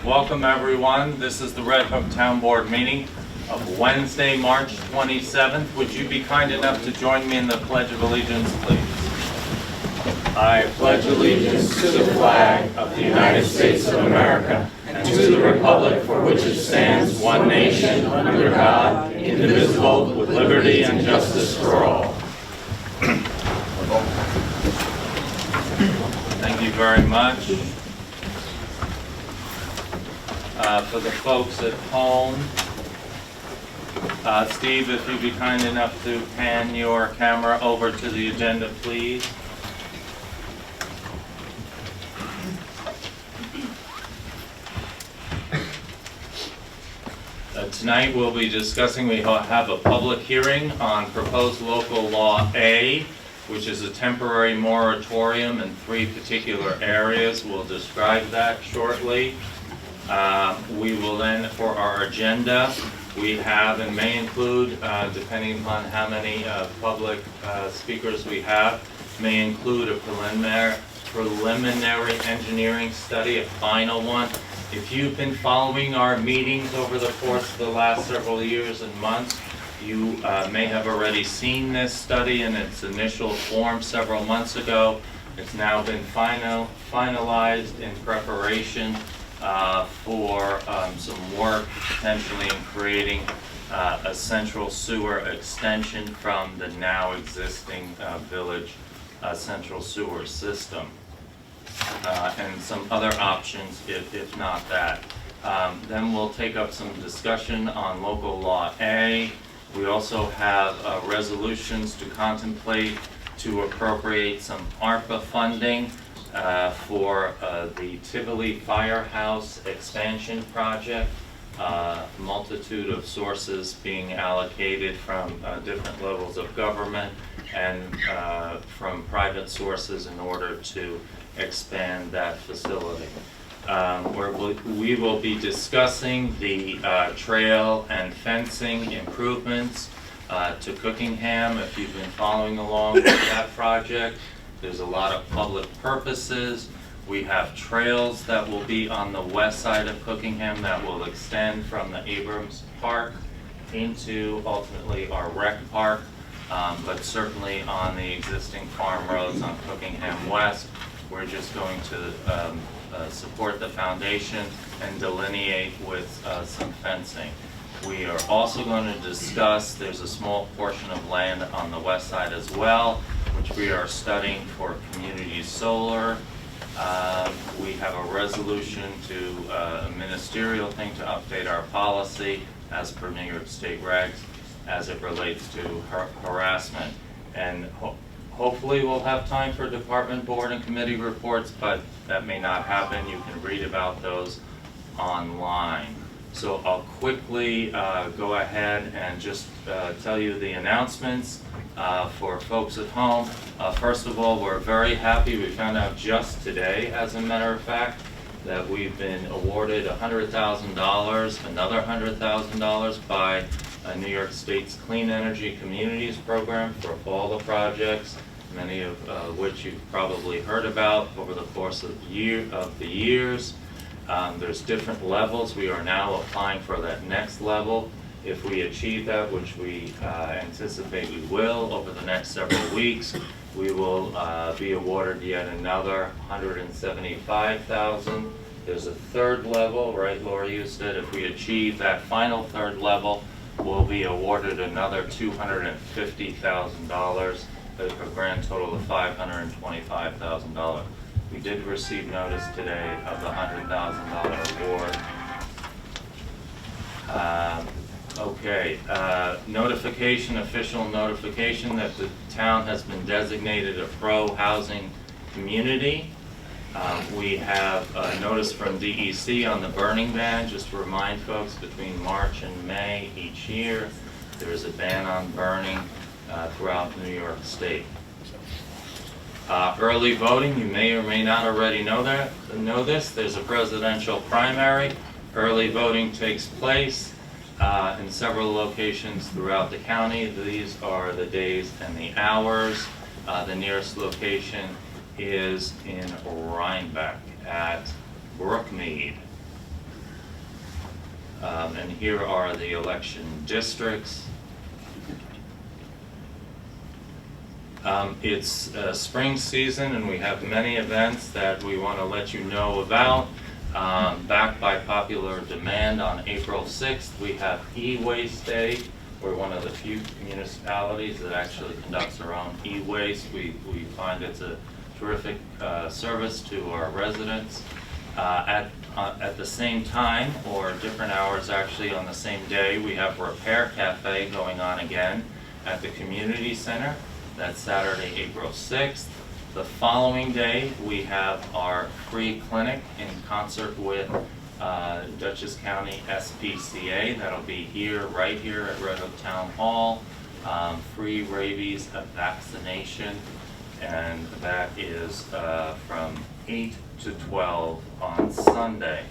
Welcome everyone. This is the Red Hook Town Board meeting of Wednesday, March 27th. Would you be kind enough to join me in the Pledge of Allegiance, please? I pledge allegiance to the flag of the United States of America and to the republic for which it stands, one nation, under God, indivisible, with liberty and justice for all. Thank you very much. For the folks at home, Steve, if you'd be kind enough to pan your camera over to the agenda, please. Tonight we'll be discussing, we have a public hearing on proposed local law A, which is a temporary moratorium in 3 particular areas. We'll describe that shortly. We will then, for our agenda, we have and may include, depending upon how many public speakers we have, may include a preliminary engineering study, a final one. If you've been following our meetings over the course of the last several years and months, you may have already seen this study in its initial form several months ago. It's now been finalized in preparation for some work potentially in creating a central sewer extension from the now existing village central sewer system. And some other options if not that. Then we'll take up some discussion on local law A. We also have resolutions to contemplate to appropriate some ARPA funding for the Tivoli Firehouse expansion project. Multitude of sources being allocated from different levels of government and from private sources in order to expand that facility. We will be discussing the trail and fencing improvements to Cookingham. If you've been following along with that project, there's a lot of public purposes. We have trails that will be on the west side of Cookingham that will extend from the Abrams Park into ultimately our rec park, but certainly on the existing farm roads on Cookingham West. We're just going to support the foundation and delineate with some fencing. We are also going to discuss, there's a small portion of land on the west side as well, which we are studying for community solar. We have a resolution to a ministerial thing to update our policy as per New York State regs as it relates to harassment. And hopefully we'll have time for department, board, and committee reports, but that may not happen. You can read about those online. So I'll quickly go ahead and just tell you the announcements for folks at home. First of all, we're very happy. We found out just today, as a matter of fact, that we've been awarded $100,000, another $100,000 by New York State's Clean Energy Communities program for all the projects, many of which you've probably heard about over the course of the years. There's different levels. We are now applying for that next level. If we achieve that, which we anticipate we will over the next several weeks, we will be awarded yet another $175,000. There's a third level, right, Laura, you said if we achieve that final third level, we'll be awarded another $250,000, a grand total of $525,000. We did receive notice today of the $100,000 award. Notification, official notification that the town has been designated a pro-housing community. We have a notice from DEC on the burning ban. Just to remind folks, between March and May each year, there is a ban on burning throughout New York State. Early voting, you may or may not already know this. There's a presidential primary. Early voting takes place in several locations throughout the county. These are the days and the hours. The nearest location is in Rhinebeck at Brookmead. And here are the election districts. It's spring season and we have many events that we want to let you know about. Backed by popular demand, on April 6th we have E-Waste Day. We're one of the few municipalities that actually conducts our own e-waste. We find it's a terrific service to our residents. At the same time, or different hours actually on the same day, we have Repair Cafe going on again at the Community Center. That's Saturday, April 6th. The following day, we have our free clinic in concert with Dutchess County SPCA. That'll be here, right here at Red Hook Town Hall. Free rabies vaccination, and that is from 8 to 12 on Sunday.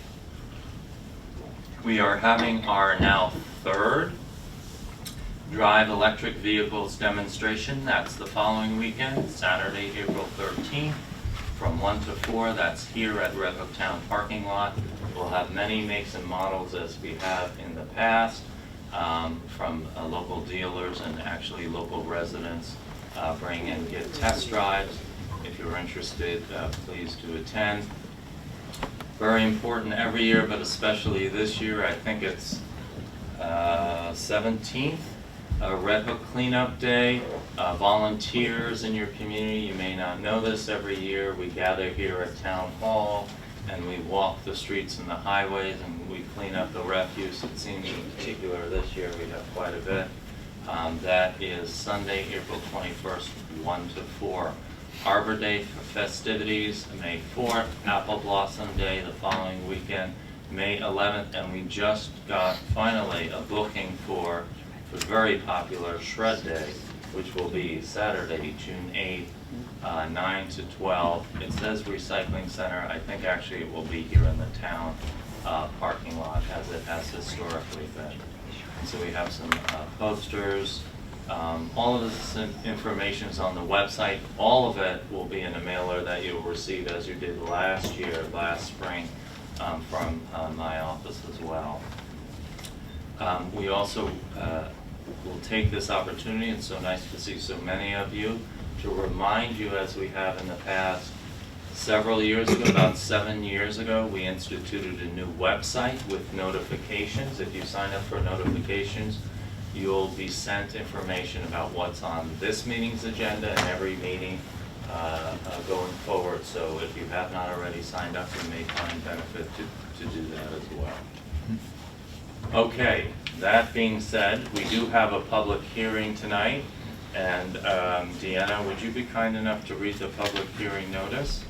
We are having our now third Drive Electric Vehicles demonstration. That's the following weekend, Saturday, April 13th, from 1 to 4. That's here at Red Hook Town parking lot. We'll have many makes and models as we have in the past, from local dealers and actually local residents bring and get test drives. If you're interested, please do attend. Very important every year, but especially this year. I think it's 17th, Red Hook Cleanup Day. Volunteers in your community, you may not know this, every year we gather here at Town Hall and we walk the streets and the highways and we clean up the refuse. It seems in particular this year we have quite a bit. That is Sunday, April 21st, 1 to 4. Arbor Day festivities, May 4th. Apple Blossom Day the following weekend, May 11th. And we just got finally a booking for the very popular Shred Day, which will be Saturday, June 8th, 9 to 12. It says Recycling Center. I think actually it will be here in the town parking lot, as it has historically been. And so we have some posters. All of this information is on the website. All of it will be in a mailer that you'll receive, as you did last spring, from my office as well. We also will take this opportunity, it's so nice to see so many of you, to remind you, as we have in the past, several years ago, about 7 years ago, we instituted a new website with notifications. If you sign up for notifications, you'll be sent information about what's on this meeting's agenda and every meeting going forward. So if you have not already signed up, you may find benefit to do that as well. Okay, that being said, we do have a public hearing tonight. And Deanna, would you be kind enough to read the public hearing notice?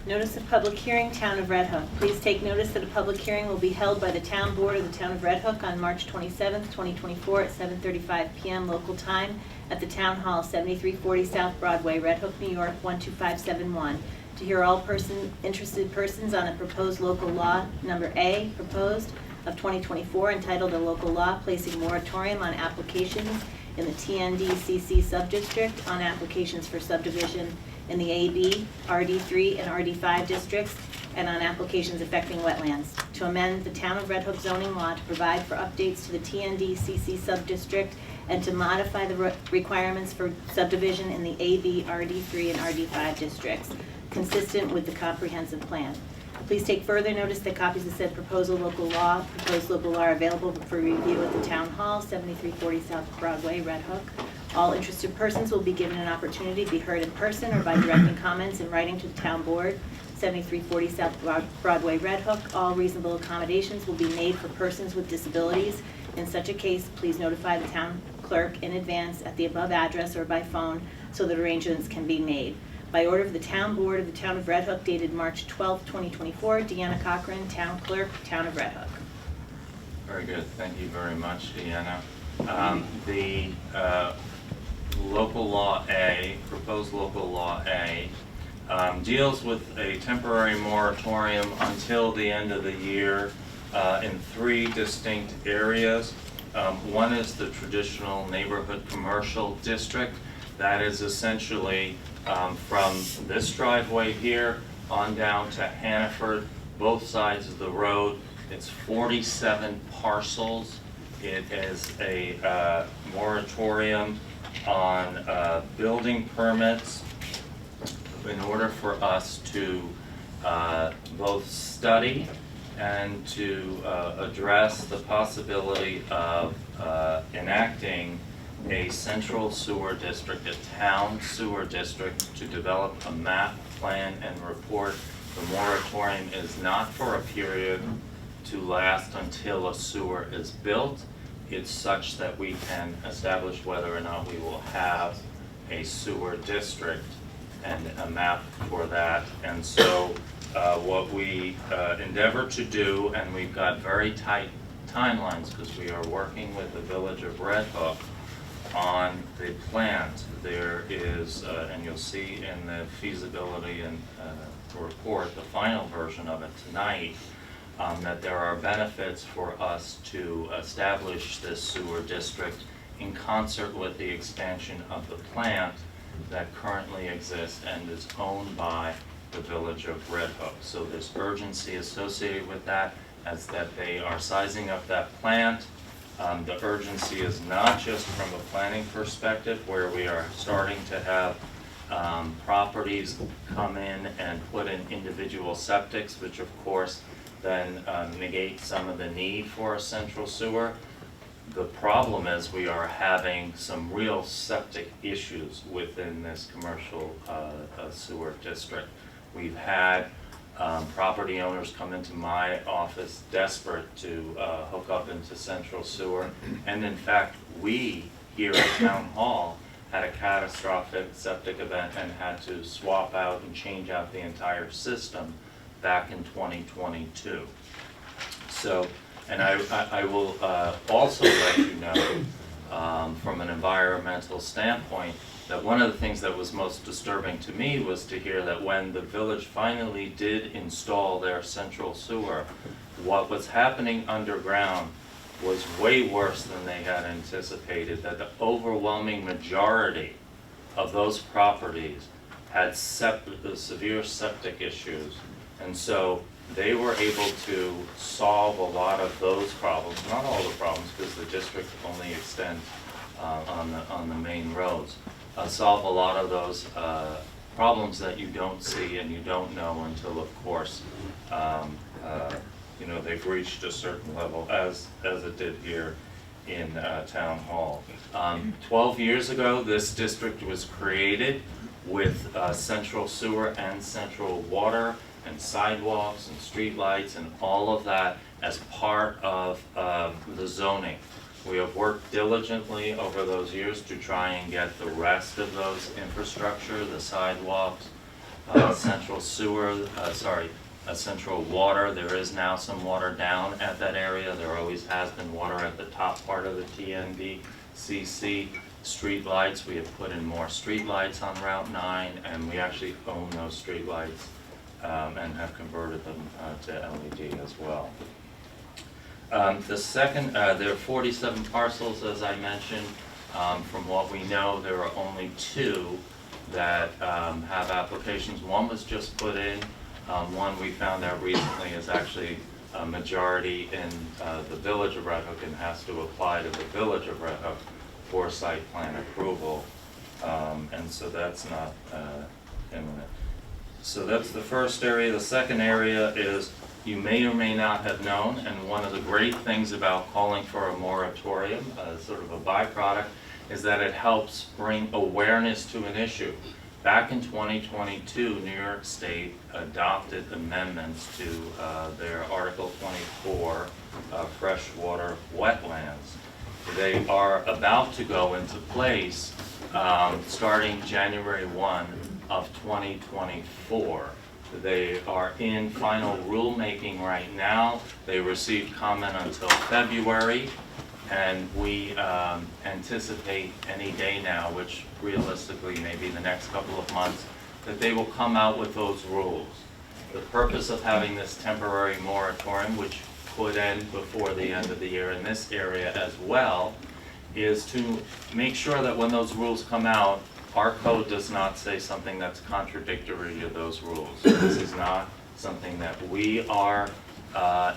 Notice of public hearing, Town of Red Hook. Please take notice that a public hearing will be held by the Town Board of the Town of Red Hook on March 27th, 2024 at 7:35 p.m. local time at the Town Hall, 7340 South Broadway, Red Hook, New York, 12571. To hear all interested persons on a proposed local law, number A, proposed, of 2024, entitled a local law placing moratorium on applications in the TND-CC subdistrict on applications for subdivision in the AB, RD3, and RD5 districts, and on applications affecting wetlands. To amend the Town of Red Hook zoning law to provide for updates to the TND-CC subdistrict and to modify the requirements for subdivision in the AB, RD3, and RD5 districts, consistent with the comprehensive plan. Please take further notice that copies of said proposed local law are available for review at the Town Hall, 7340 South Broadway, Red Hook. All interested persons will be given an opportunity to be heard in person or by directing comments in writing to the Town Board, 7340 South Broadway, Red Hook. All reasonable accommodations will be made for persons with disabilities. In such a case, please notify the Town Clerk in advance at the above address or by phone so that arrangements can be made. By order of the Town Board of the Town of Red Hook, dated March 12, 2024, Deanna Cochran, Town Clerk, Town of Red Hook. Very good. Thank you very much, Deanna. The local law A, proposed local law A, deals with a temporary moratorium until the end of the year in 3 distinct areas. One is the traditional neighborhood commercial district. That is essentially from this driveway here on down to Hannaford, both sides of the road. It's 47 parcels. It is a moratorium on building permits in order for us to both study and to address the possibility of enacting a central sewer district, a town sewer district, to develop a map, plan, and report. The moratorium is not for a period to last until a sewer is built. It's such that we can establish whether or not we will have a sewer district and a map for that. And so what we endeavor to do, and we've got very tight timelines because we are working with the Village of Red Hook on the plant. There is, and you'll see in the feasibility and report, the final version of it tonight, that there are benefits for us to establish this sewer district in concert with the expansion of the plant that currently exists and is owned by the Village of Red Hook. So there's urgency associated with that, as that they are sizing up that plant. The urgency is not just from a planning perspective, where we are starting to have properties come in and put in individual septics, which of course then negate some of the need for a central sewer. The problem is we are having some real septic issues within this commercial sewer district. We've had property owners come into my office desperate to hook up into central sewer, and in fact we here at Town Hall had a catastrophic septic event and had to swap out and change out the entire system back in 2022. So, and I will also let you know from an environmental standpoint that one of the things that was most disturbing to me was to hear that when the village finally did install their central sewer, what was happening underground was way worse than they had anticipated, that the overwhelming majority of those properties had severe septic issues. And so they were able to solve a lot of those problems, not all the problems because the district only extends on the main roads. Solve a lot of those problems that you don't see and you don't know until, of course, you know, they've reached a certain level, as it did here in Town Hall. 12 years ago, this district was created with central sewer and central water and sidewalks and streetlights and all of that as part of the zoning. We have worked diligently over those years to try and get the rest of those infrastructure, the sidewalks, central sewer, central water. There is now some water down at that area. There always has been water at the top part of the TNVCC. Street lights, we have put in more street lights on Route 9, and we actually own those street lights and have converted them to LED as well. The second, there are 47 parcels, as I mentioned. From what we know, there are only 2 that have applications. One was just put in. One we found out recently is actually a majority in the Village of Red Hook and has to apply to the Village of Red Hook for site plan approval. And so that's not imminent. So that's the first area. The second area is, you may or may not have known, and one of the great things about calling for a moratorium, sort of a byproduct, is that it helps bring awareness to an issue. Back in 2022, New York State adopted amendments to their Article 24 Freshwater Wetlands. They are about to go into place starting January 1 of 2024. They are in final rulemaking right now. They received comment until February, and we anticipate any day now, which realistically may be the next couple of months, that they will come out with those rules. The purpose of having this temporary moratorium, which could end before the end of the year in this area as well, is to make sure that when those rules come out, our code does not say something that's contradictory to those rules. This is not something that we are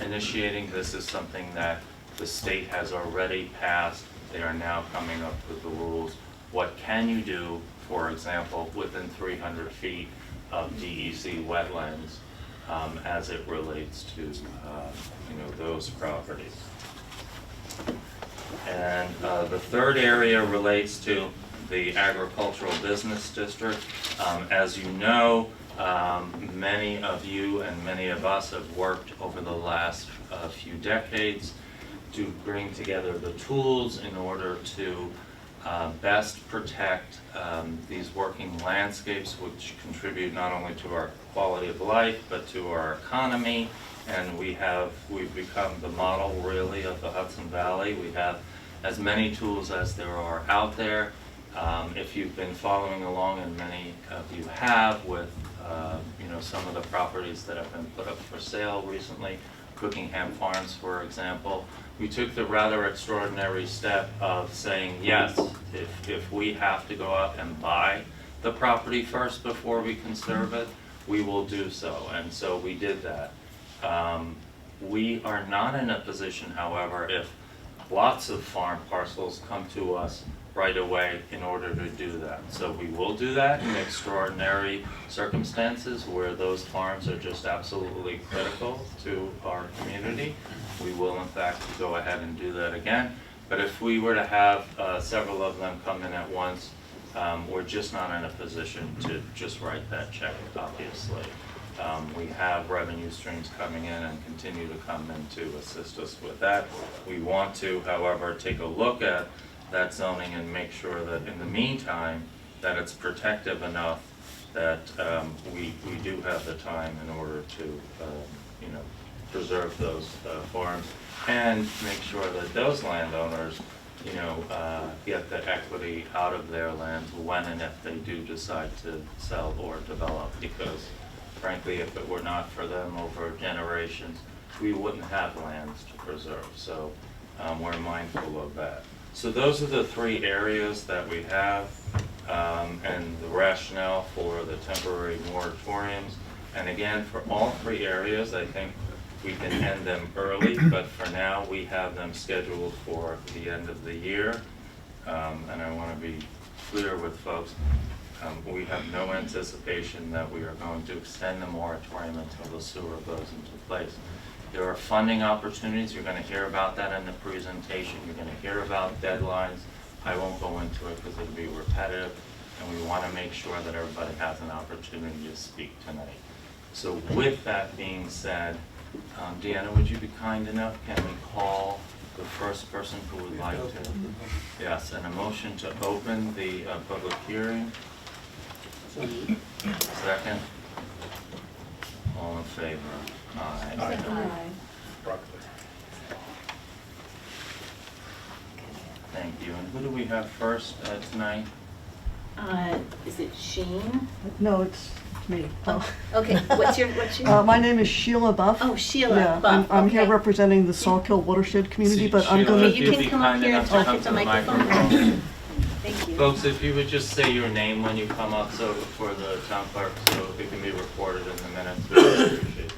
initiating. This is something that the state has already passed. They are now coming up with the rules. What can you do, for example, within 300 feet of DEC wetlands as it relates to those properties. And the third area relates to the agricultural business district. As you know, many of you and many of us have worked over the last few decades to bring together the tools in order to best protect these working landscapes, which contribute not only to our quality of life but to our economy. And we've become the model really of the Hudson Valley. We have as many tools as there are out there. If you've been following along, and many of you have, with some of the properties that have been put up for sale recently, Cookingham Farms, for example, we took the rather extraordinary step of saying, yes, if we have to go out and buy the property first before we conserve it, we will do so. And so we did that. We are not in a position, however, if lots of farm parcels come to us right away in order to do that. So we will do that in extraordinary circumstances where those farms are just absolutely critical to our community. We will in fact go ahead and do that again. But if we were to have several of them come in at once, we're just not in a position to just write that check, obviously. We have revenue streams coming in and continue to come in to assist us with that. We want to, however, take a look at that zoning and make sure that in the meantime that it's protective enough that we do have the time in order to preserve those farms, and make sure that those landowners get the equity out of their lands when and if they do decide to sell or develop, because frankly, if it were not for them over generations, we wouldn't have lands to preserve. So we're mindful of that. So those are the three areas that we have, and the rationale for the temporary moratoriums. And again, for all three areas, I think we can end them early, but for now we have them scheduled for the end of the year. And I want to be clear with folks, we have no anticipation that we are going to extend the moratorium until the sewer goes into place. There are funding opportunities. You're going to hear about that in the presentation. You're going to hear about deadlines. I won't go into it because it'll be repetitive, and we want to make sure that everybody has an opportunity to speak tonight. So with that being said, Deanna, would you be kind enough? Can we call the first person who would like to? Yes, and a motion to open the public hearing. Second. All in favor? Aye. Aye. Thank you. And who do we have first tonight? Is it Shane? No, it's me. Oh, okay. What's your? My name is Sheila Buff. Oh, Sheila Yeah, Buff. I'm here okay. representing the Sawkill Watershed community, See, but I'm Sheila, going if Okay, to... you you'd can be come up kind here and enough talk to at the come to microphone. Thank you. Folks, if you would just say your name when you come up, so for the town clerk, so it can be recorded in the minutes. We really appreciate that.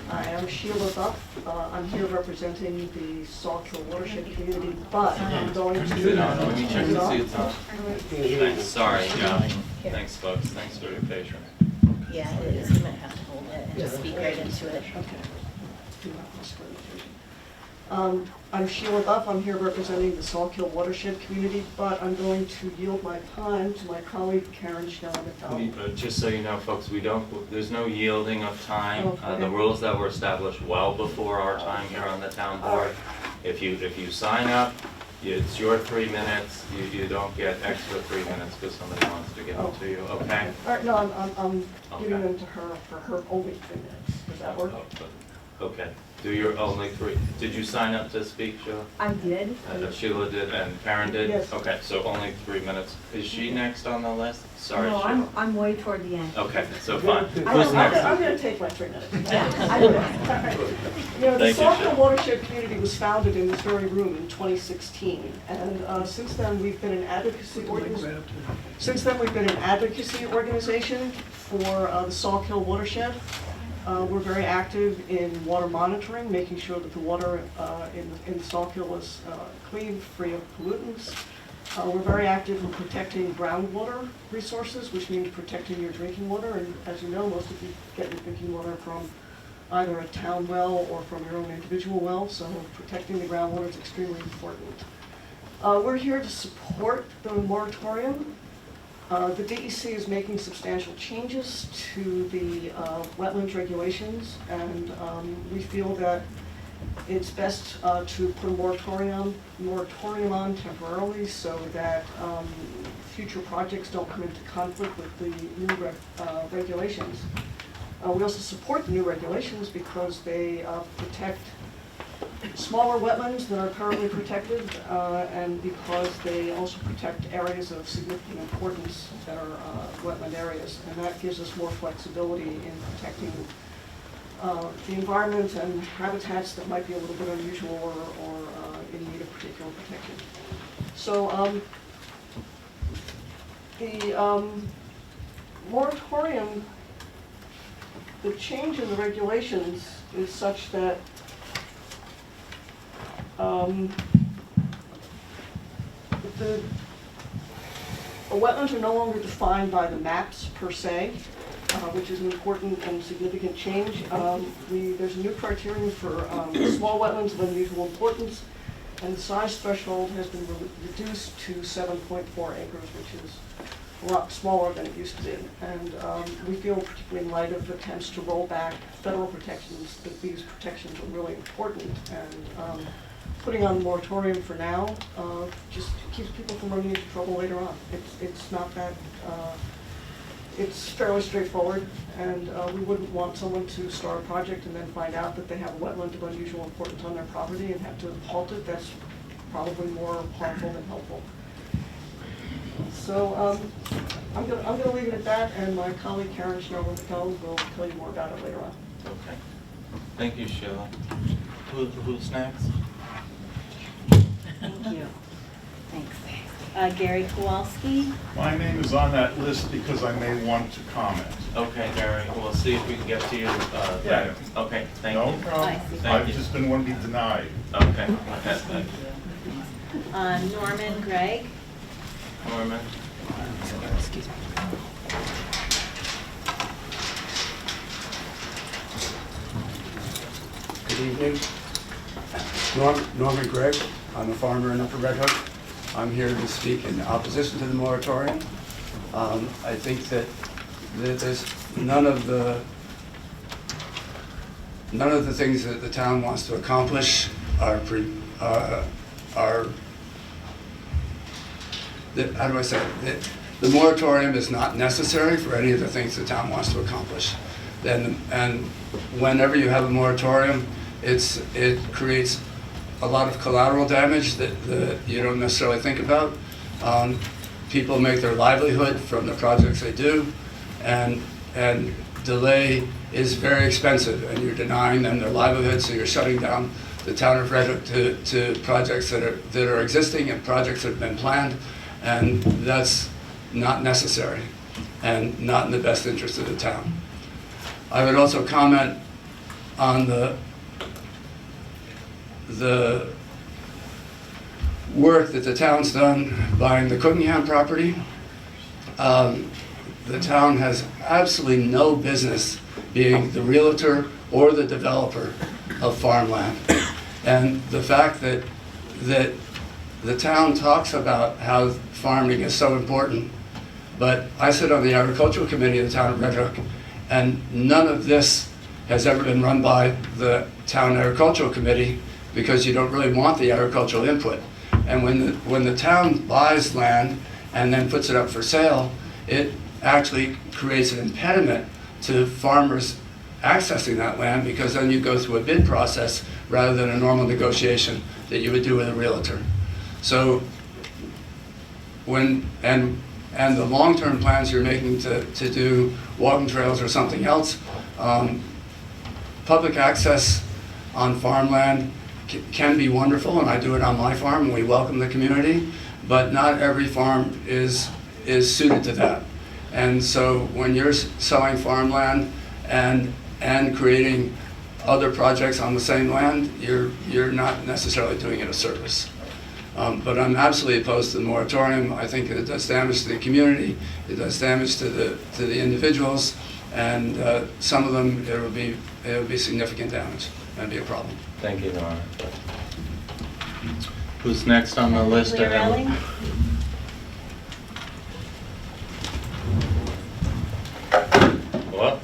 Hi, I'm Sheila Buff. I'm here representing the Sawkill Watershed community, but I'm going to... Sit down. Let me check and see it's on. Thanks. Thanks. Sorry. Yeah. Thanks, folks. Thanks for your patience. Yeah, it is. You might have to hold it and just speak right into it. Okay. I'm Sheila Buff. I'm here representing the Sawkill Watershed community, but I'm going to yield my time to my colleague Karen McDonald. Just so you know, folks, there's no yielding of time. Okay. The rules that were established well before our time here on the town board. If you sign up, it's your 3 minutes. You don't get extra 3 minutes because somebody wants to give them to you. Okay? All right, no, I'm giving Okay. them to her for her only 3 minutes. Does that work? Okay. Do your only 3. Did you sign up to speak, Sheila? I did. Sheila did and Karen did? Yes. Okay, so only 3 minutes. Is she next on the list? Sorry, No, Sheila. I'm way toward the end. Okay, so fine. I Who's don't- next? I'm gonna take my 3 minutes. Yeah, I don't know. You know, the Thank you, Sawkill Shelley. Watershed Community was founded in this very room in 2016, and since then we've been an advocacy organization. Since then we've been an advocacy organization for the Sawkill Watershed. We're very active in water monitoring, making sure that the water in Sawkill is clean, free of pollutants. We're very active in protecting groundwater resources, which means protecting your drinking water. And as you know, most of you get your drinking water from either a town well or from your own individual well, so protecting the groundwater is extremely important. We're here to support the moratorium. The DEC is making substantial changes to the wetlands regulations, and we feel that it's best to put a moratorium on temporarily so that future projects don't come into conflict with the new regulations. We also support the new regulations because they protect smaller wetlands that are currently protected, and because they also protect areas of significant importance that are wetland areas. And that gives us more flexibility in protecting the environment and habitats that might be a little bit unusual or in need of particular protection. So the moratorium, the change in the regulations is such that the wetlands are no longer defined by the maps per se, which is an important and significant change. There's a new criterion for small wetlands of unusual importance, and the size threshold has been reduced to 7.4 acres, which is a lot smaller than it used to be. And we feel, particularly in light of attempts to roll back federal protections, that these protections are really important. And putting on the moratorium for now just keeps people from running into trouble later on. It's not that, it's fairly straightforward, and we wouldn't want someone to start a project and then find out that they have a wetland of unusual importance on their property and have to halt it. That's probably more harmful than helpful. So I'm gonna leave it at that, and my colleague Karen McDonald will tell you more about it later on. Okay. Thank you, Sheila. Who's next? Thank you. Thanks. Gary Kowalski. My name is on that list because I may want to comment. Okay, Gary, we'll see if we can get to you. Yeah. Okay, thank No you. problem. I see. Thank I've you. just been one to be denied. Okay. Norman Gregg. Norman. Good evening. Norman Gregg. I'm a farmer in Upper Red Hook. I'm here to speak in opposition to the moratorium. I think that there's none of the things that the town wants to accomplish are how do I say it? The moratorium is not necessary for any of the things the town wants to accomplish. And whenever you have a moratorium, it creates a lot of collateral damage that you don't necessarily think about. People make their livelihood from the projects they do, and delay is very expensive, and you're denying them their livelihood, so you're shutting down the town of Red Hook to projects that are existing and projects that have been planned, and that's not necessary and not in the best interest of the town. I would also comment on the work that the town's done buying the Cookingham property. The town has absolutely no business being the realtor or the developer of farmland. And the fact that the town talks about how farming is so important, but I sit on the agricultural committee of the town of Red Hook, and none of this has ever been run by the town agricultural committee because you don't really want the agricultural input. And when the town buys land and then puts it up for sale, it actually creates an impediment to farmers accessing that land, because then you go through a bid process rather than a normal negotiation that you would do with a realtor. So and the long-term plans you're making to do walking trails or something else, public access on farmland can be wonderful, and I do it on my farm, and we welcome the community, but not every farm is suited to that. And so when you're selling farmland and creating other projects on the same land, you're not necessarily doing it a service. But I'm absolutely opposed to the moratorium. I think it does damage to the community, it does damage to the individuals, and some of them it would be significant damage. That'd be a problem. Thank you, Nora. Who's next on the list? Clearelli? What?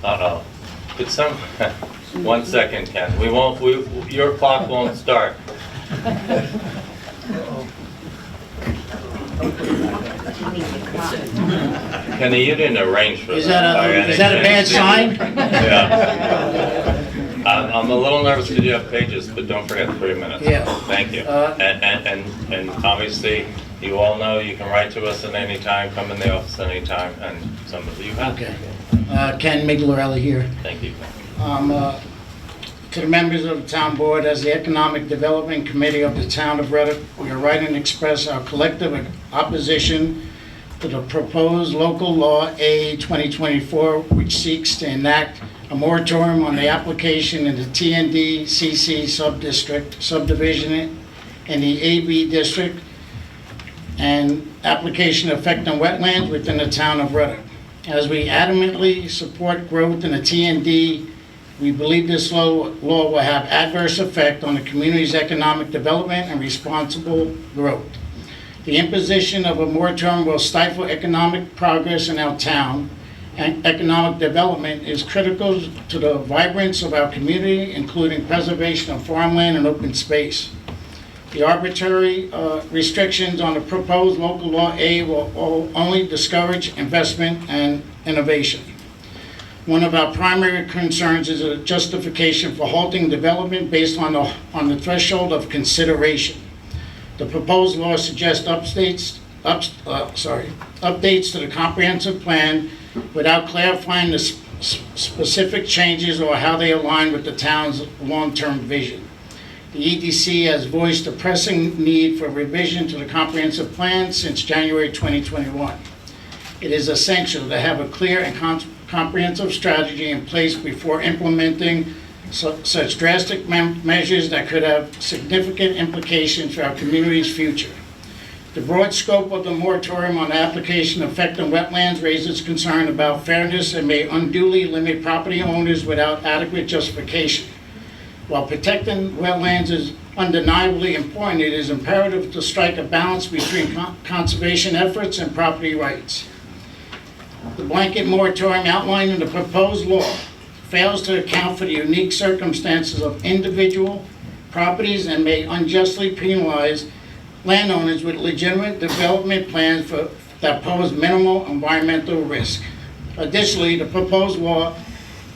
Uh-oh. Could some, 1 second, Ken. Your clock won't start. Kenny, you didn't arrange for that. Is that a bad sign? Yeah. I'm a little nervous because you have pages, but don't forget 3 minutes. Yeah. Thank you. And obviously, you all know you can write to us at any time, come in the office at any time, and some of you have. Okay. Ken Migliorelli here. Thank you. To the members of the town board, as the Economic Development Committee of the town of Red Hook, we are writing to express our collective opposition to the proposed local law A 2024, which seeks to enact a moratorium on the application in the TND CC subdivision in the AB district and application affecting wetlands within the town of Red Hook. As we adamantly support growth in the TND, we believe this law will have adverse effect on the community's economic development and responsible growth. The imposition of a moratorium will stifle economic progress in our town, and economic development is critical to the vibrance of our community, including preservation of farmland and open space. The arbitrary restrictions on the proposed local law A will only discourage investment and innovation. One of our primary concerns is a justification for halting development based on the threshold of consideration. The proposed law suggests updates to the comprehensive plan without clarifying the specific changes or how they align with the town's long-term vision. The EDC has voiced a pressing need for revision to the comprehensive plan since January 2021. It is essential to have a clear and comprehensive strategy in place before implementing such drastic measures that could have significant implications for our community's future. The broad scope of the moratorium on the application affecting wetlands raises concern about fairness and may unduly limit property owners without adequate justification. While protecting wetlands is undeniably important, it is imperative to strike a balance between conservation efforts and property rights. The blanket moratorium outlined in the proposed law fails to account for the unique circumstances of individual properties and may unjustly penalize landowners with legitimate development plans that pose minimal environmental risk. Additionally, the proposed law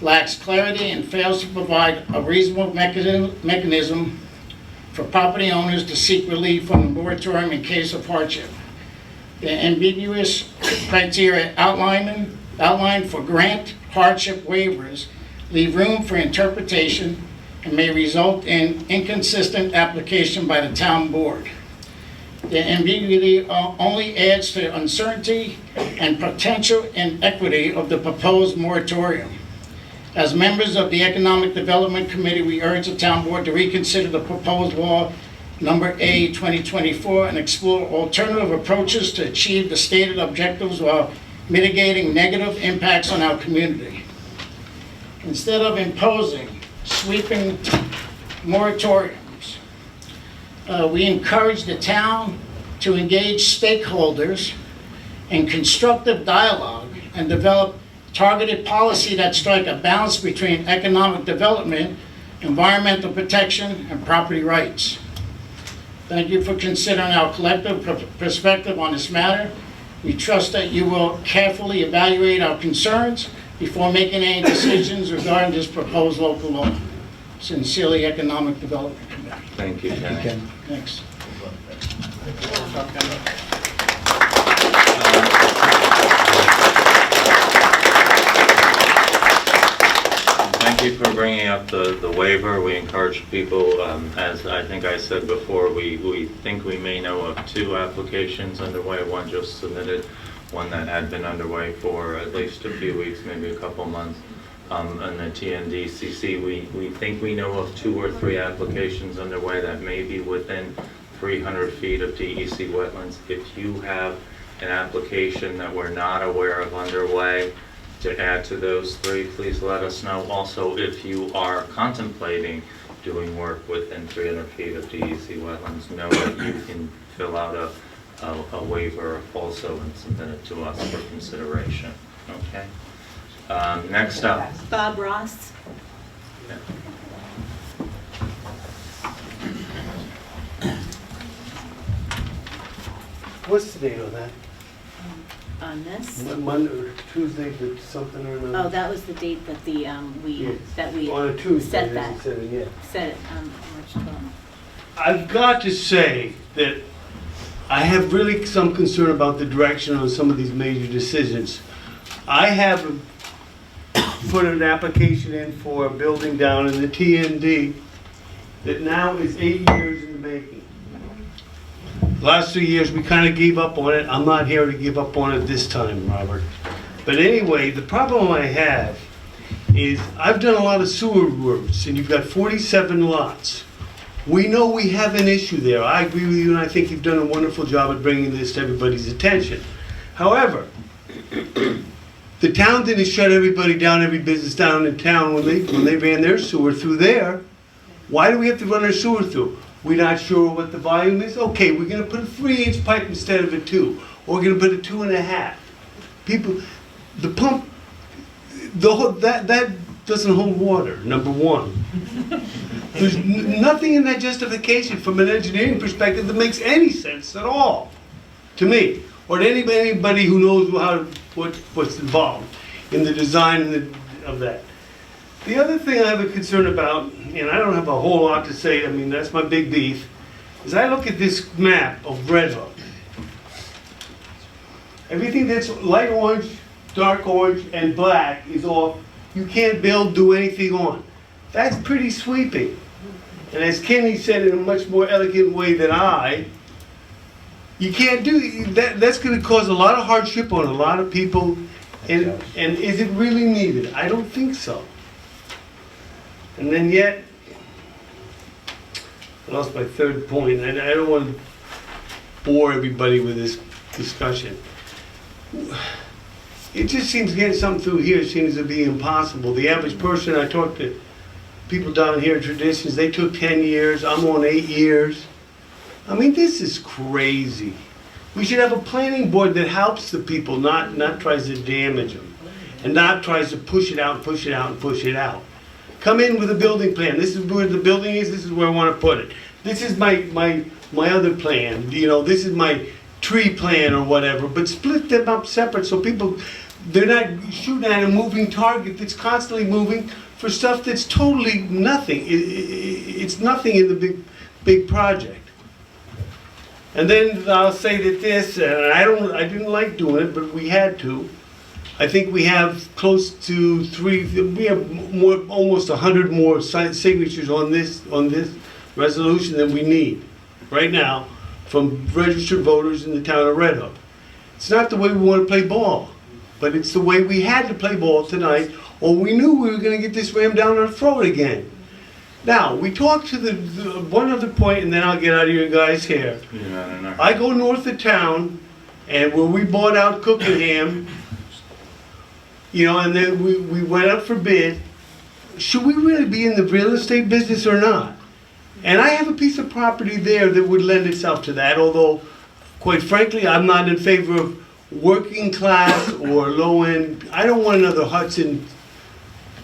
lacks clarity and fails to provide a reasonable mechanism for property owners to seek relief from the moratorium in case of hardship. The ambiguous criteria outlined for grant hardship waivers leave room for interpretation and may result in inconsistent application by the town board. The ambiguity only adds to uncertainty and potential inequity of the proposed moratorium. As members of the Economic Development Committee, we urge the town board to reconsider the proposed law number A 2024 and explore alternative approaches to achieve the stated objectives while mitigating negative impacts on our community. Instead of imposing sweeping moratoriums, we encourage the town to engage stakeholders in constructive dialogue and develop targeted policy that strike a balance between economic development, environmental protection, and property rights. Thank you for considering our collective perspective on this matter. We trust that you will carefully evaluate our concerns, before making any decisions regarding this proposed local law. Sincerely, Economic Development Committee. Thank you, Kenny. Thanks. Thank you for bringing up the waiver. We encourage people, as I think I said before, we think we may know of 2 applications underway. One just submitted, one that had been underway for at least a few weeks, maybe a couple months. And the TNDCC, we think we know of 2 or 3 applications underway that may be within 300 feet of DEC wetlands. If you have an application that we're not aware of underway to add to those 3, please let us know. Also, if you are contemplating doing work within 300 feet of DEC wetlands, know that you can fill out a waiver also and submit it to us for consideration. Okay? Next up. Bob Ross. What's the date on that? On this? Monday or Tuesday, but something or another? Oh, that was the date that the, Yes. that we On a Tuesday, set as that. you said, yeah. set it, March 12th. I've got to say that I have really some concern about the direction on some of these major decisions. I have put an application in for a building down in the TND that now is 8 years in the making. Last 2 years, we kind of gave up on it. I'm not here to give up on it this time, Robert. But anyway, the problem I have is I've done a lot of sewer routes, and you've got 47 lots. We know we have an issue there. I agree with you, and I think you've done a wonderful job at bringing this to everybody's attention. However, the town didn't shut everybody down, every business down in town when they ran their sewer through there. Why do we have to run our sewer through? We're not sure what the volume is. Okay, we're going to put a 3-inch pipe instead of a 2, or we're going to put a 2.5. People, the pump, that doesn't hold water. Number one. There's nothing in that justification from an engineering perspective that makes any sense at all to me, or to anybody who knows what's involved in the design of that. The other thing I have a concern about, and I don't have a whole lot to say, I mean, that's my big beef, is I look at this map of Red Hook. Everything that's light orange, dark orange, and black is off. You can't build, do anything on. That's pretty sweeping. And as Kenny said in a much more elegant way than you can't do that. That's going to cause a lot of hardship on a lot of people. And is it really needed? I don't think so. And then yet, I lost my third point, and I don't want to bore everybody with this discussion. It just seems getting something through here seems to be impossible. The average person, I talked to people down here at Traditions, they took 10 years, I'm on 8 years. I mean, this is crazy. We should have a planning board that helps the people, not tries to damage them, and not tries to push it out and push it out and push it out. Come in with a building plan. This is where the building is, this is where I want to put it. This is my other plan, this is my tree plan or whatever, but split them up separate so people, they're not shooting at a moving target that's constantly moving for stuff that's totally nothing. It's nothing in the big project. And then I'll say that this, and I didn't like doing it, but we had to. I think we have close to almost 100 more signatures on this resolution than we need right now from registered voters in the town of Red Hook. It's not the way we want to play ball, but it's the way we had to play ball tonight, or we knew we were going to get this rammed down our throat again. Now, we talked to the one other point, and then I'll get out of your guys' hair. Yeah, I go north of town, and where we bought out Cookingham, and then we went up for bid. Should we really be in the real estate business or not? And I have a piece of property there that would lend itself to that, although, quite frankly, I'm not in favor of working class or low end. I don't want another Hudson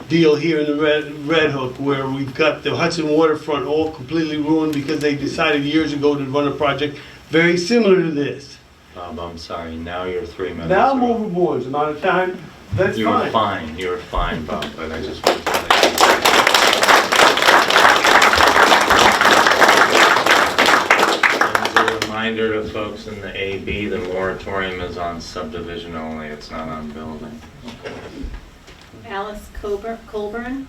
deal here in the Red Hook where we've got the Hudson waterfront all completely ruined because they decided years ago to run a project very similar to this. Bob, I'm sorry, now you're 3 minutes. Now I'm early. overboard, it's amount of time. That's You were fine. fine, you were fine, Bob, but I just want to tell you. As a reminder to folks in the AB, the moratorium is on subdivision only, it's not on building. Alice Colburn.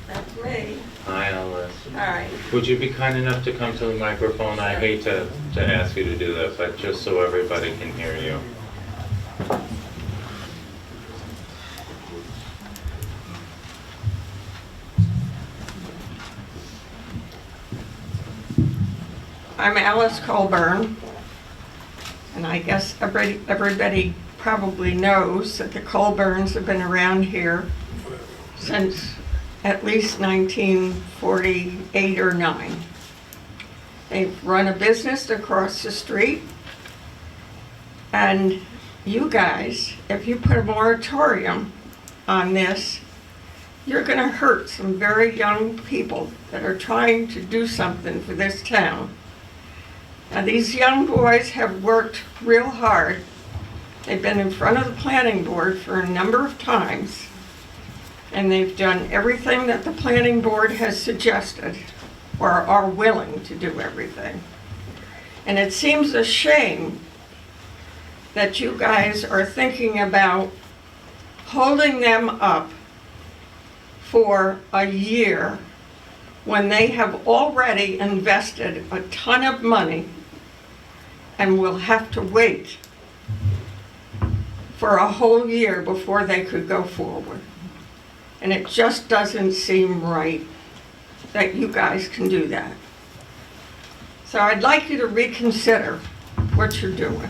That's me. Hi, Alice. All right. Would you be kind enough to come to the microphone? I hate to ask you to do that, but just so everybody can hear you. I'm Alice Colburn, and I guess everybody probably knows that the Colburns have been around here since at least 1948 or 9. They've run a business across the street, and you guys, if you put a moratorium on this, you're going to hurt some very young people that are trying to do something for this town. Now, these young boys have worked real hard. They've been in front of the planning board for a number of times, and they've done everything that the planning board has suggested, or are willing to do everything. And it seems a shame that you guys are thinking about holding them up for a year when they have already invested a ton of money and will have to wait for a whole year before they could go forward. And it just doesn't seem right that you guys can do that. So I'd like you to reconsider what you're doing.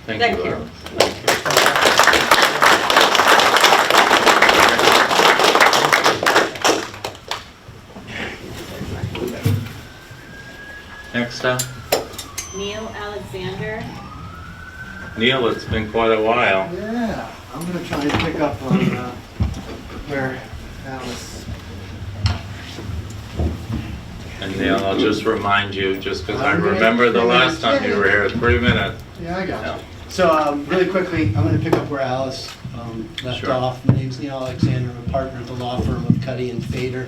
Thank you. Alice. Next up, Neil Alexander. Neil, it's been quite a while. Yeah, I'm going to try and pick up on where Alice. And Neil, I'll just remind you, just because I I'm gonna- remember the last time you were here, 3 minutes. Yeah, I got Yeah. it. So really quickly, I'm going to pick up where Alice left Sure. off. My name's Neil Alexander. I'm a partner at the law firm of Cuddy and Fader.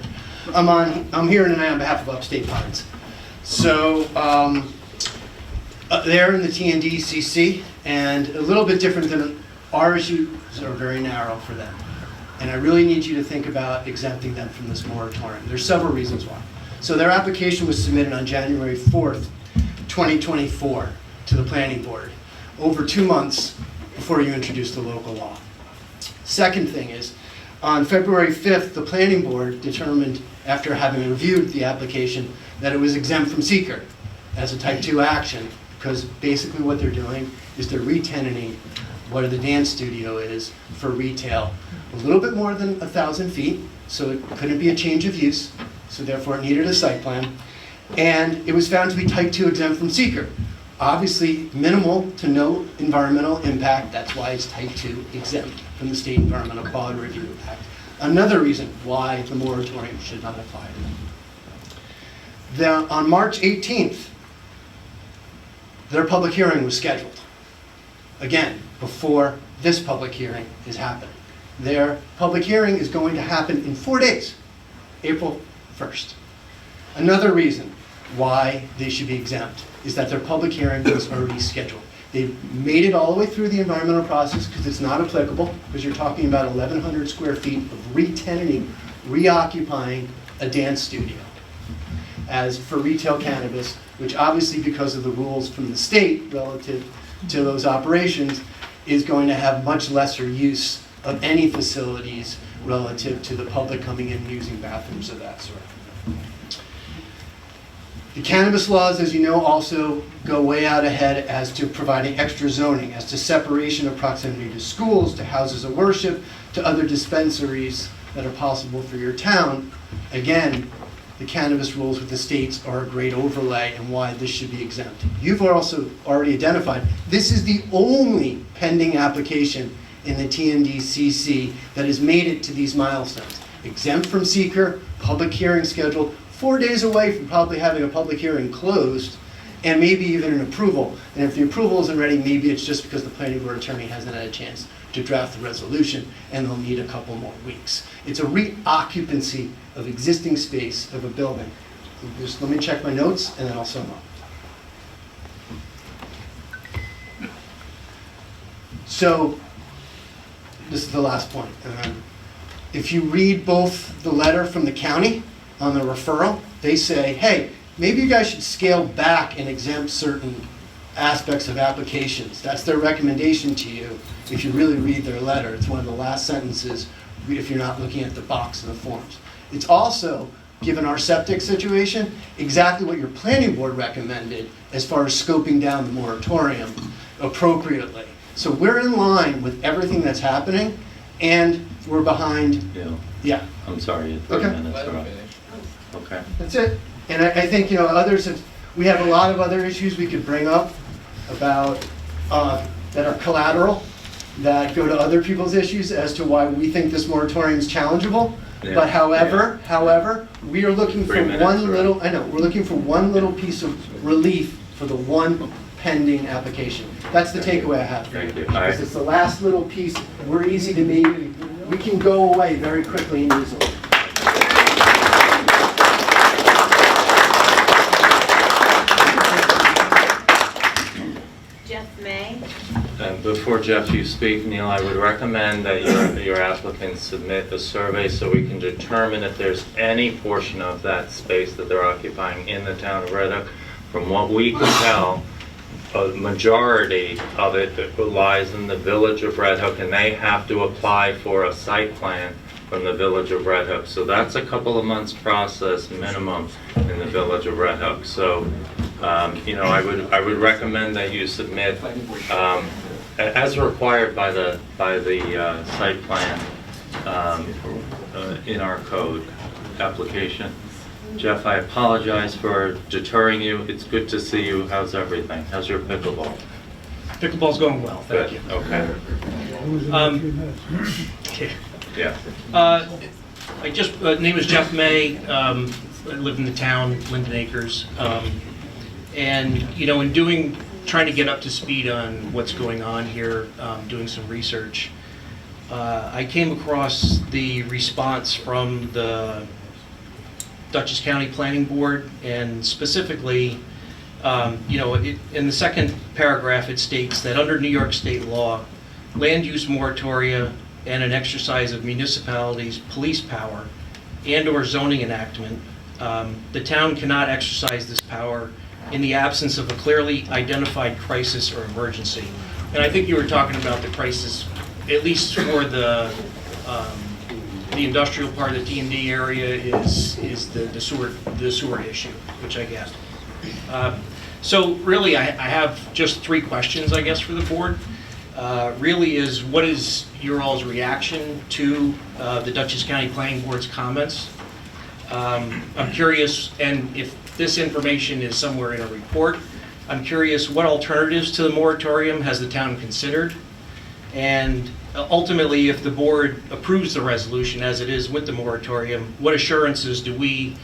I'm here tonight on behalf of Upstate Pines. So they're in the TNDCC, and a little bit different than our issues are very narrow for them. And I really need you to think about exempting them from this moratorium. There's several reasons why. So their application was submitted on January 4th, 2024 to the planning board, over 2 months before you introduced the local law. Second thing is, on February 5th, the planning board determined, after having reviewed the application, that it was exempt from seeker as a type 2 action, because basically what they're doing is they're re-tenanting what the dance studio is for retail. A little bit more than 1,000 feet, so it couldn't be a change of use, so therefore it needed a site plan. And it was found to be type 2 exempt from seeker. Obviously minimal to no environmental impact, that's why it's type 2 exempt from the State Environmental Quality Review Act. Another reason why the moratorium should not apply to them. On March 18th, their public hearing was scheduled. Again, before this public hearing is happening. Their public hearing is going to happen in 4 days, April 1st. Another reason why they should be exempt is that their public hearing was already scheduled. They've made it all the way through the environmental process because it's not applicable, because you're talking about 1,100 square feet of re-tenanting, reoccupying a dance studio. As for retail cannabis, which obviously because of the rules from the state relative to those operations, is going to have much lesser use of any facilities relative to the public coming in and using bathrooms of that sort. The cannabis laws, as you know, also go way out ahead as to providing extra zoning, as to separation of proximity to schools, to houses of worship, to other dispensaries that are possible for your town. Again, the cannabis rules with the states are a great overlay and why this should be exempt. You've also already identified, this is the only pending application in the TNDCC that has made it to these milestones. Exempt from seeker, public hearing scheduled, 4 days away from probably having a public hearing closed, and maybe even an approval. And if the approval isn't ready, maybe it's just because the planning board attorney hasn't had a chance to draft the resolution, and they'll need a couple more weeks. It's a reoccupancy of existing space of a building. Just let me check my notes, and then I'll sum up. So, this is the last point. If you read both the letter from the county on the referral, they say, hey, maybe you guys should scale back and exempt certain aspects of applications. That's their recommendation to you. If you really read their letter, it's one of the last sentences if you're not looking at the box in the forms. It's also, given our septic situation, exactly what your planning board recommended as far as scoping down the moratorium appropriately. So we're in line with everything that's happening, and we're behind. Yeah. I'm sorry, 30 minutes are up. Okay. That's it. And I think, others have, we have a lot of other issues we could bring up about, that are collateral, that go to other people's issues as to why we think this moratorium is challengeable. Yeah. But however, we are looking for 3 minutes, one right. little, we're looking for one little piece of relief for the one pending application. That's the takeaway I have for you. Thank you. Because it's the last little piece. We're easy to meet. We can go away very quickly and easily. Jeff May. Before Jeff, you speak, Neil, I would recommend that your applicants submit a survey so we can determine if there's any portion of that space that they're occupying in the town of Red Hook. From what we can tell, a majority of it lies in the village of Red Hook, and they have to apply for a site plan from the village of Red Hook. So that's a couple of months process minimum in the village of Red Hook. So, I would recommend that you submit as required by the site plan in our code application. Jeff, I apologize for deterring you. It's good to see you. How's everything? How's your pickleball? Pickleball's going well, thank you. Okay. Yeah. Name is Jeff May. I live in the town, Linden Acres. And, in trying to get up to speed on what's going on here, doing some research, I came across the response from the Dutchess County Planning Board, and specifically, in the second paragraph, it states that under New York state law, land use moratoria and an exercise of municipalities' police power and/or zoning enactment, the town cannot exercise this power in the absence of a clearly identified crisis or emergency. And I think you were talking about the crisis, at least for the industrial part of the D&D area is the sewer issue, which I get. So really, I have just 3 questions, I guess, for the board. Really is, what is your all's reaction to the Dutchess County Planning Board's comments? I'm curious, and if this information is somewhere in a report, I'm curious what alternatives to the moratorium has the town considered? And ultimately, if the board approves the resolution as it is with the moratorium, what assurances do we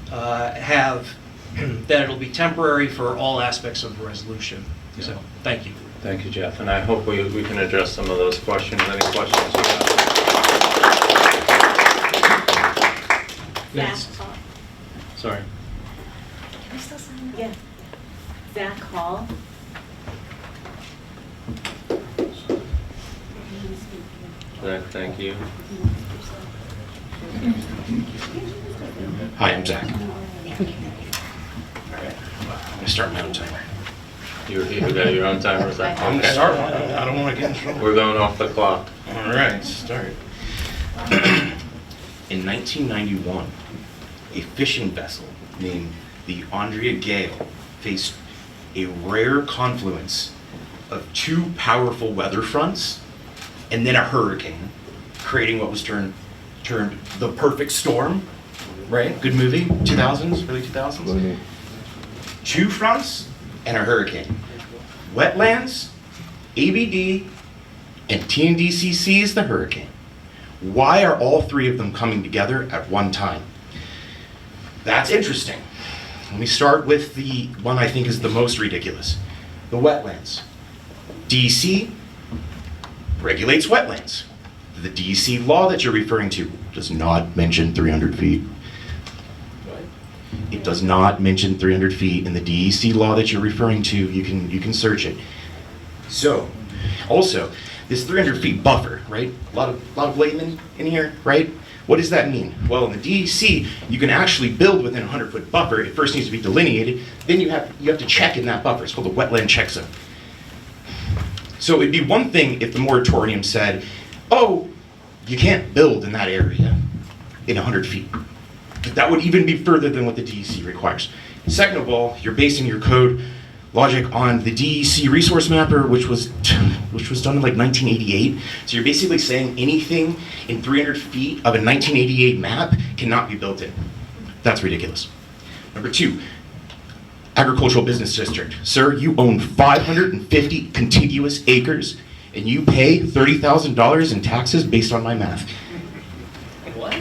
have that it'll be temporary for all aspects of the resolution? Yeah. So, thank you. Thank you, Jeff. And I hope we can address some of those questions. Any questions you have? Zach Hall. Sorry. Can I still sign? Yeah. Zach Hall. Zach, thank you. Hi, I'm Zach. I'm gonna start my own timer. You got your own timer, Zach? I'm gonna start one. I don't want to get in trouble. We're going off the clock. All right, start. In 1991, a fishing vessel named the Andrea Gale faced a rare confluence of 2 powerful weather fronts and then a hurricane, creating what was termed the perfect storm, right? Good movie, 2000s, early 2000s. 2 fronts and a hurricane. Wetlands, ABD, and TNDCC is the hurricane. Why are all 3 of them coming together at one time? That's interesting. let me start with the one I think is the most ridiculous. The wetlands. DEC regulates wetlands. The DEC law that you're referring to does not mention 300 feet. It does not mention 300 feet in the DEC law that you're referring to. You can search it. So, also, this 300 feet buffer, right? A lot of laymen in here, right? What does that mean? Well, in the DEC, you can actually build within a 100-foot buffer. It first needs to be delineated. Then you have to check in that buffer. It's called the wetland check zone. So it'd be one thing if the moratorium said, oh, you can't build in that area in 100 feet. That would even be further than what the DEC requires. Second of all, you're basing your code logic on the DEC resource mapper, which was done in like 1988. So you're basically saying anything in 300 feet of a 1988 map cannot be built in. That's ridiculous. Number two, agricultural business district. Sir, you own 550 contiguous acres and you pay $30,000 in taxes based on my math. What?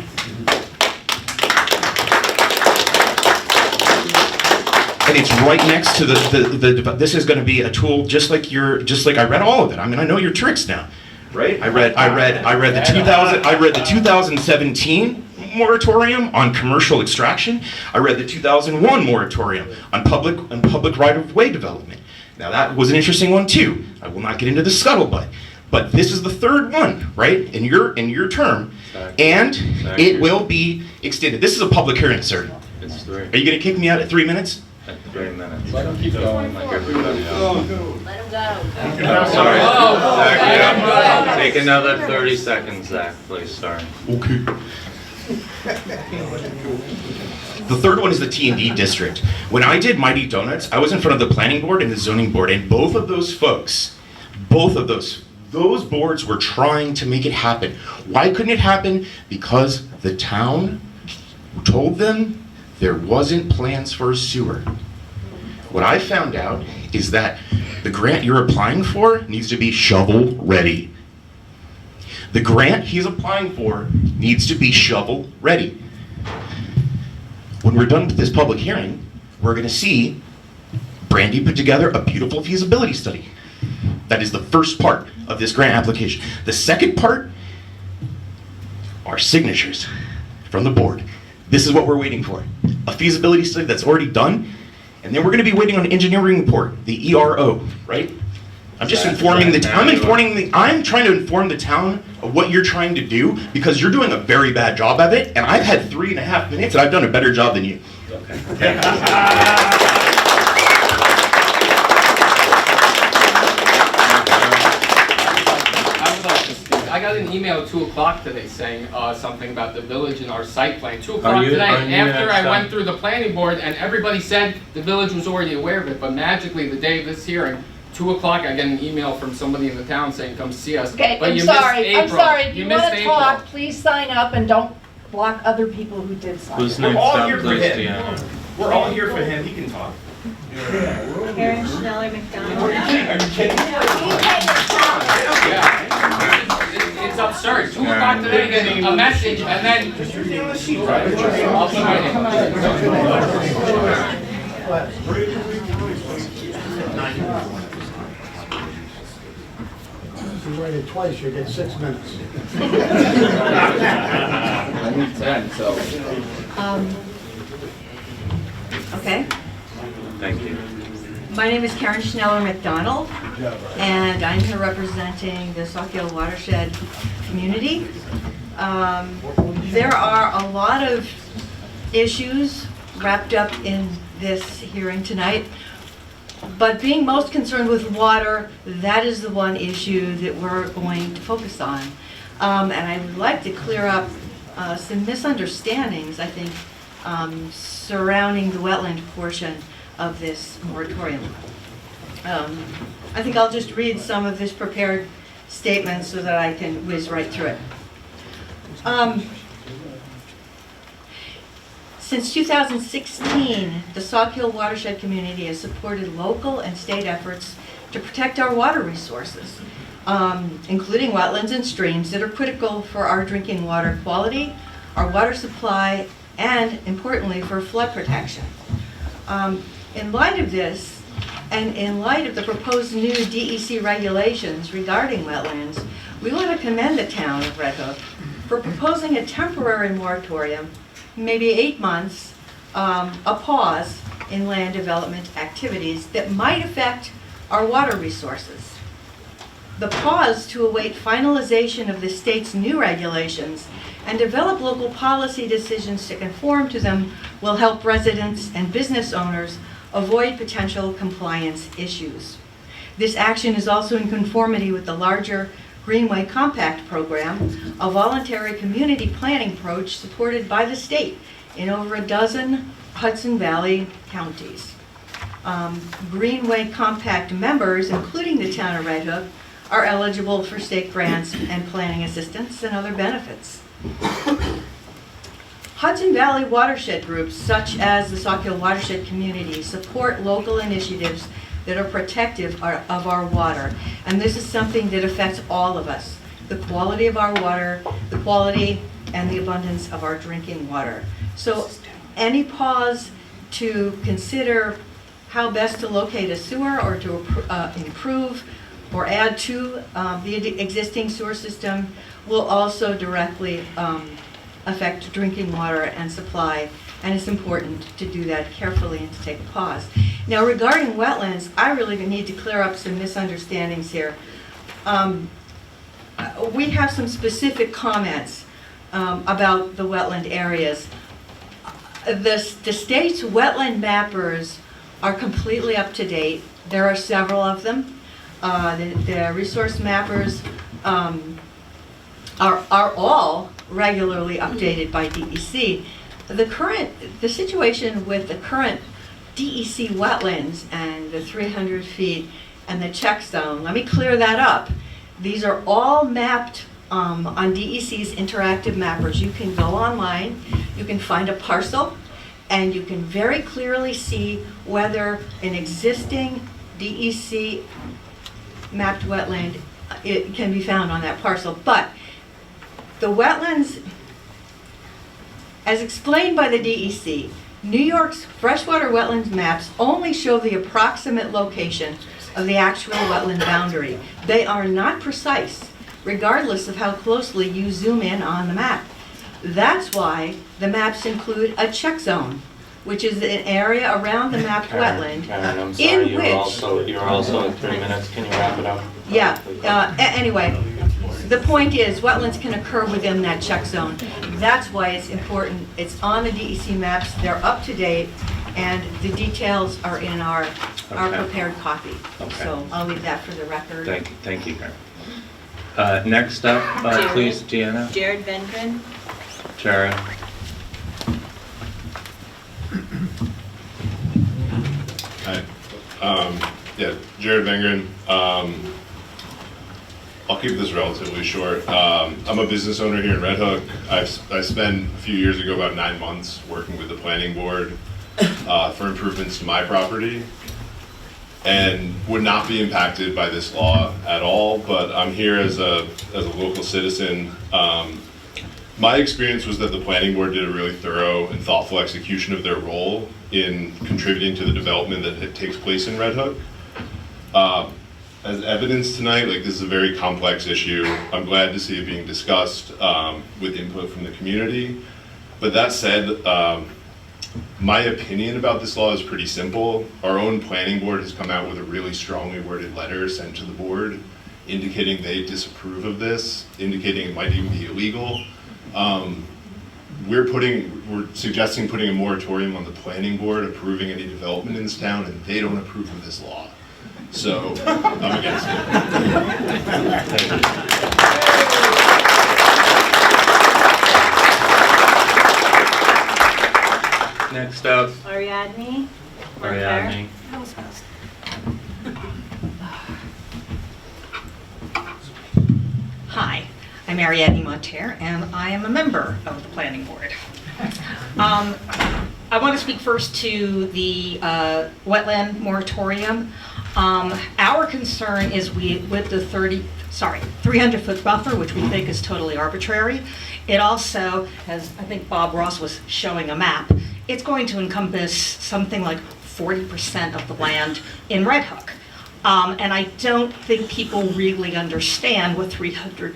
And it's right next to the this is going to be a tool just like I read all of it. I mean, I know your tricks now, right? I read the 2017 moratorium on commercial extraction. I read the 2001 moratorium on public right-of-way development. Now that was an interesting one too. I will not get into the scuttlebutt, but this is the third one, right? In your term, and it will be extended. This is a public hearing, sir. It's 3. Are you going to kick me out at 3 minutes? At 3 minutes. Let him keep going. Like everybody else. Let him go. No, sorry. Zach, yeah. Take another 30 seconds, Zach, please, sorry. Okay. The third one is the T&D district. When I did Mighty Donuts, I was in front of the planning board and the zoning board, and both of those boards were trying to make it happen. Why couldn't it happen? Because the town told them there wasn't plans for a sewer. What I found out is that the grant you're applying for needs to be shovel ready. The grant he's applying for needs to be shovel ready. When we're done with this public hearing, we're going to see Brandy put together a beautiful feasibility study. That is the first part of this grant application. The second part are signatures from the board. This is what we're waiting for. A feasibility study that's already done, and then we're going to be waiting on an engineering report, the ERO, right? I'm just informing the town. I'm trying to inform the town of what you're trying to do because you're doing a very bad job of it, and I've had 3.5 minutes, and I've done a better job than you. Okay. I got an email at 2 o'clock today saying something about the village and our site plan. 2 Are o'clock you- today, are you after I next went up? through the planning board and everybody said the village was already aware of it, but magically the day of this hearing, 2 o'clock, I get an email from somebody in the town saying, come see us. Okay, But I'm you sorry, missed I'm April. sorry, if you missed wanna April. talk, please sign up and don't block other people who did sign Who's up. next all up, here for please, him. Deanna? We're all here for him. He can talk. Karen Schneller McDonald. Are you kidding? Yeah. It's absurd. 2 o'clock today, getting a message, and then. I'll put my If you write it twice, you get 6 minutes. I need 10, so. Okay, Thank you. my name is Karen Schneller McDonald, and I'm here representing the Sawkill watershed community. There are a lot of issues wrapped up in this hearing tonight, but being most concerned with water, that is the one issue that we're going to focus on. And I would like to clear up some misunderstandings, I think, surrounding the wetland portion of this moratorium. I think I'll just read some of his prepared statements so that I can whiz right through it. Since 2016, the Sawkill watershed community has supported local and state efforts to protect our water resources, including wetlands and streams that are critical for our drinking water quality, our water supply, and importantly for flood protection. In light of this, and in light of the proposed new DEC regulations regarding wetlands, we want to commend the town of Red Hook for proposing a temporary moratorium, maybe 8 months, a pause in land development activities that might affect our water resources. The pause to await finalization of the state's new regulations and develop local policy decisions to conform to them will help residents and business owners avoid potential compliance issues. This action is also in conformity with the larger Greenway Compact program, a voluntary community planning approach supported by the state in over a dozen Hudson Valley counties. Greenway Compact members, including the town of Red Hook, are eligible for state grants and planning assistance and other benefits. Hudson Valley watershed groups, such as the Sawkill Watershed Community, support local initiatives that are protective of our water. And this is something that affects all of us. The quality of our water, the quality and the abundance of our drinking water. So any pause to consider how best to locate a sewer or to improve or add to the existing sewer system will also directly affect drinking water and supply, and it's important to do that carefully and to take a pause. Now, regarding wetlands, I really need to clear up some misunderstandings here. We have some specific comments about the wetland areas. The state's wetland mappers are completely up to date. There are several of them. The resource mappers are all regularly updated by DEC. The situation with the current DEC wetlands and the 300 feet and the check zone, let me clear that up. These are all mapped on DEC's interactive mappers. You can go online, you can find a parcel, and you can very clearly see whether an existing DEC mapped wetland it can be found on that parcel. But the wetlands, as explained by the DEC, New York's freshwater wetlands maps only show the approximate location of the actual wetland boundary. They are not precise, regardless of how closely you zoom in on the map. That's why the maps include a check zone, which is an area around the mapped wetland. Karen, I'm sorry, in which, you're also in 3 minutes. Can you wrap it up? Yeah, anyway, the point is wetlands can occur within that check zone. That's why it's important. It's on the DEC maps, they're up to date, and the details are in our prepared copy. Okay. So I'll leave that for the record. Thank you, Karen. Next up, please, Deanna. Jared Vengren. Jared. Hi. Yeah, Jared Vengren. I'll keep this relatively short. I'm a business owner here in Red Hook. I spent a few years ago about 9 months working with the planning board for improvements to my property, and would not be impacted by this law at all, but I'm here as a local citizen. My experience was that the planning board did a really thorough and thoughtful execution of their role in contributing to the development that takes place in Red Hook. As evidence tonight, like, this is a very complex issue. I'm glad to see it being discussed with input from the community. But that said, my opinion about this law is pretty simple. Our own planning board has come out with a really strongly worded letter sent to the board indicating they disapprove of this, indicating it might even be illegal. We're suggesting putting a moratorium on the planning board approving any development in this town, and they don't approve of this law. So I'm against it. Next up, Ari Adney. Ari Adney. Hi, I'm Ari Adney Monterre, and I am a member of the planning board. I want to speak first to the wetland moratorium. Our concern is with the 300-foot buffer, which we think is totally arbitrary. It also has, I think Bob Ross was showing a map. it's going to encompass something like 40% of the land in Red Hook. And I don't think people really understand what 300,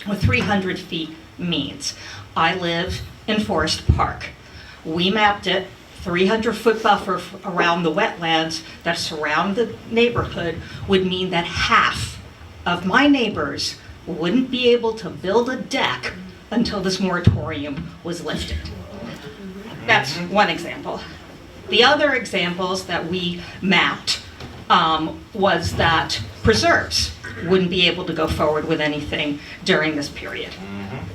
what 300 feet means. I live in Forest Park. We mapped it, 300-foot buffer around the wetlands that surround the neighborhood would mean that half of my neighbors wouldn't be able to build a deck until this moratorium was lifted. That's one example. The other examples that we mapped was that preserves wouldn't be able to go forward with anything during this period.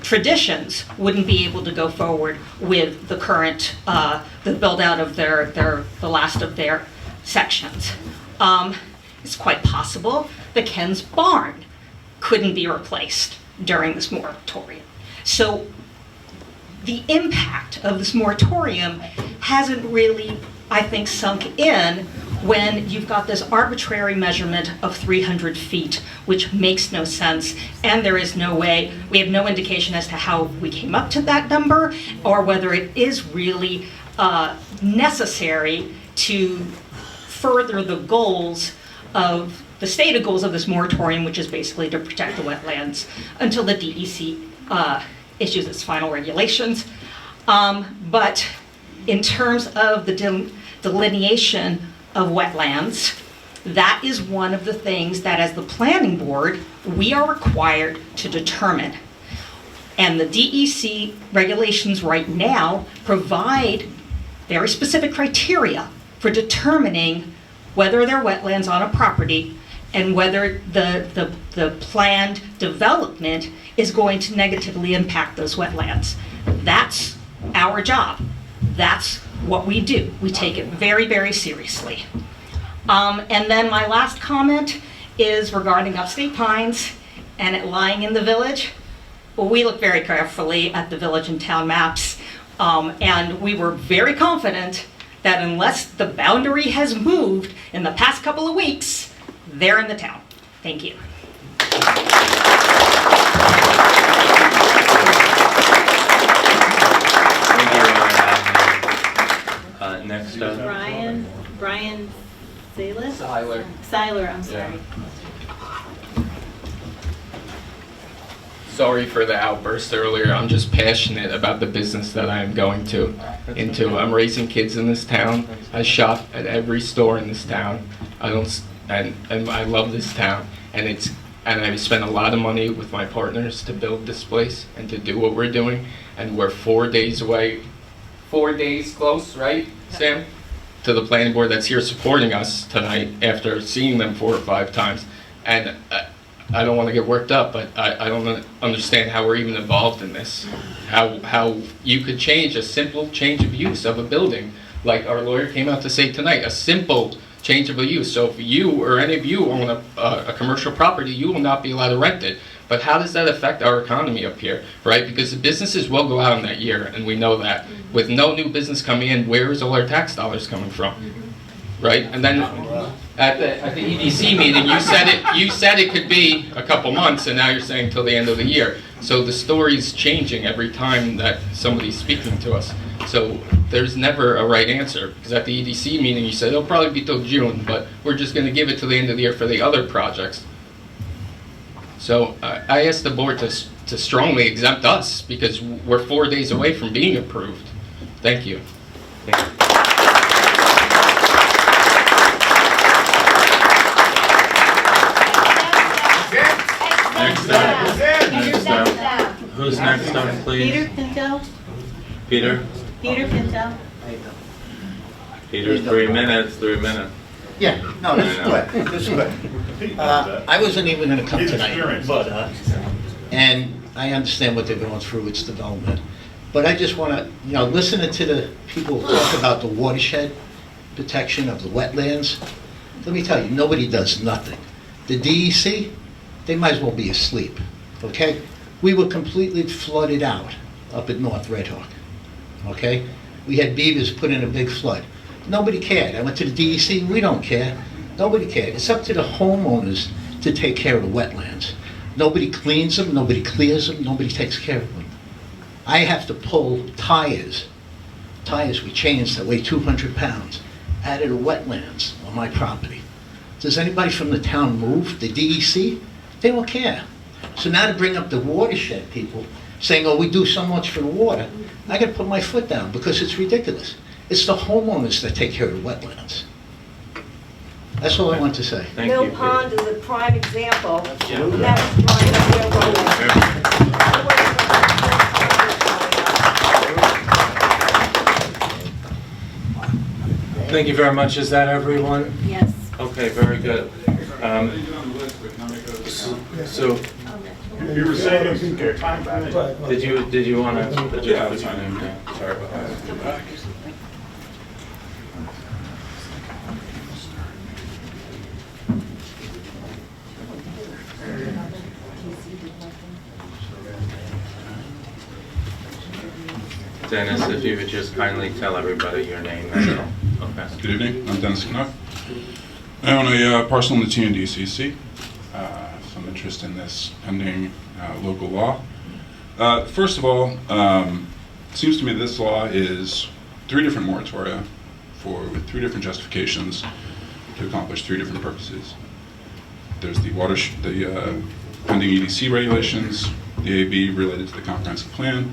Traditions wouldn't be able to go forward with the current, the build out of the last of their sections. It's quite possible that Ken's barn couldn't be replaced during this moratorium. So the impact of this moratorium hasn't really, I think, sunk in when you've got this arbitrary measurement of 300 feet, which makes no sense, and there is no way, we have no indication as to how we came up to that number, or whether it is really necessary to further the goals of, the stated goals of this moratorium, which is basically to protect the wetlands until the DEC issues its final regulations. But in terms of the delineation of wetlands, that is one of the things that as the planning board, we are required to determine. And the DEC regulations right now provide very specific criteria for determining whether there are wetlands on a property and whether the planned development is going to negatively impact those wetlands. That's our job. That's what we do. We take it very, very seriously. And then my last comment is regarding Upstate Pines and it lying in the village. Well, we look very carefully at the village and town maps, and we were very confident that unless the boundary has moved in the past couple of weeks, they're in the town. Thank you. Next up. Brian Salis? Seiler, I'm sorry. Sorry for the outburst earlier. I'm just passionate about the business that I am going into. I'm raising kids in this town. I shop at every store in this town. And I love this town. And I spent a lot of money with my partners to build this place and to do what we're doing. And we're 4 days away. 4 days close, right, Sam? To the planning board that's here supporting us tonight after seeing them 4 or 5 times. And I don't want to get worked up, but I don't understand how we're even involved in this. How you could change a simple change of use of a building, like our lawyer came out to say tonight, a simple change of a use. So if you or any of you own a commercial property, you will not be allowed to rent it. But how does that affect our economy up here, right? Because the businesses will go out in that year, and we know that. With no new business coming in, where is all our tax dollars coming from, right? And then at the EDC meeting, you said it could be a couple months, and now you're saying till the end of the year. So the story's changing every time that somebody's speaking to us. So there's never a right answer, because at the EDC meeting, you said it'll probably be till June, but we're just going to give it till the end of the year for the other projects. So I asked the board to strongly exempt us, because we're 4 days away from being approved. Thank you. Next up. Who's next up, please? Peter Pinto? Peter? Peter Pinto? Peter, 3 minutes, 3 minutes. Yeah, no, this is good. I wasn't even going to come tonight, but and I understand what they're going through, its development. But I just want to, listening to the people talk about the watershed protection of the wetlands, let me tell you, nobody does nothing. The DEC, they might as well be asleep, okay? We were completely flooded out up at North Red Hook, okay? We had beavers put in a big flood. Nobody cared. I went to the DEC, we don't care. Nobody cared. It's up to the homeowners to take care of the wetlands. Nobody cleans them, nobody clears them, nobody takes care of them. I have to pull tires tires with chains that weigh 200 pounds added a wetlands on my property. Does anybody from the town move, the DEC? They don't care. So now to bring up the watershed people, saying, oh, we do so much for the water, I gotta put my foot down because it's ridiculous. It's the homeowners that take care of the wetlands. That's all I want to say. Thank Mill you. Pond is a prime example. Yeah. That was right up there rolling. Thank you very much. Is that everyone? Yes. Okay, very good. So, You were saying you can get time back. did you want to? Yeah, that's fine. Sorry about that. Dennis, if you would just kindly tell everybody your name, that's all. Okay. Good evening, I'm Dennis Knuck. I own a parcel in the TNDCC. Some interest in this pending local law. First of all, it seems to me this law is 3 different moratoria with 3 different justifications to accomplish 3 different purposes. There's the pending EDC regulations, the AB related to the comprehensive plan,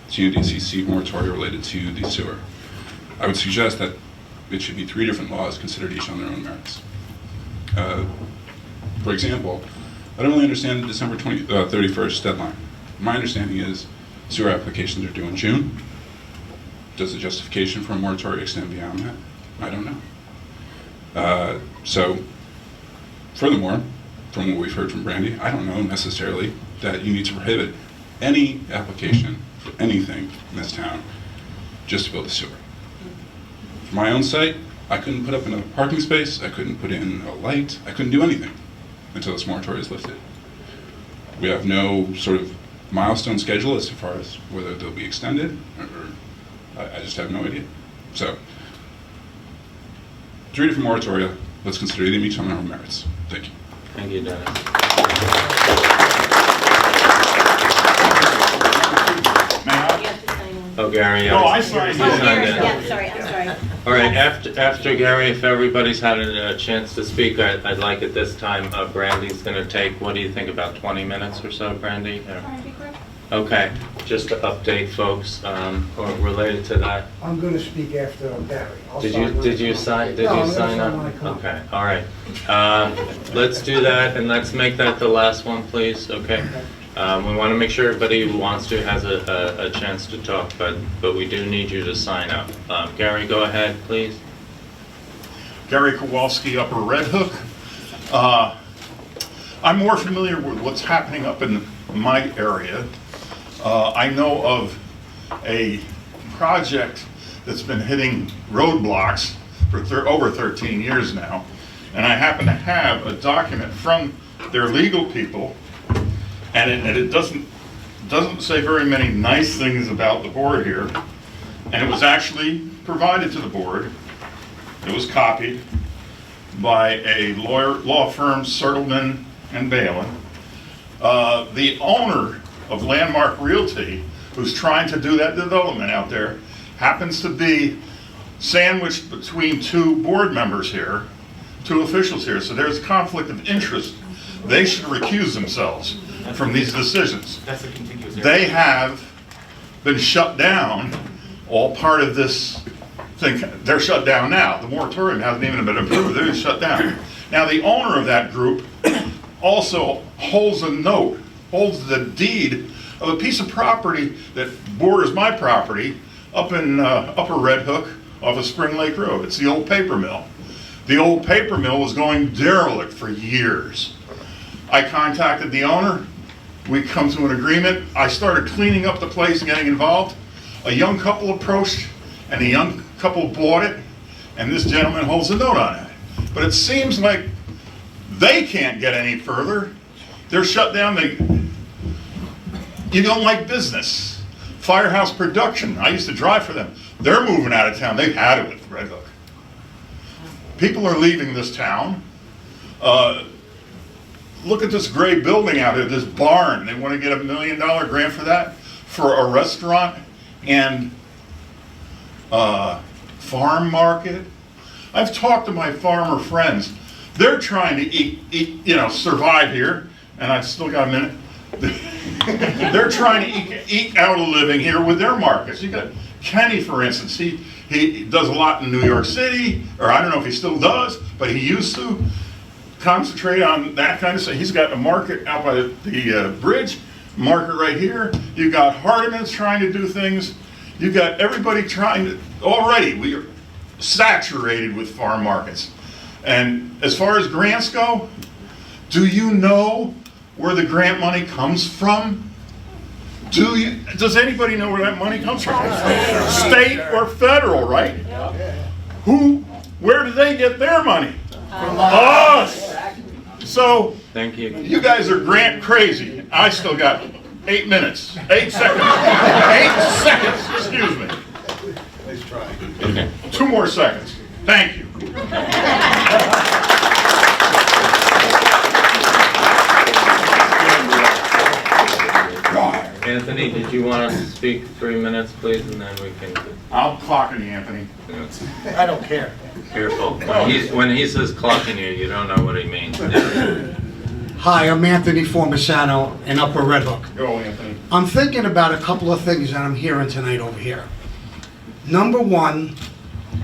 TNDCC moratoria related to the sewer. I would suggest that it should be 3 different laws considered each on their own merits. For example, I don't really understand the December 31st deadline. My understanding is sewer applications are due in June. Does the justification for a moratorium extend beyond that? I don't know. So, furthermore, from what we've heard from Brandy, I don't know necessarily that you need to prohibit any application for anything in this town just to build a sewer. For my own site, I couldn't put up another parking space, I couldn't put in a light, I couldn't do anything until this moratorium is lifted. We have no sort of milestone schedule as far as whether they'll be extended, or I just have no idea. So, 3 different moratoria, let's consider them each on their own merits. Thank you. Thank you, Dennis. Oh, Gary. No, I signed Oh, it. Gary, yeah, sorry, I'm sorry. All right, after Gary, if everybody's had a chance to speak, I'd like at this time, Brandy's going to take, what do you think, about 20 minutes or so, Brandy? Or- Okay, just to update folks, or related to that. I'm going to speak after Barry. Did you sign up? Okay, all right. Let's do that, and let's make that the last one, please, okay? We want to make sure everybody who wants to has a chance to talk, but we do need you to sign up. Gary, go ahead, please. Gary Kowalski, Upper Red Hook. I'm more familiar with what's happening up in my area. I know of a project that's been hitting roadblocks for over 13 years now, and I happen to have a document from their legal people, and it doesn't say very many nice things about the board here, and it was actually provided to the board. It was copied by a law firm, Sertelman and Balin. The owner of Landmark Realty, who's trying to do that development out there, happens to be sandwiched between 2 board members here, 2 officials here, so there's a conflict of interest. They should recuse themselves from these decisions. They have been shut down, all part of this thing. They're shut down now. The moratorium hasn't even been approved. They're shut down. Now, the owner of that group also holds the deed of a piece of property that borders my property up in Upper Red Hook off of Spring Lake Road. It's the old paper mill. The old paper mill was going derelict for years. I contacted the owner. We come to an agreement. I started cleaning up the place and getting involved. A young couple approached, and the young couple bought it, and this gentleman holds a note on it. But it seems like they can't get any further. They're shut down. You don't like business. Firehouse Production, I used to drive for them. They're moving out of town. They've had it with Red Hook. People are leaving this town. Look at this gray building out here, this barn. They want to get $1 million grant for that, for a restaurant. And farm market. I've talked to my farmer friends. They're trying to eat, survive here, and I've still got a minute. They're trying to eke out a living here with their markets. You got Kenny, for instance. He does a lot in New York City, or I don't know if he still does, but he used to concentrate on that kind of stuff. He's got a market out by the bridge, market right here. You got Hardiman's trying to do things. You got everybody trying to, already we are saturated with farm markets. And as far as grants go, do you know where the grant money comes from? Does anybody know where that money comes from? State or federal, right? Where do they get their money? From us. So, thank you. You guys are grant crazy. I still got 8 minutes, 8 seconds. 8 seconds, excuse me. Nice try. Okay. 2 more seconds. Thank you. Anthony, did you want to speak 3 minutes, please, and then we can... I'll clock you, Anthony. I don't care. Careful. When he says clocking you, you don't know what he means. Hi, I'm Anthony Formisano in Upper Red Hook. Go, Anthony. I'm thinking about a couple of things that I'm hearing tonight over here. Number one,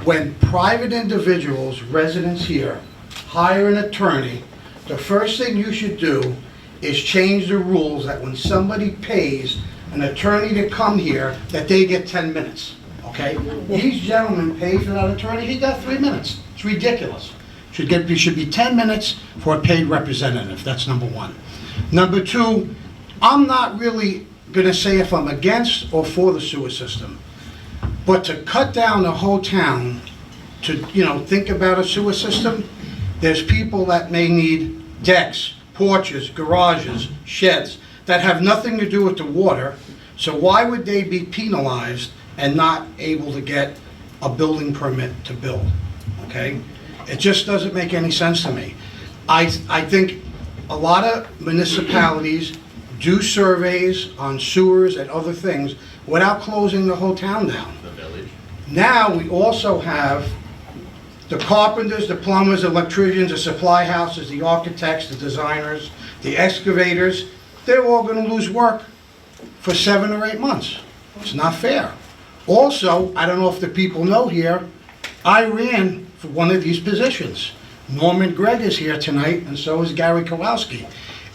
when private individuals, residents here, hire an attorney, the first thing you should do is change the rules that when somebody pays an attorney to come here, that they get 10 minutes, okay? These gentlemen pay for that attorney, he got 3 minutes. It's ridiculous. It should be 10 minutes for a paid representative, that's number one. Number two, I'm not really gonna say if I'm against or for the sewer system, but to cut down the whole town to, think about a sewer system, there's people that may need decks, porches, garages, sheds, that have nothing to do with the water, so why would they be penalized and not able to get a building permit to build, okay? It just doesn't make any sense to me. I think a lot of municipalities do surveys on sewers and other things without closing the whole town down. The village. Now, we also have the carpenters, the plumbers, the electricians, the supply houses, the architects, the designers, the excavators, they're all gonna lose work for 7 or 8 months. It's not fair. Also, I don't know if the people know here, I ran for one of these positions. Norman Gregg is here tonight, and so is Gary Kowalski.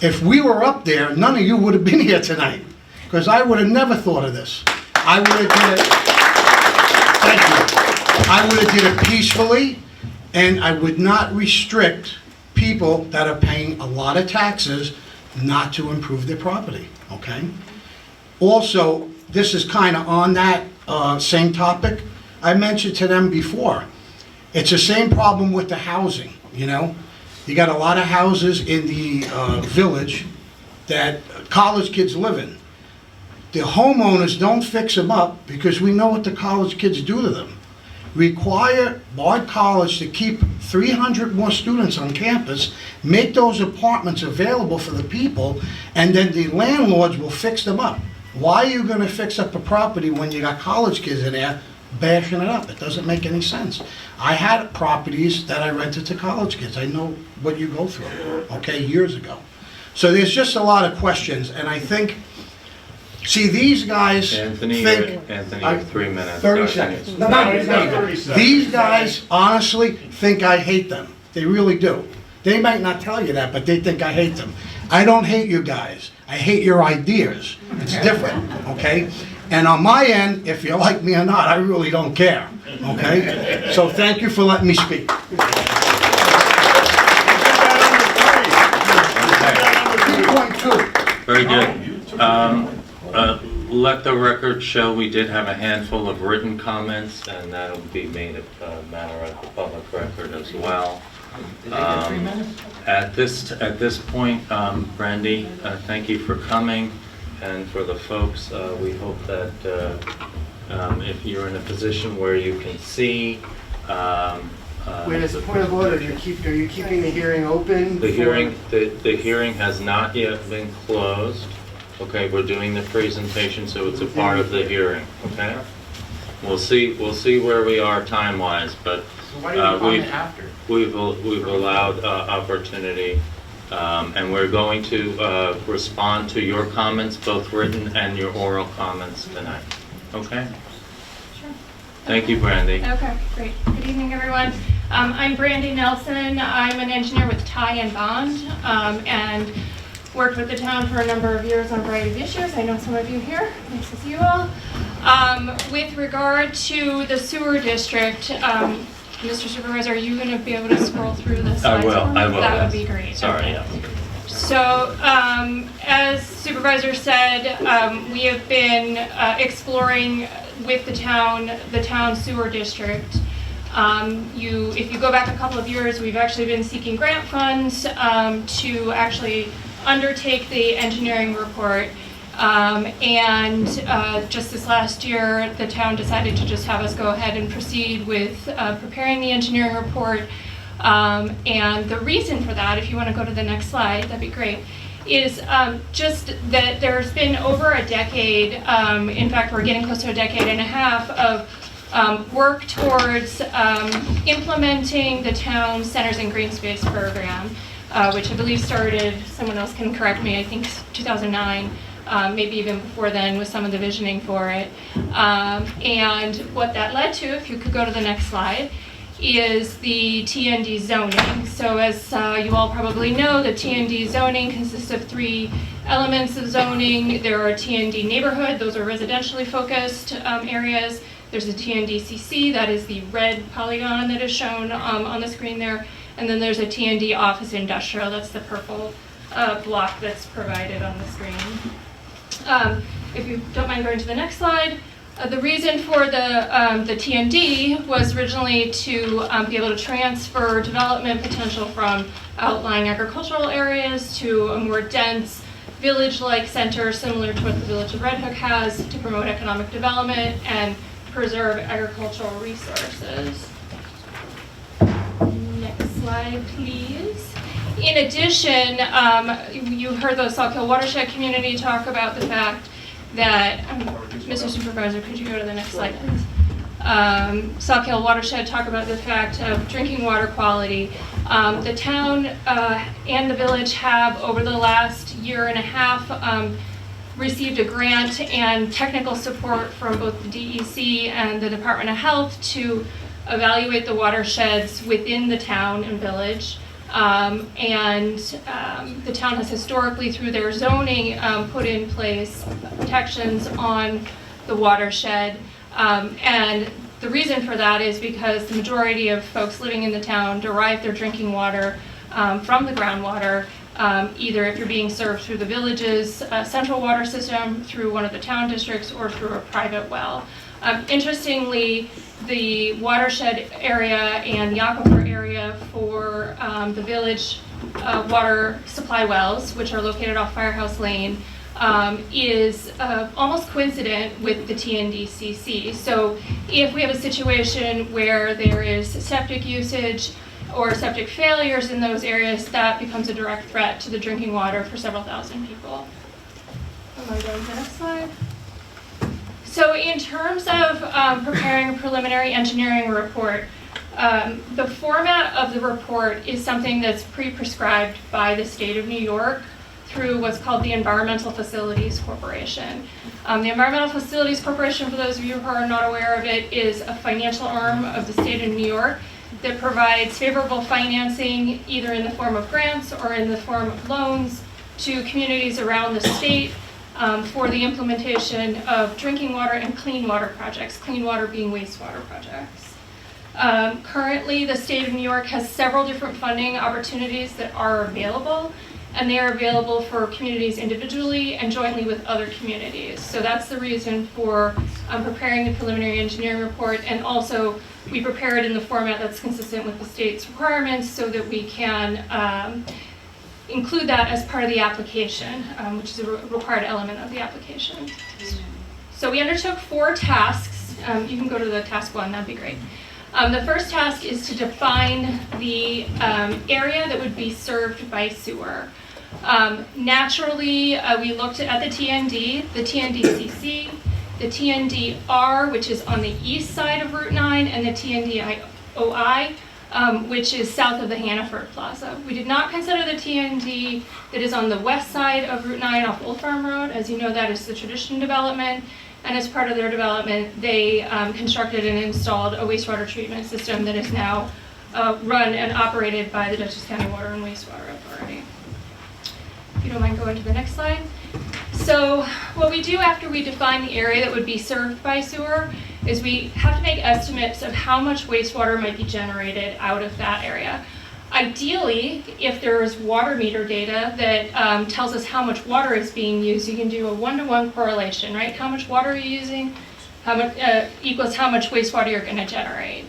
If we were up there, none of you would have been here tonight, because I would have never thought of this. I would have did it, thank you. I would have did it peacefully, and I would not restrict people that are paying a lot of taxes not to improve their property, okay? Also, this is kind of on that same topic. I mentioned to them before, it's the same problem with the housing, You got a lot of houses in the village that college kids live in. The homeowners don't fix them up because we know what the college kids do to them. Require Bard College to keep 300 more students on campus, make those apartments available for the people, and then the landlords will fix them up. Why are you going to fix up a property when you got college kids in there bashing it up? It doesn't make any sense. I had properties that I rented to college kids. I know what you go through, okay, years ago. So there's just a lot of questions, and I think, see, these guys Anthony, think... Anthony, you have 3 minutes. 30 seconds. No, not even. These guys honestly think I hate them. They really do. They might not tell you that, but they think I hate them. I don't hate you guys. I hate your ideas. It's different, okay? And on my end, if you like me or not, I really don't care, okay? So thank you for letting me speak. Very good. Let the record show we did have a handful of written comments, and that'll be made a matter of public record as well. At this point, Brandy, thank you for coming, and for the folks, we hope that if you're in a position where you can see. Wait, as a point of order, are you keeping the hearing open? The hearing has not yet been closed. Okay, we're doing the presentation, so it's a part of the hearing, okay? we'll see where we are time-wise, but So why did you comment after? we've allowed opportunity, and we're going to respond to your comments, both written and your oral comments tonight. Okay? Sure. Thank you, Brandy. Okay, great. Good evening, everyone. I'm Brandy Nelson. I'm an engineer with Ty and Bond, and worked with the town for a number of years on a variety of issues. I know some of you here. Nice to see you all. With regard to the sewer district, Mr. Supervisor, are you going to be able to scroll through the slides? I will. That yes. would be great. Sorry. Okay. Yeah. So, as Supervisor said, we have been exploring with the town sewer district. If you go back a couple of years, we've actually been seeking grant funds to actually undertake the engineering report. Just this last year, the town decided to just have us go ahead and proceed with preparing the engineering report. And the reason for that, if you want to go to the next slide, that'd be great, is just that there's been over a decade, in fact, we're getting close to a decade and a half of work towards implementing the town's Centers in Green Space program, which I believe started, someone else can correct me, I think 2009. Maybe even before then with some of the visioning for it. And what that led to, if you could go to the next slide, is the TND zoning. So as you all probably know, the TND zoning consists of 3 elements of zoning. There are TND neighborhood, those are residentially focused areas. There's a TND CC, that is the red polygon that is shown on the screen there. And then there's a TND office industrial, that's the purple block that's provided on the screen. If you don't mind going to the next slide, the reason for the TND was originally to be able to transfer development potential from outlying agricultural areas to a more dense village-like center similar to what the village of Red Hook has to promote economic development and preserve agricultural resources. Next slide, please. In addition, you heard the Sawkill Watershed community talk about the fact that, Mr. Supervisor, could you go to the next slide, please? Sawkill Watershed talk about the fact of drinking water quality. The town and the village have, over the last year and a half, received a grant and technical support from both the DEC and the Department of Health to evaluate the watersheds within the town and village. The town has historically, through their zoning, put in place protections on the watershed. And the reason for that is because the majority of folks living in the town derive their drinking water from the groundwater, either if you're being served through the village's central water system, through one of the town districts, or through a private well. Interestingly, the watershed area and the aquifer area for the village water supply wells, which are located off Firehouse Lane, is almost coincident with the TNDCC. So if we have a situation where there is septic usage or septic failures in those areas, that becomes a direct threat to the drinking water for several thousand people. Am I going to the next slide? So in terms of preparing a preliminary engineering report, the format of the report is something that's pre-prescribed by the state of New York through what's called the Environmental Facilities Corporation. The Environmental Facilities Corporation, for those of you who are not aware of it, is a financial arm of the state of New York that provides favorable financing either in the form of grants or in the form of loans to communities around the state for the implementation of drinking water and clean water projects, clean water being wastewater projects. Currently, the state of New York has several different funding opportunities that are available, and they are available for communities individually and jointly with other communities. So that's the reason for preparing the preliminary engineering report, and also we prepare it in the format that's consistent with the state's requirements so that we can include that as part of the application, which is a required element of the application. So we undertook 4 tasks. You can go to the task 1, that'd be great. The first task is to define the area that would be served by sewer. Naturally, we looked at the TND, the TNDCC, the TNDR, which is on the east side of Route 9, and the TNDOI, which is south of the Hannaford Plaza. We did not consider the TND that is on the west side of Route 9 off Old Farm Road. As you know, that is the Tradition development, and as part of their development, they constructed and installed a wastewater treatment system that is now run and operated by the Dutchess County Water and Wastewater Authority. If you don't mind going to the next slide. So what we do after we define the area that would be served by sewer is we have to make estimates of how much wastewater might be generated out of that area. Ideally, if there's water meter data that tells us how much water is being used, you can do a one-to-one correlation, right? How much water are you using equals how much wastewater you're going to generate.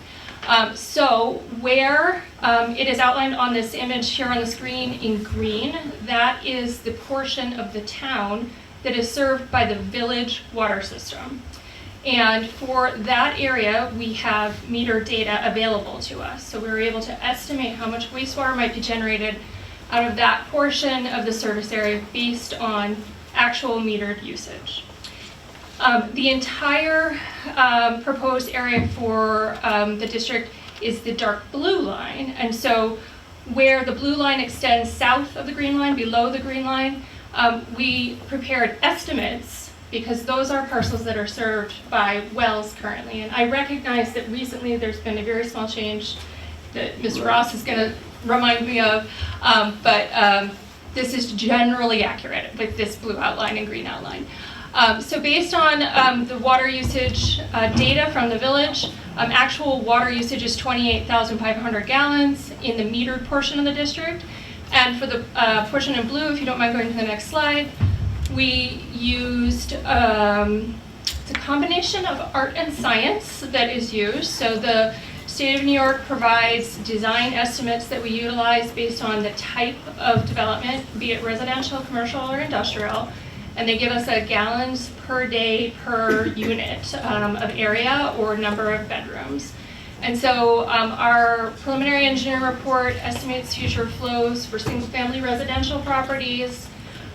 So where it is outlined on this image here on the screen in green, that is the portion of the town that is served by the village water system. And for that area, we have meter data available to us. So we were able to estimate how much wastewater might be generated out of that portion of the service area based on actual metered usage. The entire proposed area for the district is the dark blue line. And so where the blue line extends south of the green line, below the green line, we prepared estimates because those are parcels that are served by wells currently. And I recognize that recently there's been a very small change that Mr. Ross is going to remind me of, but this is generally accurate with this blue outline and green outline. So based on the water usage data from the village, actual water usage is 28,500 gallons in the metered portion of the district. And for the portion in blue, if you don't mind going to the next slide, we used it's a combination of art and science that is used. So the State of New York provides design estimates that we utilize based on the type of development, be it residential, commercial, or industrial. And they give us a gallons per day per unit of area or number of bedrooms. And so our preliminary engineering report estimates future flows for single-family residential properties.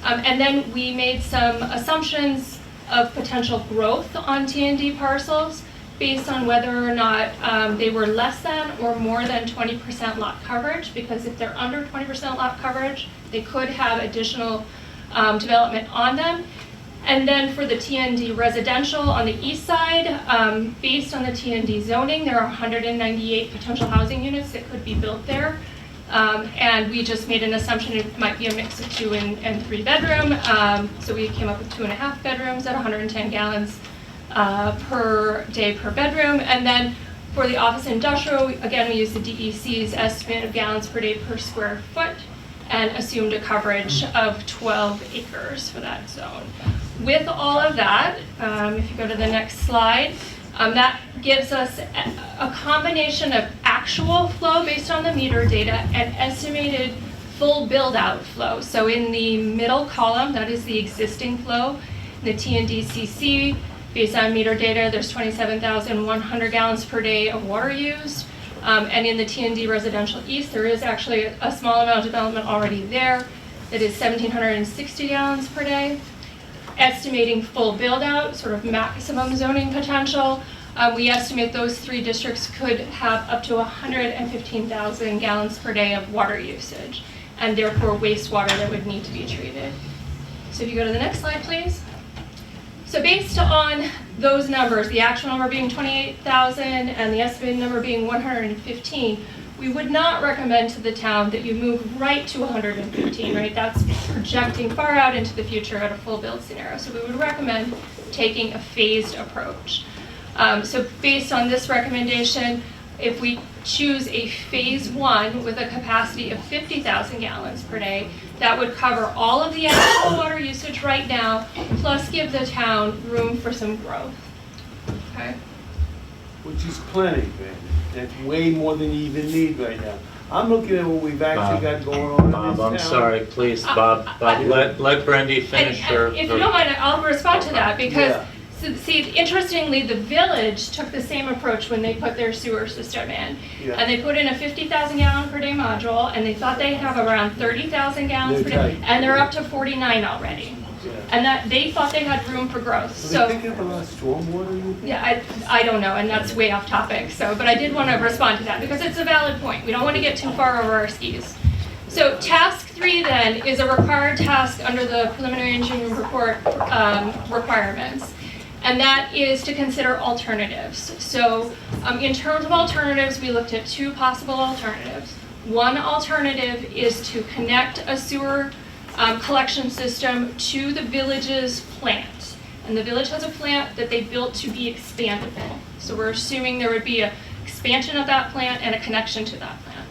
And then we made some assumptions of potential growth on TND parcels based on whether or not they were less than or more than 20% lot coverage, because if they're under 20% lot coverage, they could have additional development on them. And then for the TND residential on the east side, based on the TND zoning, there are 198 potential housing units that could be built there. And we just made an assumption it might be a mix of 2 and 3 bedroom. So we came up with 2.5 bedrooms at 110 gallons per day per bedroom. And then for the office industrial, again, we used the DEC's estimate of gallons per day per square foot and assumed a coverage of 12 acres for that zone. With all of that, if you go to the next slide, that gives us a combination of actual flow based on the meter data and estimated full build-out flow. So in the middle column, that is the existing flow. In the TNDCC, based on meter data, there's 27,100 gallons per day of water used. And in the TND residential east, there is actually a small amount of development already there that is 1,760 gallons per day. Estimating full build-out, sort of maximum zoning potential, we estimate those 3 districts could have up to 115,000 gallons per day of water usage, and therefore wastewater that would need to be treated. So if you go to the next slide, please. So based on those numbers, the actual number being 28,000 and the estimated number being 115, we would not recommend to the town that you move right to 115, right? That's projecting far out into the future at a full build scenario. So we would recommend taking a phased approach. So based on this recommendation, if we choose a phase 1 with a capacity of 50,000 gallons per day, that would cover all of the actual water usage right now, plus give the town room for some growth. Okay? Which is plenty, man. That's way more than you even need right now. I'm looking at what we've actually got going on in Bob, this I'm town. sorry, please, Bob, let Brendy finish her. If you don't mind, I'll respond to that because, see, interestingly, the village took the same approach when they put their sewer system in. Yeah. And they put in a 50,000 gallon per day module, and they thought they'd have around 30,000 gallons per day, and they're up to 49 already. And that they thought they had room for growth. So they picking up a lot of stormwater? Yeah, I don't know, and that's way off topic. So, but I did want to respond to that because it's a valid point. We don't want to get too far over our skis. So task 3 then is a required task under the preliminary engineering report requirements. And that is to consider alternatives. So in terms of alternatives, we looked at 2 possible alternatives. One alternative is to connect a sewer collection system to the village's plant. And the village has a plant that they built to be expandable. So we're assuming there would be an expansion of that plant and a connection to that plant.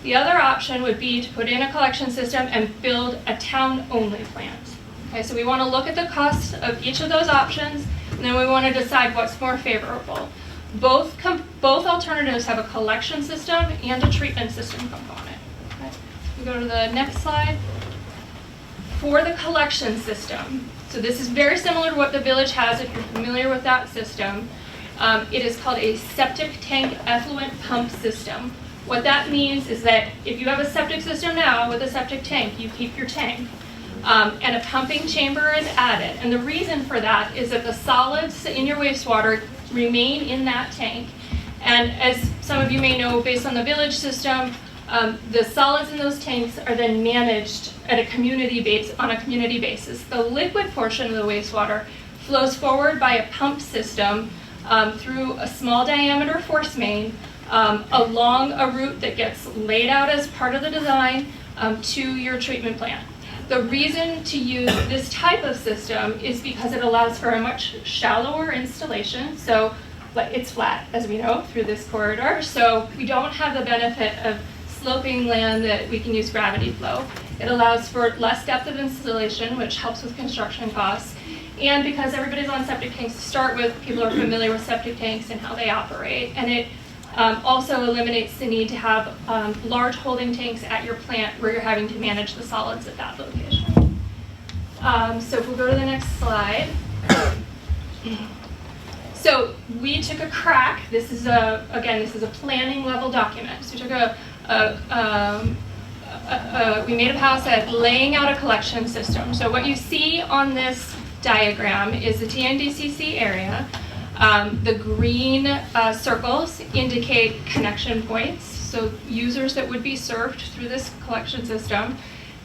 The other option would be to put in a collection system and build a town-only plant. Okay, so we want to look at the costs of each of those options, and then we want to decide what's more favorable. Both alternatives have a collection system and a treatment system component. Okay. We go to the next slide. For the collection system, so this is very similar to what the village has if you're familiar with that system. It is called a septic tank effluent pump system. What that means is that if you have a septic system now with a septic tank, you keep your tank. And a pumping chamber is added. And the reason for that is that the solids in your wastewater remain in that tank. And as some of you may know, based on the village system, the solids in those tanks are then managed at a community basis. The liquid portion of the wastewater flows forward by a pump system through a small diameter force main along a route that gets laid out as part of the design to your treatment plant. The reason to use this type of system is because it allows for a much shallower installation. So it's flat, as we know, through this corridor. So we don't have the benefit of sloping land that we can use gravity flow. It allows for less depth of installation, which helps with construction costs. And because everybody's on septic tanks to start with, people are familiar with septic tanks and how they operate. And it also eliminates the need to have large holding tanks at your plant where you're having to manage the solids at that location. So if we'll go to the next slide. So we took a crack. This is this is a planning level document. So we took we made a pass at laying out a collection system. So what you see on this diagram is the TNDCC area. The green circles indicate connection points, so users that would be served through this collection system.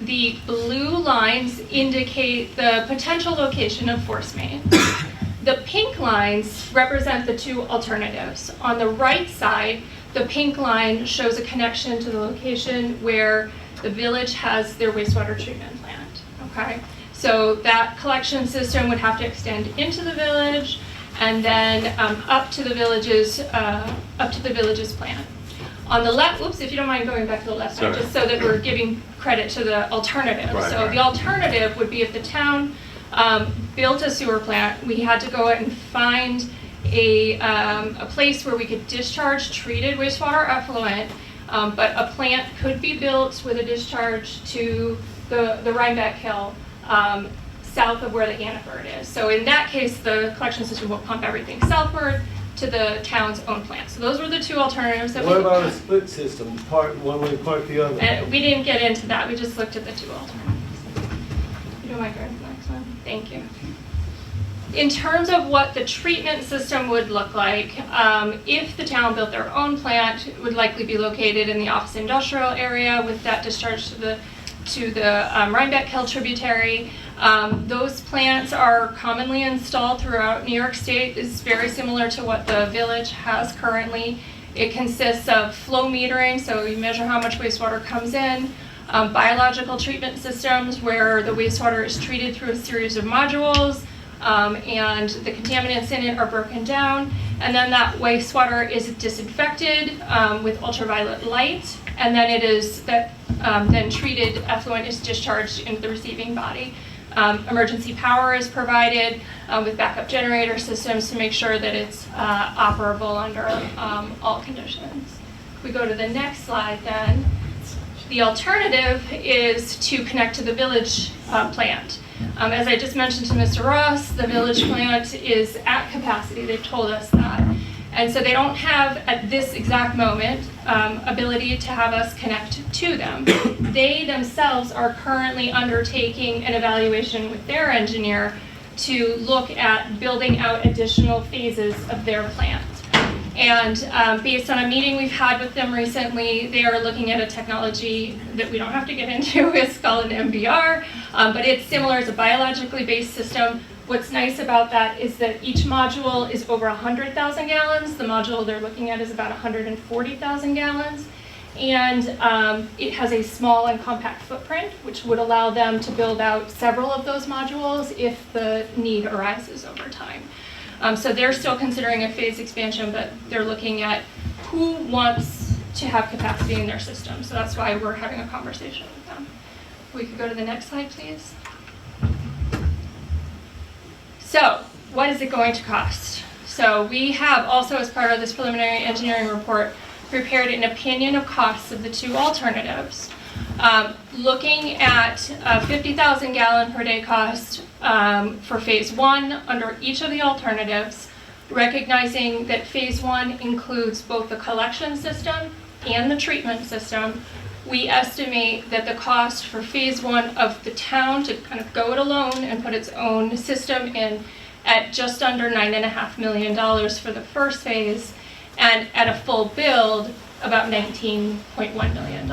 The blue lines indicate the potential location of force main. The pink lines represent the 2 alternatives. On the right side, the pink line shows a connection to the location where the village has their wastewater treatment plant. Okay, so that collection system would have to extend into the village and then up to the village's plant. On the left, oops, if you don't mind going back to the left side, just so that we're giving credit to the alternative. The alternative would be if the town built a sewer plant, we had to go out and find a place where we could discharge treated wastewater effluent, but a plant could be built with a discharge to the Rhinebeck Hill, south of where the Hannaford is. So in that case, the collection system will pump everything southward to the town's own plant. So those were the 2 alternatives that What about a split system, part one way, part the other? And we didn't get into that. We just looked at the 2 alternatives. You don't mind going to the next one? Thank you. In terms of what the treatment system would look like, if the town built their own plant, it would likely be located in the office industrial area with that discharge to the Rhinebeck Hill tributary. Those plants are commonly installed throughout New York State. It's very similar to what the village has currently. It consists of flow metering, so you measure how much wastewater comes in, biological treatment systems where the wastewater is treated through a series of modules, and the contaminants in it are broken down, and then that wastewater is disinfected with ultraviolet light, and then then treated effluent is discharged into the receiving body. Emergency power is provided with backup generator systems to make sure that it's operable under all conditions. If we go to the next slide then, the alternative is to connect to the village plant. As I just mentioned to Mr. Ross, the village plant is at capacity. They've told us that. And so they don't have, at this exact moment, ability to have us connect to them. They themselves are currently undertaking an evaluation with their engineer to look at building out additional phases of their plant. And based on a meeting we've had with them recently, they are looking at a technology that we don't have to get into. It's called an MBR, but it's similar. It's a biologically based system. What's nice about that is that each module is over 100,000 gallons. The module they're looking at is about 140,000 gallons. And it has a small and compact footprint, which would allow them to build out several of those modules if the need arises over time. So they're still considering a phase expansion, but they're looking at who wants to have capacity in their system. So that's why we're having a conversation with them. We could go to the next slide, please. So what is it going to cost? So we have also, as part of this preliminary engineering report, prepared an opinion of costs of the two alternatives. Looking at 50,000 gallon per day cost for phase one under each of the alternatives, recognizing that phase one includes both the collection system and the treatment system, we estimate that the cost for phase one of the town to kind of go it alone and put its own system in at just under $9.5 million for the first phase, and at a full build, about $19.1 million.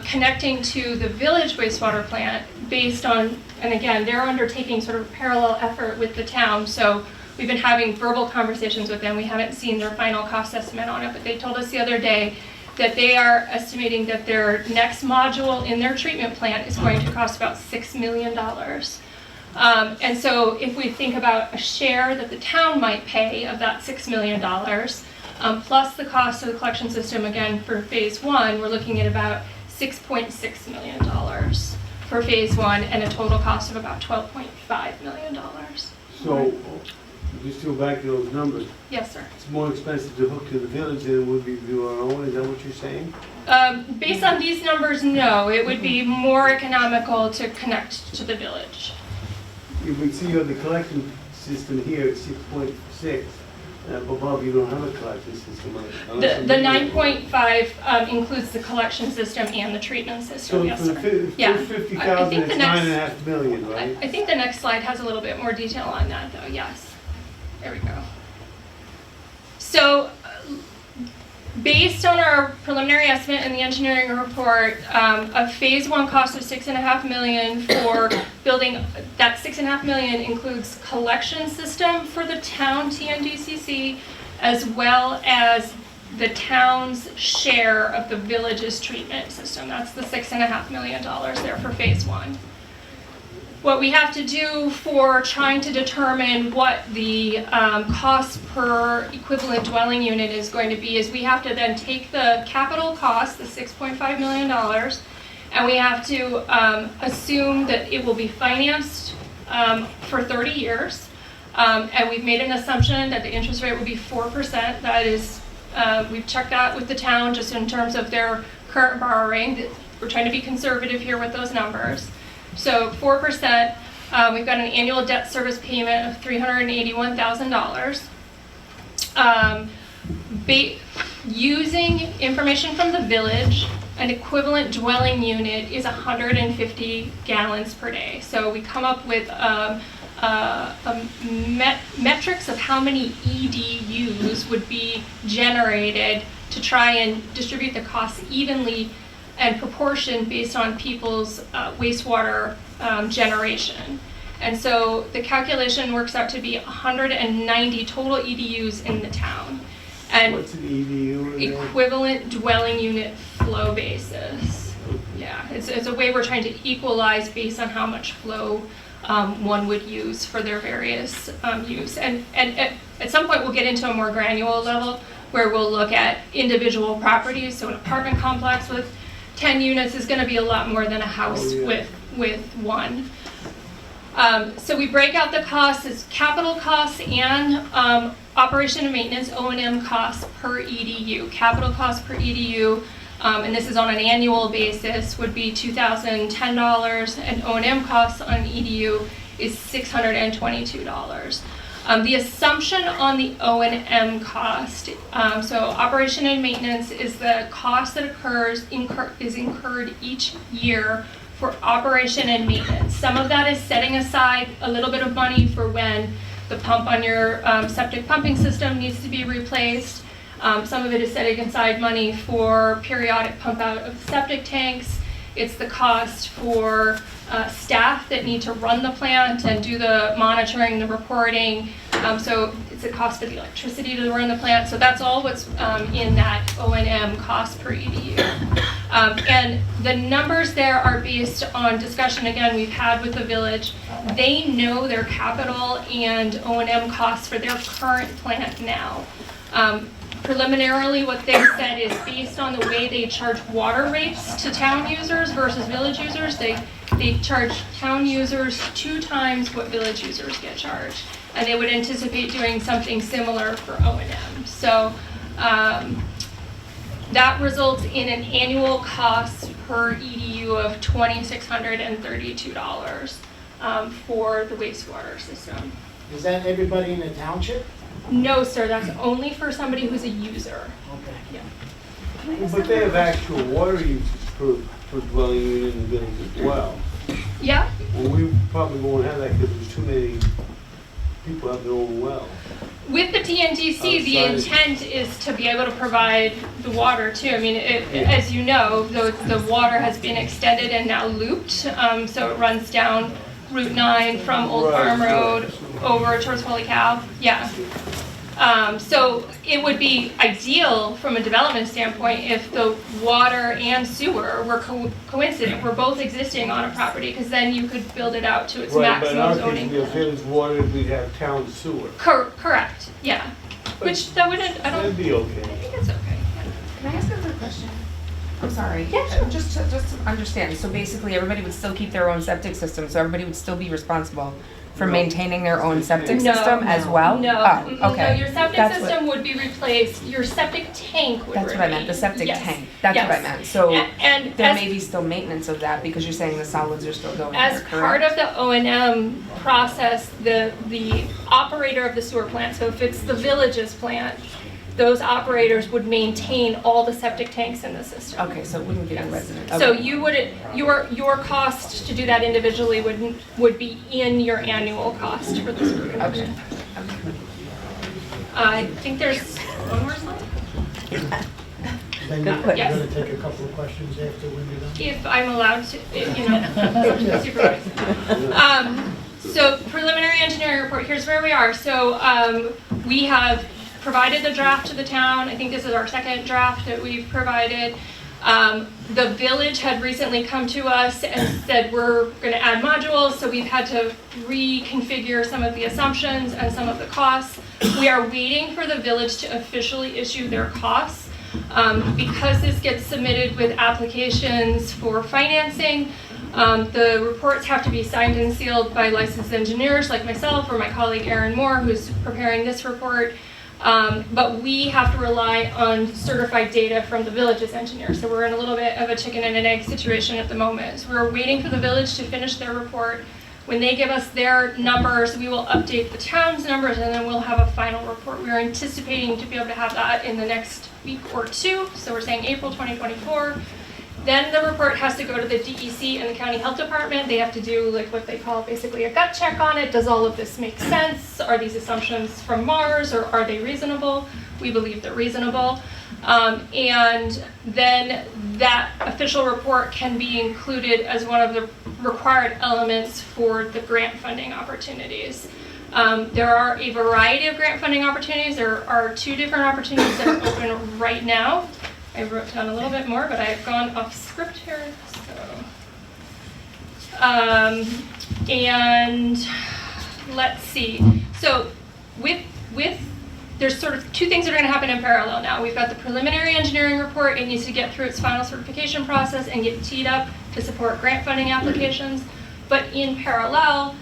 Connecting to the village wastewater plant based on, and again, they're undertaking sort of parallel effort with the town, so we've been having verbal conversations with them. We haven't seen their final cost estimate on it, but they told us the other day that they are estimating that their next module in their treatment plant is going to cost about $6 million. And so if we think about a share that the town might pay of that $6 million, plus the cost of the collection system, again, for phase one, we're looking at about $6.6 million for phase one and a total cost of about $12.5 million. So, just to go back to those numbers. Yes, sir. It's more expensive to hook to the village than it would be to do our own, is that what you're saying? Based on these numbers, no. It would be more economical to connect to the village. You would see on the collection system here, it's 6.6. Above, you don't have a collection system. The 9.5 includes the collection system and the treatment system, So yes, for sir. the Yeah. 50,000, it's $9.5 million, right? I think the next slide has a little bit more detail on that, though, yes. There we go. So, based on our preliminary estimate in the engineering report, a phase one cost of $6.5 million for building, that $6.5 million includes collection system for the town TNDCC, as well as the town's share of the village's treatment system. That's the $6.5 million there for phase one. What we have to do for trying to determine what the cost per equivalent dwelling unit is going to be is we have to then take the capital cost, the $6.5 million, and we have to assume that it will be financed for 30 years. And we've made an assumption that the interest rate will be 4%. That is, we've checked that with the town just in terms of their current borrowing. We're trying to be conservative here with those numbers. So 4%, we've got an annual debt service payment of $381,000. Using information from the village, an equivalent dwelling unit is 150 gallons per day. So we come up with metrics of how many EDUs would be generated to try and distribute the costs evenly and proportion based on people's wastewater generation. And so the calculation works out to be 190 total EDUs in the town. And what's an EDU? Equivalent dwelling unit flow basis. Yeah, it's a way we're trying to equalize based on how much flow one would use for their various use. And at some point we'll get into a more granular level where we'll look at individual properties. So an apartment complex with 10 units is going to be a lot more than a house with one. So we break out the costs as capital costs and operation and maintenance O&M costs per EDU. Capital costs per EDU, and this is on an annual basis, would be $2,010, and O&M costs on an EDU is $622. The assumption on the O&M cost, so operation and maintenance is the cost that is incurred each year for operation and maintenance. Some of that is setting aside a little bit of money for when the pump on your septic pumping system needs to be replaced. Some of it is setting aside money for periodic pump out of septic tanks. It's the cost for staff that need to run the plant and do the monitoring, the reporting. So it's the cost of the electricity to run the plant. So that's all what's in that O&M cost per EDU. And the numbers there are based on discussion, again, we've had with the village. They know their capital and O&M costs for their current plant now. Preliminarily, what they said is based on the way they charge water rates to town users versus village users, they charge town users 2 times what village users get charged. And they would anticipate doing something similar for O&M. So that results in an annual cost per EDU of $2,632 for the wastewater system. Is that everybody in the township? No, sir, that's only for somebody who's a user. Okay. Yeah. But they have actual water use for dwelling unit in the village as well. Yeah. Well, we probably won't have that because there's too many people have their own well. With the TNDC, the intent is to be able to provide the water too. I mean, as you know, the water has been extended and now looped, so it runs down Route 9 from Old Farm Road over towards Holy Cow. Yeah. So it would be ideal from a development standpoint if the water and sewer were coincident, were both existing on a property, because then you could build it out to its maximum zoning. But in our case, we have village water, we'd have town sewer. Correct, yeah. Which that wouldn't, I don't. That'd be okay. I think it's okay. Can I ask another question? I'm sorry. Yeah, sure. Just to understand, so basically everybody would still keep their own septic system, so everybody would still be responsible for maintaining their own septic system as well? No, Oh, okay. no, your septic system would be replaced, your septic tank would That's what I meant, the septic Yes. tank. That's what I Yes. meant. So And there as- may be still maintenance of that because you're saying the solids are still going As there, part correct? of the O&M process, the operator of the sewer plant, so if it's the village's plant, those operators would maintain all the septic tanks in the system. Okay, so it wouldn't be on residents. So Okay. you would, your cost to do that individually would be in your annual cost for the sewer connection. I think there's one more slide. Then Good. you're Yes. going to take a couple of questions after we're done? If I'm allowed to, supervise. So preliminary engineering report, here's where we are. So we have provided the draft to the town. I think this is our second draft that we've provided. The village had recently come to us and said we're going to add modules, so we've had to reconfigure some of the assumptions and some of the costs. We are waiting for the village to officially issue their costs. Because this gets submitted with applications for financing, the reports have to be signed and sealed by licensed engineers like myself or my colleague Erin Moore, who's preparing this report. But we have to rely on certified data from the village's engineer. So we're in a little bit of a chicken and an egg situation at the moment. So we're waiting for the village to finish their report. When they give us their numbers, we will update the town's numbers, and then we'll have a final report. We're anticipating to be able to have that in the next week or two. So we're saying April 2024. Then the report has to go to the DEC and the county health department. They have to do like what they call basically a gut check on it. Does all of this make sense? Are these assumptions from Mars, or are they reasonable? We believe they're reasonable. And then that official report can be included as one of the required elements for the grant funding opportunities. There are a variety of grant funding opportunities. There are 2 different opportunities that are open right now. I wrote down a little bit more, but I've gone off script here. And let's see. So there's sort of 2 things that are going to happen in parallel now. We've got the preliminary engineering report. It needs to get through its final certification process and get teed up to support grant funding applications. But in parallel,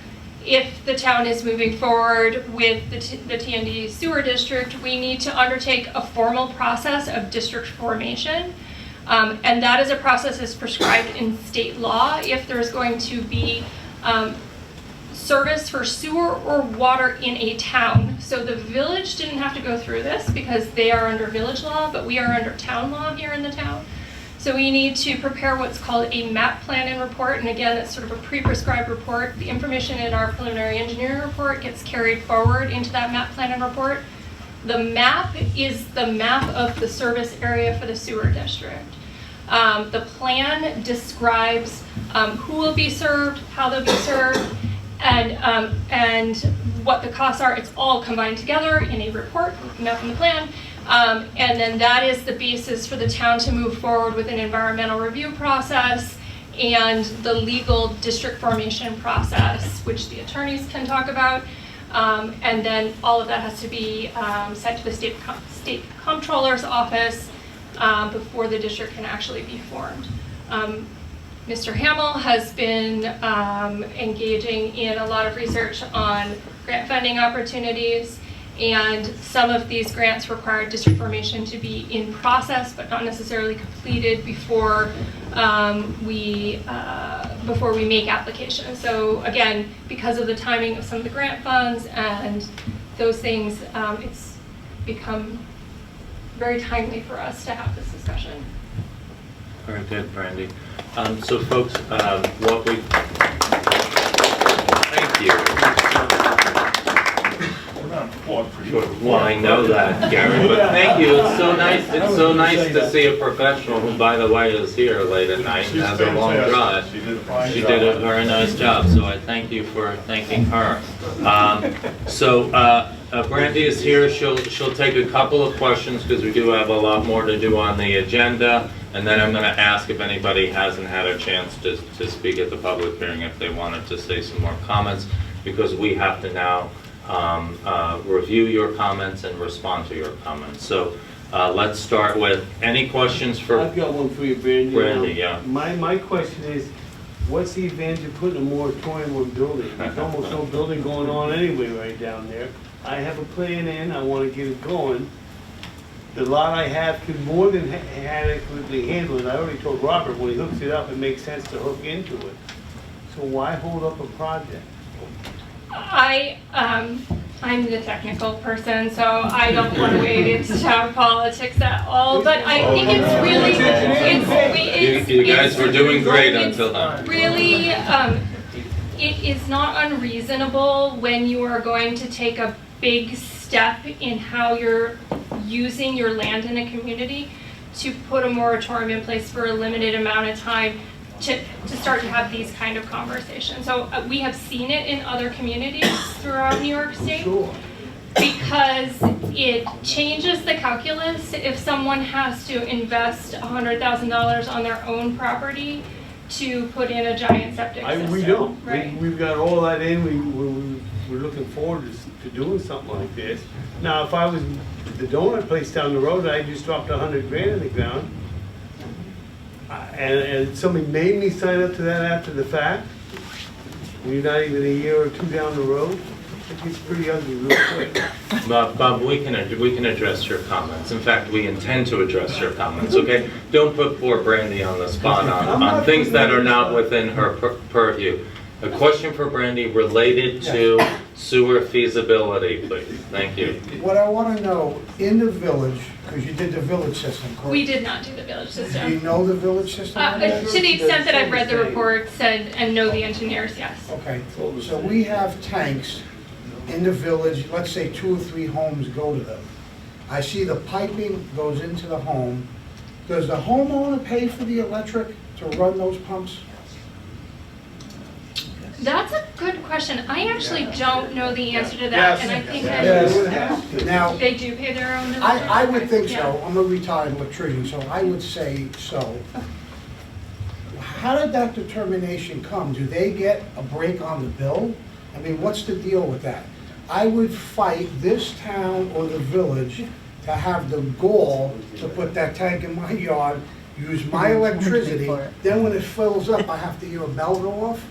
if the town is moving forward with the TND sewer district, we need to undertake a formal process of district formation. And that is a process that's prescribed in state law. If there's going to be service for sewer or water in a town. So the village didn't have to go through this because they are under village law, but we are under town law here in the town. So we need to prepare what's called a map plan and report, and again, it's sort of a pre-prescribed report. The information in our preliminary engineering report gets carried forward into that map plan and report. The map is the map of the service area for the sewer district. The plan describes who will be served, how they'll be served, and what the costs are. It's all combined together in a report, map and the plan. And then that is the basis for the town to move forward with an environmental review process and the legal district formation process, which the attorneys can talk about. And then all of that has to be sent to the state comptroller's office before the district can actually be formed. Mr. Hamill has been engaging in a lot of research on grant funding opportunities, and some of these grants require district formation to be in process but not necessarily completed before we make applications. So again, because of the timing of some of the grant funds and those things, it's become very timely for us to have this discussion. Very good, Brandy. So folks, what we... Thank you. Well, I know that, Gary, but thank you. It's so nice. It's so nice to see a professional who, by the way, is here late at night and has a long drive. She did a very nice job, so I thank you for thanking her. Brandy is here. She'll take a couple of questions because we do have a lot more to do on the agenda, and then I'm going to ask if anybody hasn't had a chance to speak at the public hearing if they wanted to say some more comments, because we have to now review your comments and respond to your comments. So let's start with any questions for... I've got one for you, Brandy. Brandy, yeah. My question is, what's the advantage of putting a moratorium on building? There's almost no building going on anyway right down there. I have a plan in, I want to get it going. The lot I have could more than adequately handle it. I already told Robert, when he hooks it up, it makes sense to hook into it. So why hold up a project? I'm the technical person, so I don't want to wade into town politics at all, but I think it's really, you guys were doing great until now. Really, it is not unreasonable when you are going to take a big step in how you're using your land in a community to put a moratorium in place for a limited amount of time to start to have these kind of conversations. So we have seen it in other communities throughout New York State because it changes the calculus if someone has to invest $100,000 on their own property to put in a giant septic system. We don't. Right. We've got all that in. We're looking forward to doing something like this. Now, if I was the donut place down the road, I just dropped $100 grand in the ground, and somebody made me sign up to that after the fact, and you're not even a year or two down the road, it gets pretty ugly real quick. Bob, we can address your comments. In fact, we intend to address your comments, okay? Don't put poor Brandy on the spot on things that are not within her purview. A question for Brandy related to sewer feasibility, please. Thank you. What I want to know, in the village, because you did the village system, correct? We did not do the village system. Do you know the village system? To the extent that I've read the reports and know the engineers, yes. Okay, so we have tanks in the village, let's say 2 or 3 homes go to them. I see the piping goes into the home. Does the homeowner pay for the electric to run those pumps? That's a good question. I actually don't know the answer to that, and I think that Now, they do pay their own. I would think so. I'm a retired electrician, so I would say so. How did that determination come? Do they get a break on the bill? I mean, what's the deal with that? I would fight this town or the village to have the gall to put that tank in my yard, use my electricity, then when it fills up, I have to hear a bell go off?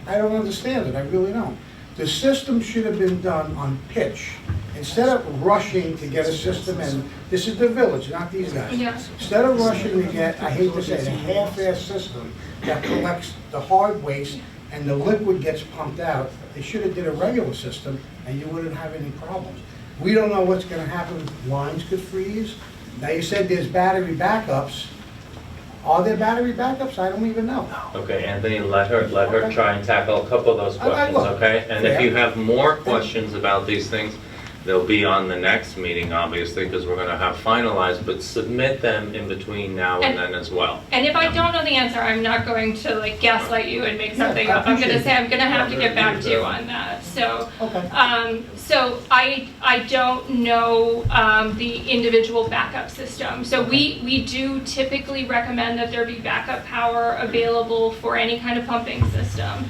I don't understand it, I really don't. The system should have been done on pitch. Instead of rushing to get a system in, this is the village, not these guys. Yeah. Instead of rushing to get, I hate to say it, a half-ass system that collects the hard waste and the liquid gets pumped out, they should have did a regular system, and you wouldn't have any problems. We don't know what's gonna happen, lines could freeze. Now, you said there's battery backups. Are there battery backups? I don't even know. Okay, Anthony, let her try and tackle a couple of those I questions, will. okay? And if Yeah. you have more questions about these things, they'll be on the next meeting, obviously, because we're gonna have finalized, but submit them in between now and then as well. And if I don't know the answer, I'm not going to like gaslight you and make something I up. I'm appreciate gonna say it. I'm gonna have to get back to you on that. So, Okay. so I don't know the individual backup system. So we do typically recommend that there be backup power available for any kind of pumping system.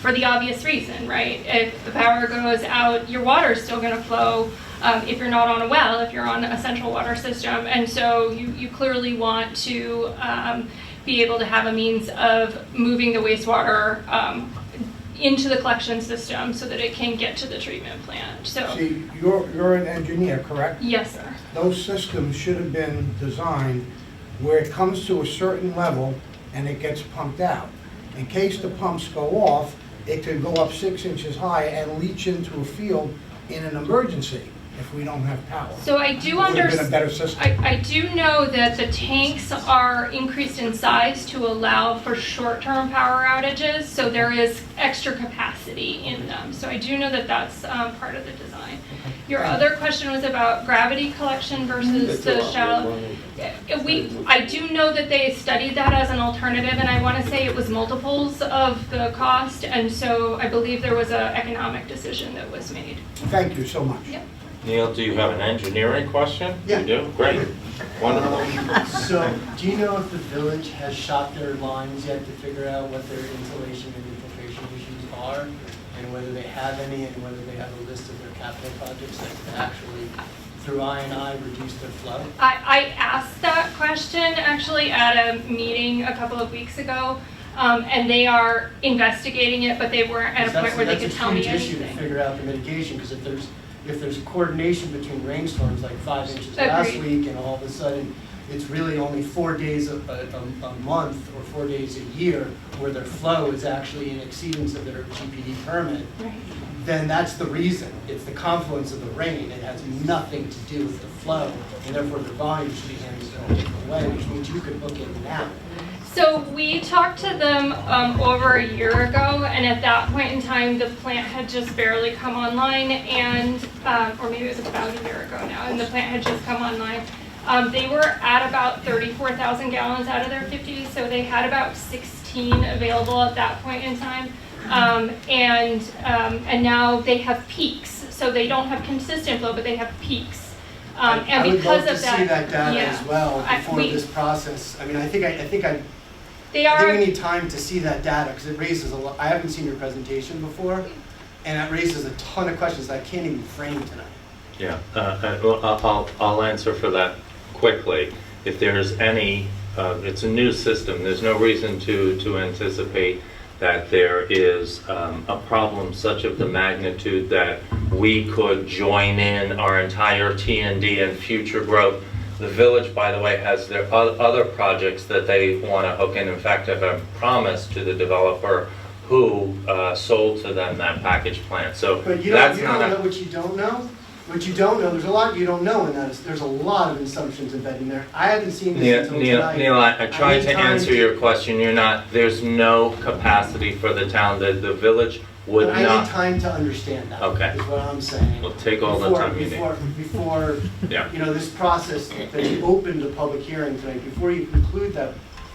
For the obvious reason, right? If the power goes out, your water is still going to flow if you're not on a well, if you're on a central water system. And so you clearly want to be able to have a means of moving the wastewater into the collection system so that it can get to the treatment plant. So, See, you're an engineer, correct? yes, sir. Those systems should have been designed where it comes to a certain level and it gets pumped out. In case the pumps go off, it could go up 6 inches high and leach into a field in an emergency if we don't have power. So I do It would have been a understand. better system. I do know that the tanks are increased in size to allow for short-term power outages, so there is extra capacity in them. So I do know that that's part of the design. Your other question was about gravity collection versus the shallow. I do know that they studied that as an alternative, and I want to say it was multiples of the cost, and so I believe there was an economic decision that was made. Thank you so much. Yep. Neil, do you have an engineering question? Yeah. You do? Great. Wonderful. So, do you know if the village has shot their lines yet to figure out what their insulation and infiltration issues are? And whether they have any, and whether they have a list of their capital projects that can actually, through I&I, reduce their flow? I asked that question actually at a meeting a couple of weeks ago, and they are investigating it, but they weren't at a point where they could tell me That's a huge issue to anything. figure out the mitigation, because if there's coordination between rainstorms like 5 inches last Agreed. week, and all of a sudden it's really only 4 days a month or 4 days a year where their flow is actually in exceedance of their GPD permit, then that's the reason. It's the confluence of the rain. It has nothing to do with the flow, and therefore the volume should be handled in a different way, which means you could book it now. So we talked to them over a year ago, and at that point in time, the plant had just barely come online, and or maybe it was about a year ago now, and the plant had just come online. They were at about 34,000 gallons out of their 50, so they had about 16 available at that point in time. And now they have peaks, so they don't have consistent flow, but they have peaks. And I would because love of to that, see that data yeah, as well before we- this process. I mean, I think They I are. think we need time to see that data, because it raises a lot. I haven't seen your presentation before, and it raises a ton of questions that I can't even frame tonight. Yeah, well, I'll answer for that quickly. If there's any, it's a new system, there's no reason to anticipate that there is a problem such of the magnitude that we could join in our entire T&D and future growth. The village, by the way, has their other projects that they want to hook in. In fact, have a promise to the developer who sold to them that package plant. So But you that's don't not know what you don't know. What you don't know, there's a lot you don't know, and there's a lot of assumptions embedded in there. I haven't seen this until tonight. Neil, I tried need to time answer your question. There's no capacity for the town. The village would But I need not. time to understand that. Okay. Is what I'm saying. We'll take all the time you need. Before Yeah. this process that you opened a public hearing tonight, before you conclude that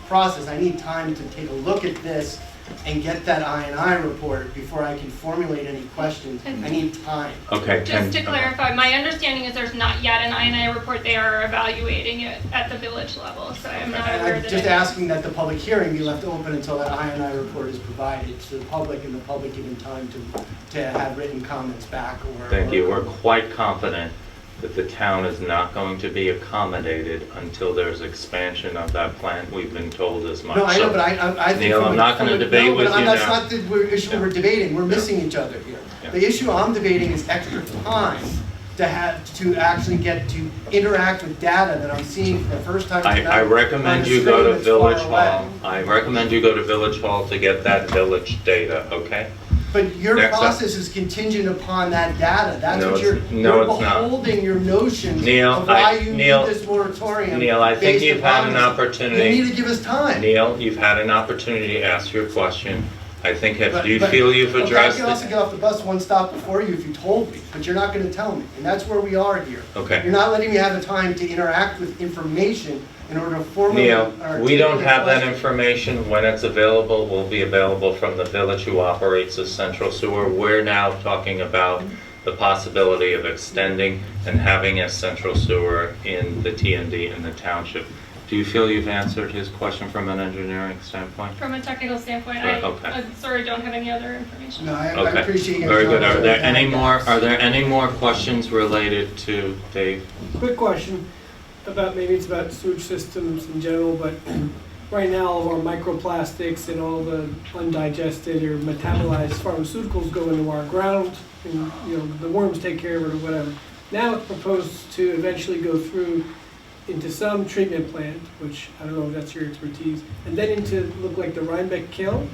process, I need time to take a look at this and get that I&I report before I can formulate any questions. I need time. Okay. Just to clarify, my understanding is there's not yet an I&I report. They are evaluating it at the village level, so I'm not And aware I'm that just it- asking that the public hearing be left open until that I&I report is provided to the public, and the public given time to have written comments back or. Thank you. We're quite confident that the town is not going to be accommodated until there's expansion of that plant. We've been told as much. No, I know, So, but I think. Neil, I'm not going to debate with you That's now. not the issue we're debating. We're missing each other here. The issue I'm debating is extra time to actually get to interact with data that I'm seeing for the first time tonight. I recommend on a you go to screen that's far Village away. Hall. I recommend you go to Village Hall to get that village data, okay? But your Next up. process is contingent upon that data. That's No, what it's- you're no, it's not. beholding your notions Neil, of why you Neil, need this moratorium. Neil, I think based you've had upon an this. opportunity. You need to give us time. Neil, you've had an opportunity to ask your question. I think But- do you but- feel you've okay, addressed I can also it? get off the bus one stop before you if you told me, but you're not going to tell me, and that's where we are here. Okay. You're not letting me have the time to interact with information in order to formally. Neil, we don't articulate have that questions. information. When it's available, will be available from the village who operates the central sewer. We're now talking about the possibility of extending and having a central sewer in the TND in the township. Do you feel you've answered his question from an engineering standpoint? From a technical standpoint, Right, okay. I'm sorry, don't have any other information. No, I Okay, appreciate you. very good. Are there any more questions related to Dave? Quick question about, maybe it's about sewage systems in general, but right now all of our microplastics and all the undigested or metabolized pharmaceuticals go into our ground and, you know, the worms take care of it or whatever. Now it's proposed to eventually go through into some treatment plant, which I don't know if that's your expertise, and then into, look like the Rhinebeck Kill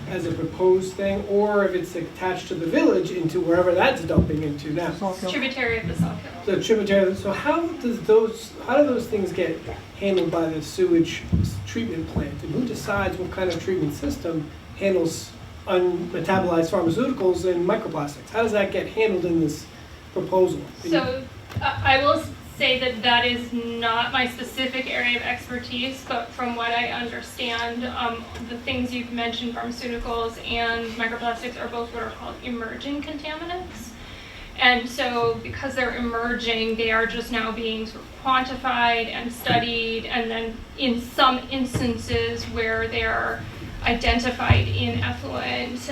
as a proposed thing, or if it's attached to the village into wherever that's dumping into now. Tributary of the Sawkill. The tributary, so how do those things get handled by the sewage treatment plant? And who decides what kind of treatment system handles unmetabolized pharmaceuticals and microplastics? How does that get handled in this proposal? So I will say that that is not my specific area of expertise, but from what I understand, the things you've mentioned, pharmaceuticals and microplastics, are both what are called emerging contaminants. And so because they're emerging, they are just now being sort of quantified and studied, and then in some instances where they are identified in effluent,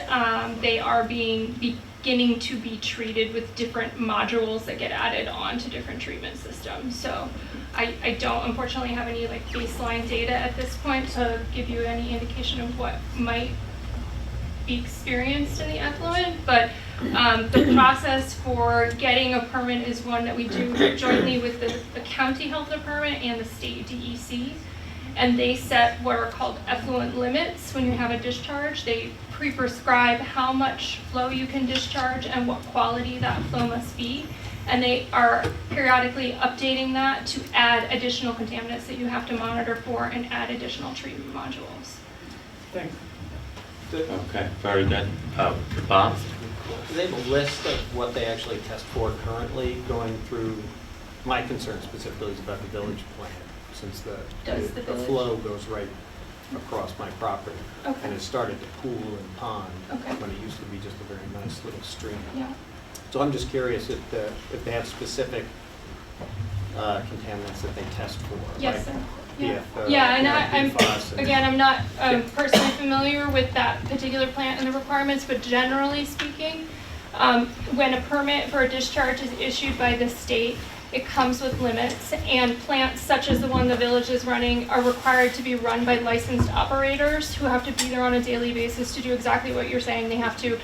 they are beginning to be treated with different modules that get added on to different treatment systems. So I don't unfortunately have any like baseline data at this point to give you any indication of what might be experienced in the effluent, but the process for getting a permit is one that we do jointly with the county health department and the state DEC. And they set what are called effluent limits when you have a discharge. They pre-prescribe how much flow you can discharge and what quality that flow must be. And they are periodically updating that to add additional contaminants that you have to monitor for and add additional treatment modules. Thanks. Okay, very good. Bob? Do they have a list of what they actually test for currently going through? My concern specifically is about the village plan, since the village? flow goes right across my property. Okay. And it started to pool and pond Okay. when it used to be just a very nice little stream. Yeah. So I'm just curious if they have specific contaminants that they test for. Yes, like sir. Yeah, PF, yeah, and PFAS and- I'm not personally familiar with that particular plant and the requirements, but generally speaking, when a permit for a discharge is issued by the state, it comes with limits, and plants such as the one the village is running are required to be run by licensed operators who have to be there on a daily basis to do exactly what you're saying. They have to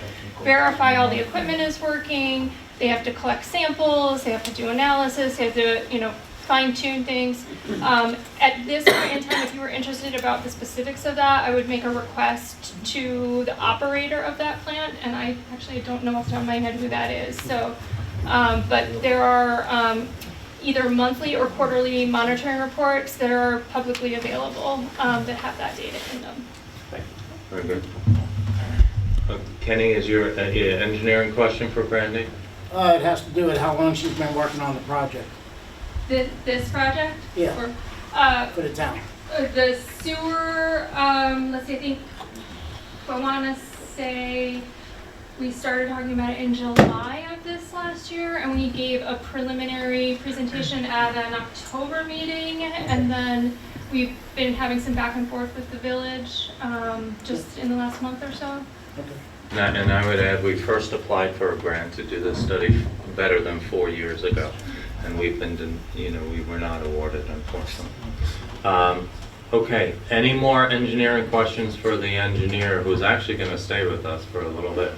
verify all the equipment is working, they have to collect samples, they have to do analysis, they have to, fine-tune things. At this point in time, if you were interested about the specifics of that, I would make a request to the operator of that plant, and I actually don't know off the top of my head who that is. So, but there are either monthly or quarterly monitoring reports that are publicly available that have that data in them. Very good. Kenny, is your engineering question for Brandy? It has to do with how long she's been working on the project. This project? Yeah. Or, for the town. The sewer, let's see, I want to say we started talking about it in July of this last year, and we gave a preliminary presentation at an October meeting, and then we've been having some back and forth with the village just in the last month or so. And I would add, we first applied for a grant to do this study better than 4 years ago, and we were not awarded, unfortunately. Okay, any more engineering questions for the engineer who's actually going to stay with us for a little bit?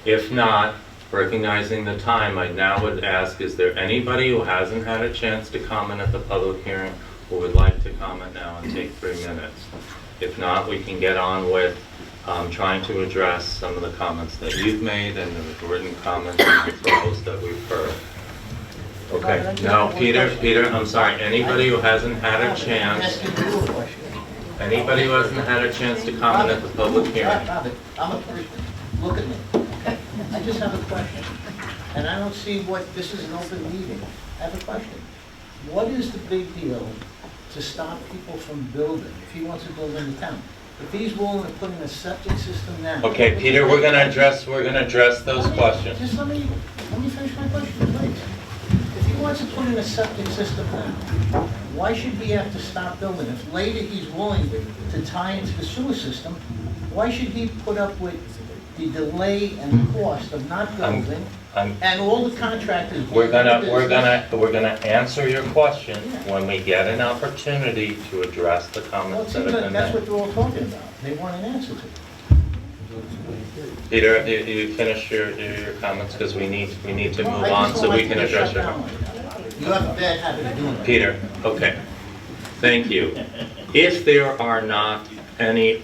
If not, recognizing the time, I now would ask, is there anybody who hasn't had a chance to comment at the public hearing who would like to comment now and take 3 minutes? If not, we can get on with trying to address some of the comments that you've made and the written comments and those that we've heard. Okay, now, Peter, I'm sorry, anybody who hasn't had a chance, anybody who hasn't had a chance to comment at the public hearing. I'm a person, look at me. I just have a question, and I don't see what, this is an open meeting. I have a question. What is the big deal to stop people from building, if he wants to build in the town? If he's willing to put in a septic system now. Okay, Peter, we're gonna address those questions. Just let me finish my question, please. If he wants to put in a septic system now, why should we have to stop building? If later he's willing to tie into the sewer system, why should he put up with the delay and the cost of not building? And all the contractors. We're gonna answer your question when we get an opportunity to address the comments that have been That's made. what they're all talking about. They want an answer to it. Peter, have you finished your comments, because we need to move on so we can address your comments. You have a bad habit of doing that. Peter, okay, thank you. If there are not any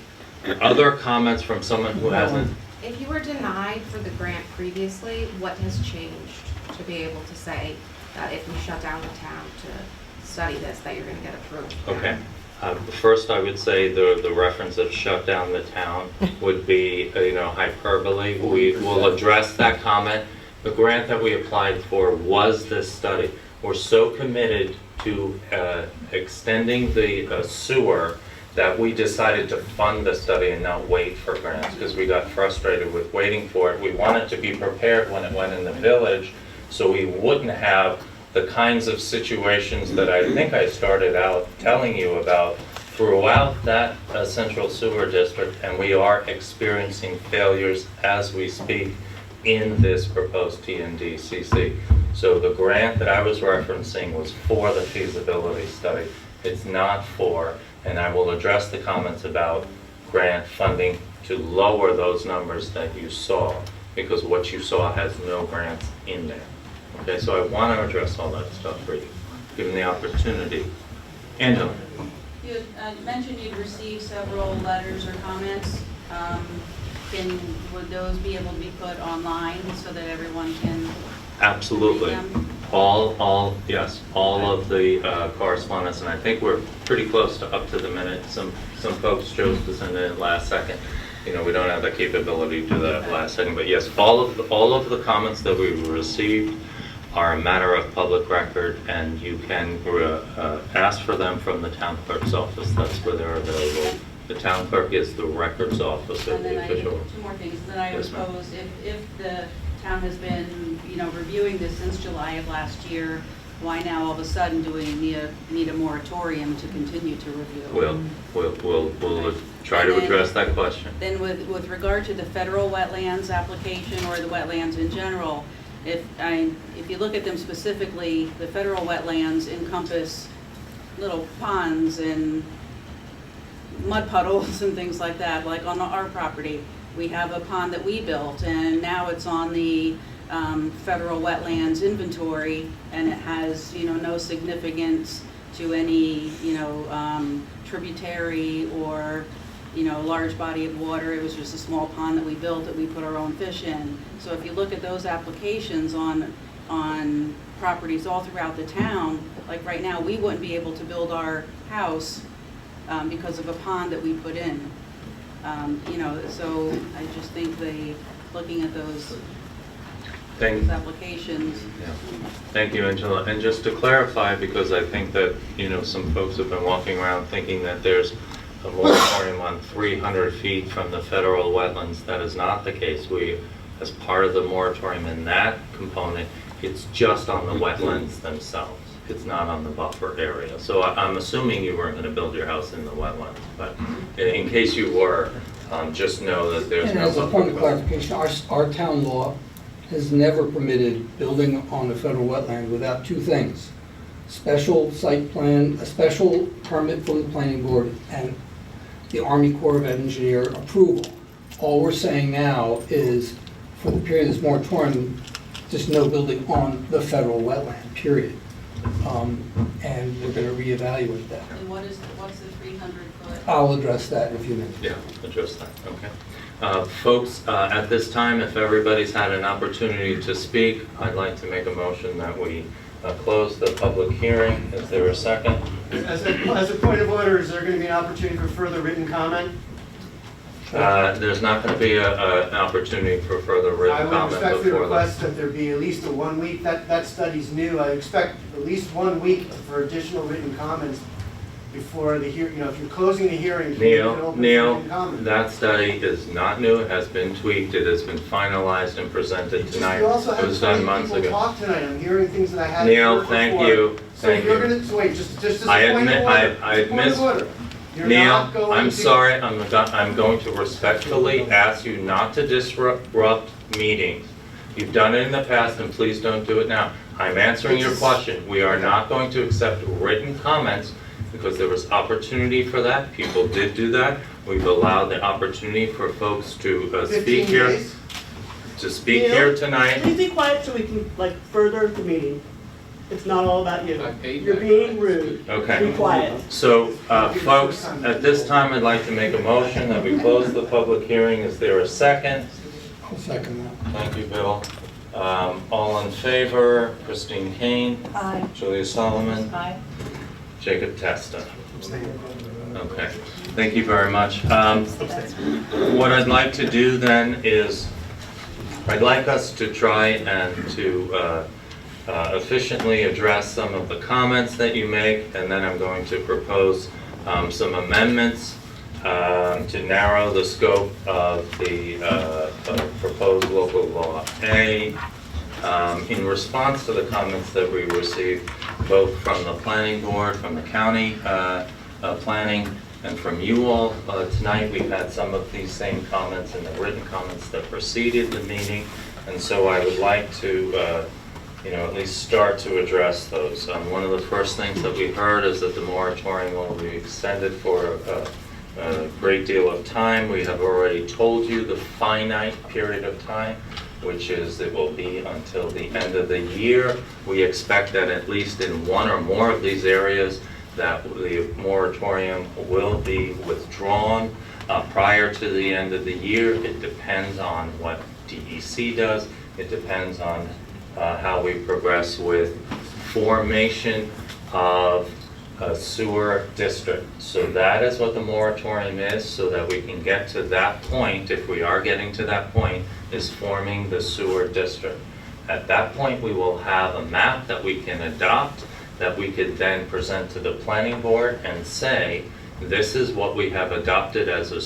other comments from someone who hasn't, If you were denied for the grant previously, what has changed to be able to say that if we shut down the town to study this, that you're going to get approved? okay. First, I would say the reference of shut down the town would be, hyperbole. We will address that comment. The grant that we applied for was this study. We're so committed to extending the sewer that we decided to fund the study and not wait for grants, because we got frustrated with waiting for it. We wanted to be prepared when it went in the village, so we wouldn't have the kinds of situations that I think I started out telling you about throughout that central sewer district, and we are experiencing failures as we speak in this proposed TNDCC. So the grant that I was referencing was for the feasibility study. It's not for, and I will address the comments about grant funding to lower those numbers that you saw, because what you saw has no grants in there. Okay, so I want to address all that stuff for you, given the opportunity. Angela? You mentioned you'd received several letters or comments. Would those be able to be put online so that everyone can? Absolutely. read them? Yes, all of the correspondence, and I think we're pretty close to up to the minute. Some folks chose to send it in last second. We don't have the capability to do that last second, but yes, all of the comments that we received are a matter of public record, and you can ask for them from the town clerk's office. That's where they're available. The town clerk is the records officer, And then the I official. two more things. Then I would Yes, ma'am. propose if the town has been, reviewing this since July of last year, why now all of a sudden do we need a moratorium to continue to review? We'll try to address that question. Then with regard to the federal wetlands application or the wetlands in general, if you look at them specifically, the federal wetlands encompass little ponds and mud puddles and things like that. Like on our property, we have a pond that we built, and now it's on the federal wetlands inventory, and it has no significance to any tributary or large body of water. It was just a small pond that we built that we put our own fish in. So if you look at those applications on properties all throughout the town, like right now, we wouldn't be able to build our house because of a pond that we put in. So I just think looking at those applications. Yeah. Thank you, Angela. And just to clarify, because I think that, some folks have been walking around thinking that there's a moratorium on 300 feet from the federal wetlands. That is not the case. We, as part of the moratorium in that component, it's just on the wetlands themselves. It's not on the buffer area. So I'm assuming you weren't going to build your house in the wetlands, but in case you were, just know that there's And no as a buffer. point of clarification, our town law has never permitted building on a federal wetland without two things: special site plan, a special permit from the planning board, and the Army Corps of Engineer approval. All we're saying now is for the period of this moratorium, just no building on the federal wetland, period. And we're gonna reevaluate that. And what's the 300-foot? I'll address that in a few minutes. Yeah, address that, okay. Folks, at this time, if everybody's had an opportunity to speak, I'd like to make a motion that we close the public hearing. Is there a second? As a point of order, is there going to be an opportunity for further written comment? There's not going to be an opportunity for further I written would comment respectfully before request that there be at least a 1 week, that study's new, I expect at least 1 week for additional written comments before the hearing, if you're closing the hearing, you can open for Neil, written comments. that study is not new. It has been tweaked. It has been finalized and presented tonight. You also It have was done to months people ago. talk tonight, I'm hearing things that I hadn't Neil, heard thank before. you. So Thank you're you. gonna, so wait, just as a I point admit, of order. I Just a point admit, of order. You're Neil, not going I'm to- sorry, I'm going to respectfully ask you not to disrupt meetings. You've done it in the past, and please don't do it now. I'm answering your question. We are not going to accept written comments because there was opportunity for that. People did do that. We've allowed the opportunity for folks to 15 speak here. days? To speak here tonight. Please be quiet so we can further the meeting. It's not all about you. You're being rude. Okay. Be quiet. So, folks, at this time, I'd like to make a motion that we close the public hearing. Is there a second? I'll second that. Thank you, Bill. All in favor? Christine Kane? Aye. Julia Solomon? Aye. Jacob Testa? Okay. Thank you very much. What I'd like to do then is, I'd like us to try and to efficiently address some of the comments that you make, and then I'm going to propose some amendments to narrow the scope of the proposed local law A. In response to the comments that we received, both from the planning board, from the county planning, and from you all tonight, we've had some of these same comments in the written comments that preceded the meeting, and so I would like to at least start to address those. One of the first things that we heard is that the moratorium will be extended for a great deal of time. We have already told you the finite period of time, which is it will be until the end of the year. We expect that at least in one or more of these areas that the moratorium will be withdrawn prior to the end of the year. It depends on what DEC does. It depends on how we progress with formation of a sewer district. So that is what the moratorium is, so that we can get to that point, if we are getting to that point, is forming the sewer district. At that point, we will have a map that we can adopt, that we could then present to the planning board and say, this is what we have adopted as a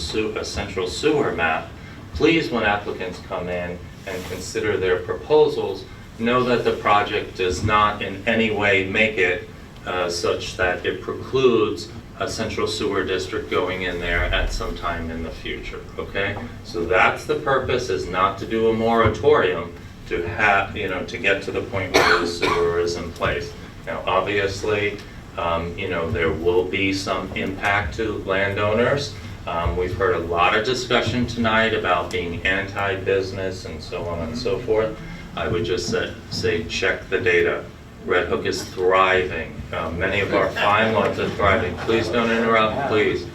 central sewer map. Please, when applicants come in and consider their proposals, know that the project does not in any way make it such that it precludes a central sewer district going in there at some time in the future, okay? So that's the purpose, is not to do a moratorium, to have, to get to the point where the sewer is in place. Now, obviously, there will be some impact to landowners. We've heard a lot of discussion tonight about being anti-business and so on and so forth. I would just say check the data. Red Hook is thriving. Many of our fine lawns are thriving. Please don't interrupt, please.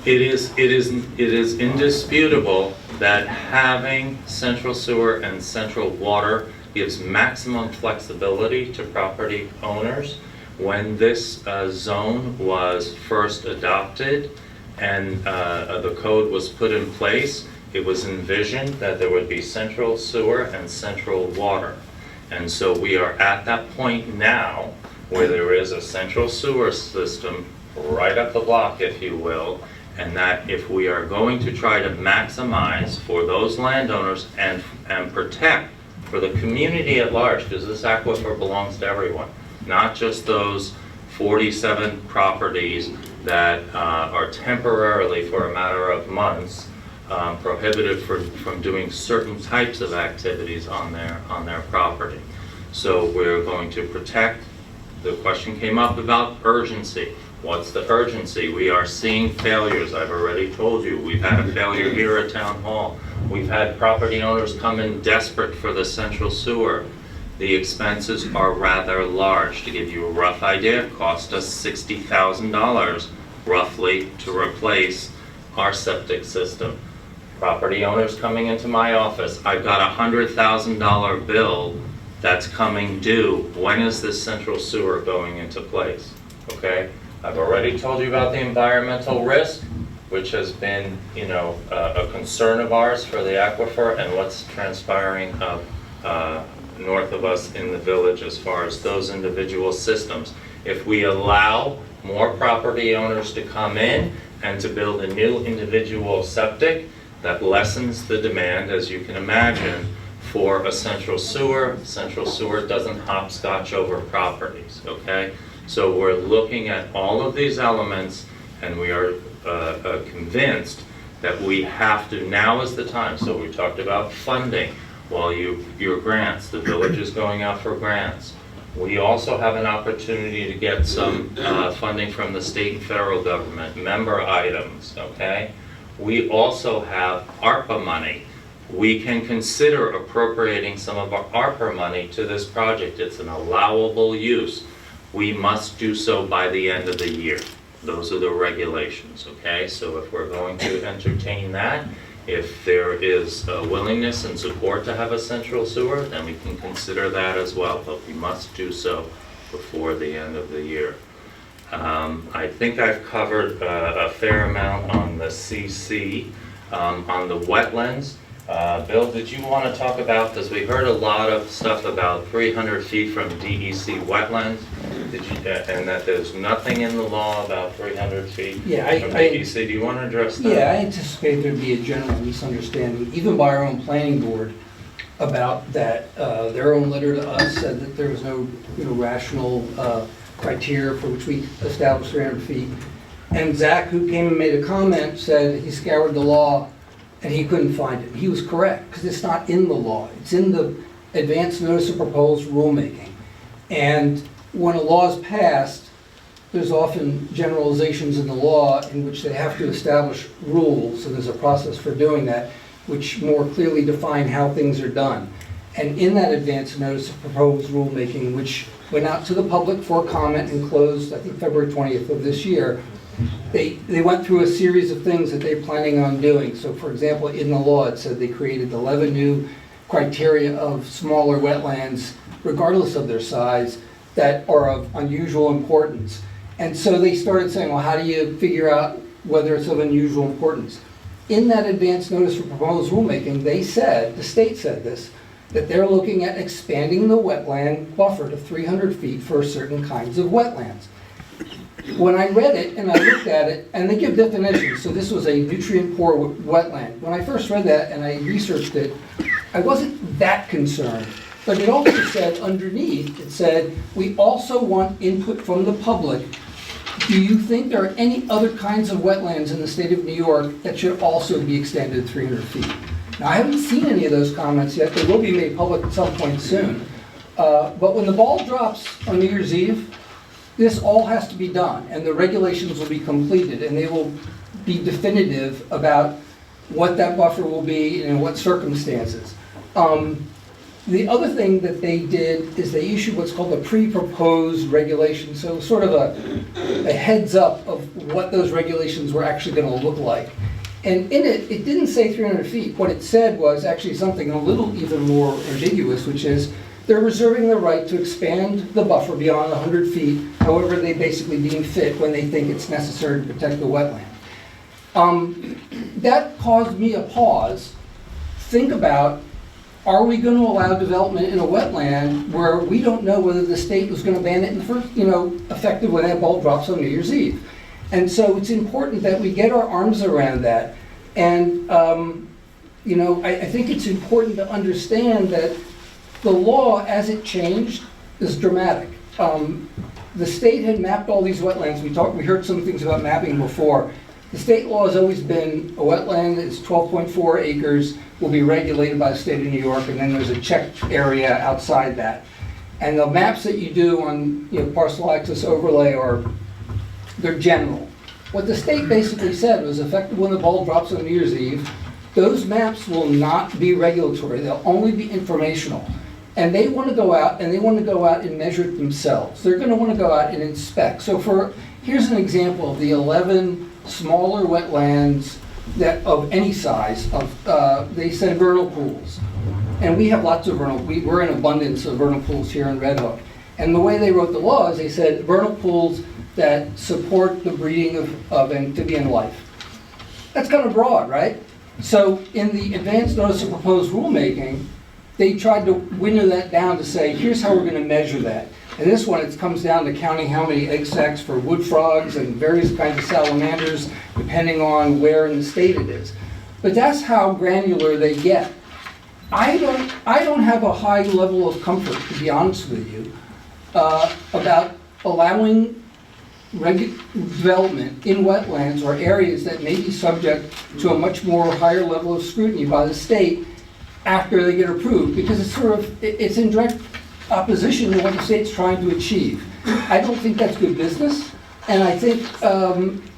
It is indisputable that having central sewer and central water gives maximum flexibility to property owners. When this zone was first adopted and the code was put in place, it was envisioned that there would be central sewer and central water. And so we are at that point now where there is a central sewer system right up the block, if you will, and that if we are going to try to maximize for those landowners and protect for the community at large, because this aquifer belongs to everyone, not just those 47 properties that are temporarily, for a matter of months, prohibited from doing certain types of activities on their property. So we're going to protect. The question came up about urgency. What's the urgency? We are seeing failures. I've already told you. We've had a failure here at Town Hall. We've had property owners come in desperate for the central sewer. The expenses are rather large. To give you a rough idea, it cost us $60,000 roughly to replace our septic system. Property owners coming into my office, I've got a $100,000 bill that's coming due. When is this central sewer going into place? Okay, I've already told you about the environmental risk, which has been, a concern of ours for the aquifer and what's transpiring up north of us in the village as far as those individual systems. If we allow more property owners to come in and to build a new individual septic, that lessens the demand, as you can imagine, for a central sewer. Central sewer doesn't hopscotch over properties, okay? So we're looking at all of these elements, and we are convinced that we have to, now is the time. So we talked about funding. Well, your grants, the village is going out for grants. We also have an opportunity to get some funding from the state and federal government, member items, okay? We also have ARPA money. We can consider appropriating some of our ARPA money to this project. It's an allowable use. We must do so by the end of the year. Those are the regulations, okay? So if we're going to entertain that, if there is a willingness and support to have a central sewer, then we can consider that as well, but we must do so before the end of the year. I think I've covered a fair amount on the CC. On the wetlands, Bill, did you want to talk about, because we heard a lot of stuff about 300 feet from DEC wetlands, and that there's nothing in the law about 300 feet from DEC. Do you want to address that? Yeah, I anticipate there'd be a general misunderstanding, even by our own planning board, about that. Their own letter to us said that there was no rational criteria for which we established 300 feet. And Zach, who came and made a comment, said he scoured the law and he couldn't find it. He was correct, because it's not in the law. It's in the advance notice of proposed rulemaking. And when a law is passed, there's often generalizations in the law in which they have to establish rules, and there's a process for doing that, which more clearly define how things are done. And in that advance notice of proposed rulemaking, which went out to the public for comment and closed, I think, February 20th of this year, they went through a series of things that they're planning on doing. So, for example, in the law, it said they created 11 new criteria of smaller wetlands, regardless of their size, that are of unusual importance. And so they started saying, well, how do you figure out whether it's of unusual importance? In that advance notice for proposed rulemaking, they said, the state said this, that they're looking at expanding the wetland buffer to 300 feet for certain kinds of wetlands. When I read it and I looked at it, and they give definitions, so this was a nutrient-poor wetland. When I first read that and I researched it, I wasn't that concerned. But it also said underneath, it said, we also want input from the public. Do you think there are any other kinds of wetlands in the state of New York that should also be extended 300 feet? Now, I haven't seen any of those comments yet. They will be made public at some point soon. But when the ball drops on New Year's Eve, this all has to be done, and the regulations will be completed, and they will be definitive about what that buffer will be and in what circumstances. The other thing that they did is they issued what's called a pre-proposed regulation, so sort of a heads up of what those regulations were actually going to look like. And in it, it didn't say 300 feet. What it said was actually something a little even more ambiguous, which is they're reserving the right to expand the buffer beyond 100 feet, however they basically deem fit when they think it's necessary to protect the wetland. That caused me a pause. Think about, are we going to allow development in a wetland where we don't know whether the state was going to ban it in the first, effective when that ball drops on New Year's Eve? And so it's important that we get our arms around that. And, I think it's important to understand that the law, as it changed, is dramatic. The state had mapped all these wetlands. We heard some things about mapping before. The state law has always been a wetland is 12.4 acres, will be regulated by the state of New York, and then there's a checked area outside that. And the maps that you do on parcel access overlay are they're general. What the state basically said was effective when the ball drops on New Year's Eve, those maps will not be regulatory, they'll only be informational. And they want to go out, and they want to go out and measure it themselves. They're going to want to go out and inspect. So here's an example of the 11 smaller wetlands that of any size, they said vernal pools. And we have lots of we're in abundance of vernal pools here in Red Hook. And the way they wrote the law is they said vernal pools that support the breeding of amphibian life. That's kind of broad, right? So in the advance notice of proposed rulemaking, they tried to winnow that down to say, here's how we're going to measure that. And this one, it comes down to counting how many egg sacs for wood frogs and various kinds of salamanders, depending on where in the state it is. But that's how granular they get. I don't have a high level of comfort, to be honest with you, about allowing development in wetlands or areas that may be subject to a much more higher level of scrutiny by the state after they get approved, because it's in direct opposition to what the state's trying to achieve. I don't think that's good business, and I think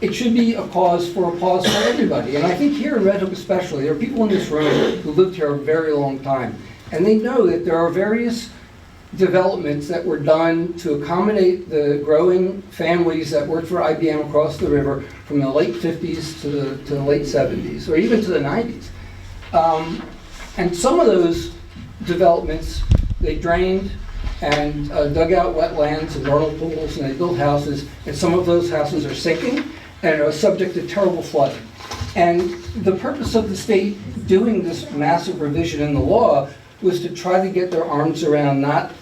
it should be a pause for everybody. And I think here in Red Hook especially, there are people in this room who lived here a very long time, and they know that there are various developments that were done to accommodate the growing families that worked for IBM across the river from the late 50s to the late 70s, or even to the 90s. And some of those developments, they drained and dug out wetlands and vernal pools, and they built houses, and some of those houses are sinking and are subject to terrible flooding. And the purpose of the state doing this massive revision in the law was to try to get their arms around not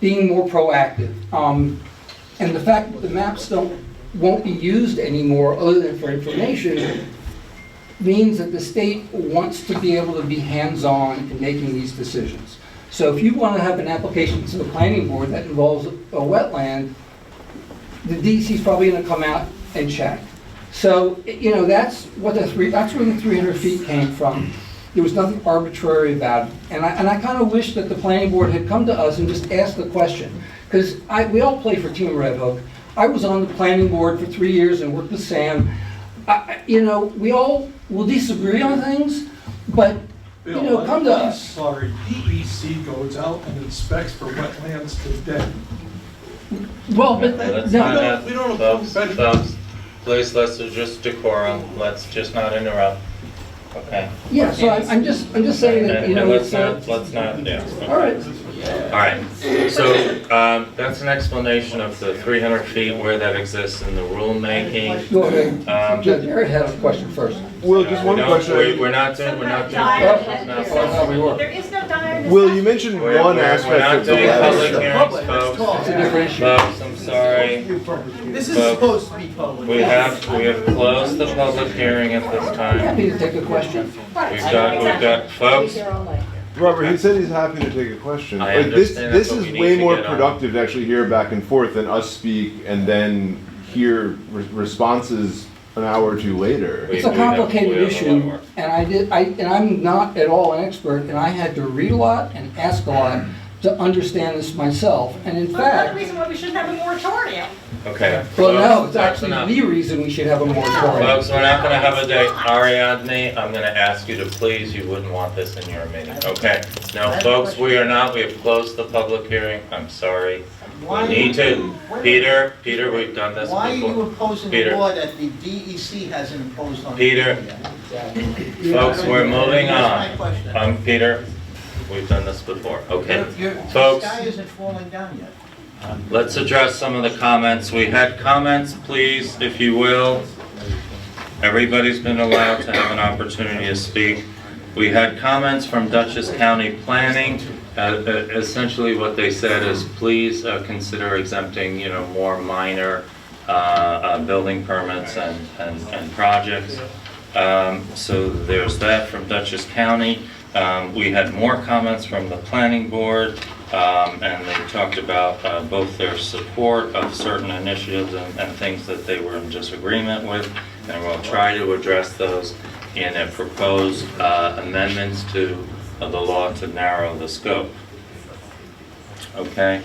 being more proactive. And the fact that the maps won't be used anymore other than for information means that the state wants to be able to be hands-on in making these decisions. So if you want to have an application to the planning board that involves a wetland, the DEC is probably going to come out and check. So, that's where the 300 feet came from. There was nothing arbitrary about it. And I kind of wish that the planning board had come to us and just asked the question. Because we all play for Team Red Hook. I was on the planning board for 3 years and worked with Sam. We all will disagree on things, but, come to us. Sorry, DEC goes out and inspects for wetlands today. Well, but we don't approve Folks, please, let's just decorum. Let's just not interrupt. Okay. Yeah, so I'm just saying that, let's not, yeah. Okay. All right. All right, so that's an explanation of the 300 feet where that exists in the rulemaking. Judge Barrett had a question first. Will, just one question. We're not doing There is no dire Will, you mentioned one aspect of the We're not doing public letter. hearings, folks. It's a different issue. Folks, I'm sorry. This is Folks, supposed to be public. We have closed the public hearing at this time. Happy to take a question. We've got folks. Robert, he said he's happy to take a question. I Like, this understand this that's what is we way need to more get on. productive to actually hear back and forth than us speak and then hear responses an hour or two later. It's a complicated issue, and I'm not at all an expert, and I had to read a lot and ask a lot to understand this myself. And in That's another fact, reason why we shouldn't have a moratorium. Okay. well, no, it's Folks, actually enough. the reason we should have a moratorium. Folks, we're not gonna have a date. Ari Adney, I'm gonna ask you to please, you wouldn't want this in your meeting, okay? No, folks, we are not, we have closed the public hearing, I'm sorry. We need to, Peter, we've done this before. Why are you imposing a Peter. law that the DEC hasn't imposed on? Peter. Folks, we're moving That's my on. question. Peter, we've done this before, okay? The Folks, sky isn't falling down yet. let's address some of the comments. We had comments, please, if you will. Everybody's been allowed to have an opportunity to speak. We had comments from Dutchess County Planning. Essentially what they said is please consider exempting, more minor building permits and projects. So there's that from Dutchess County. We had more comments from the planning board, and they talked about both their support of certain initiatives and things that they were in disagreement with, and we'll try to address those in a proposed amendments to the law to narrow the scope. Okay.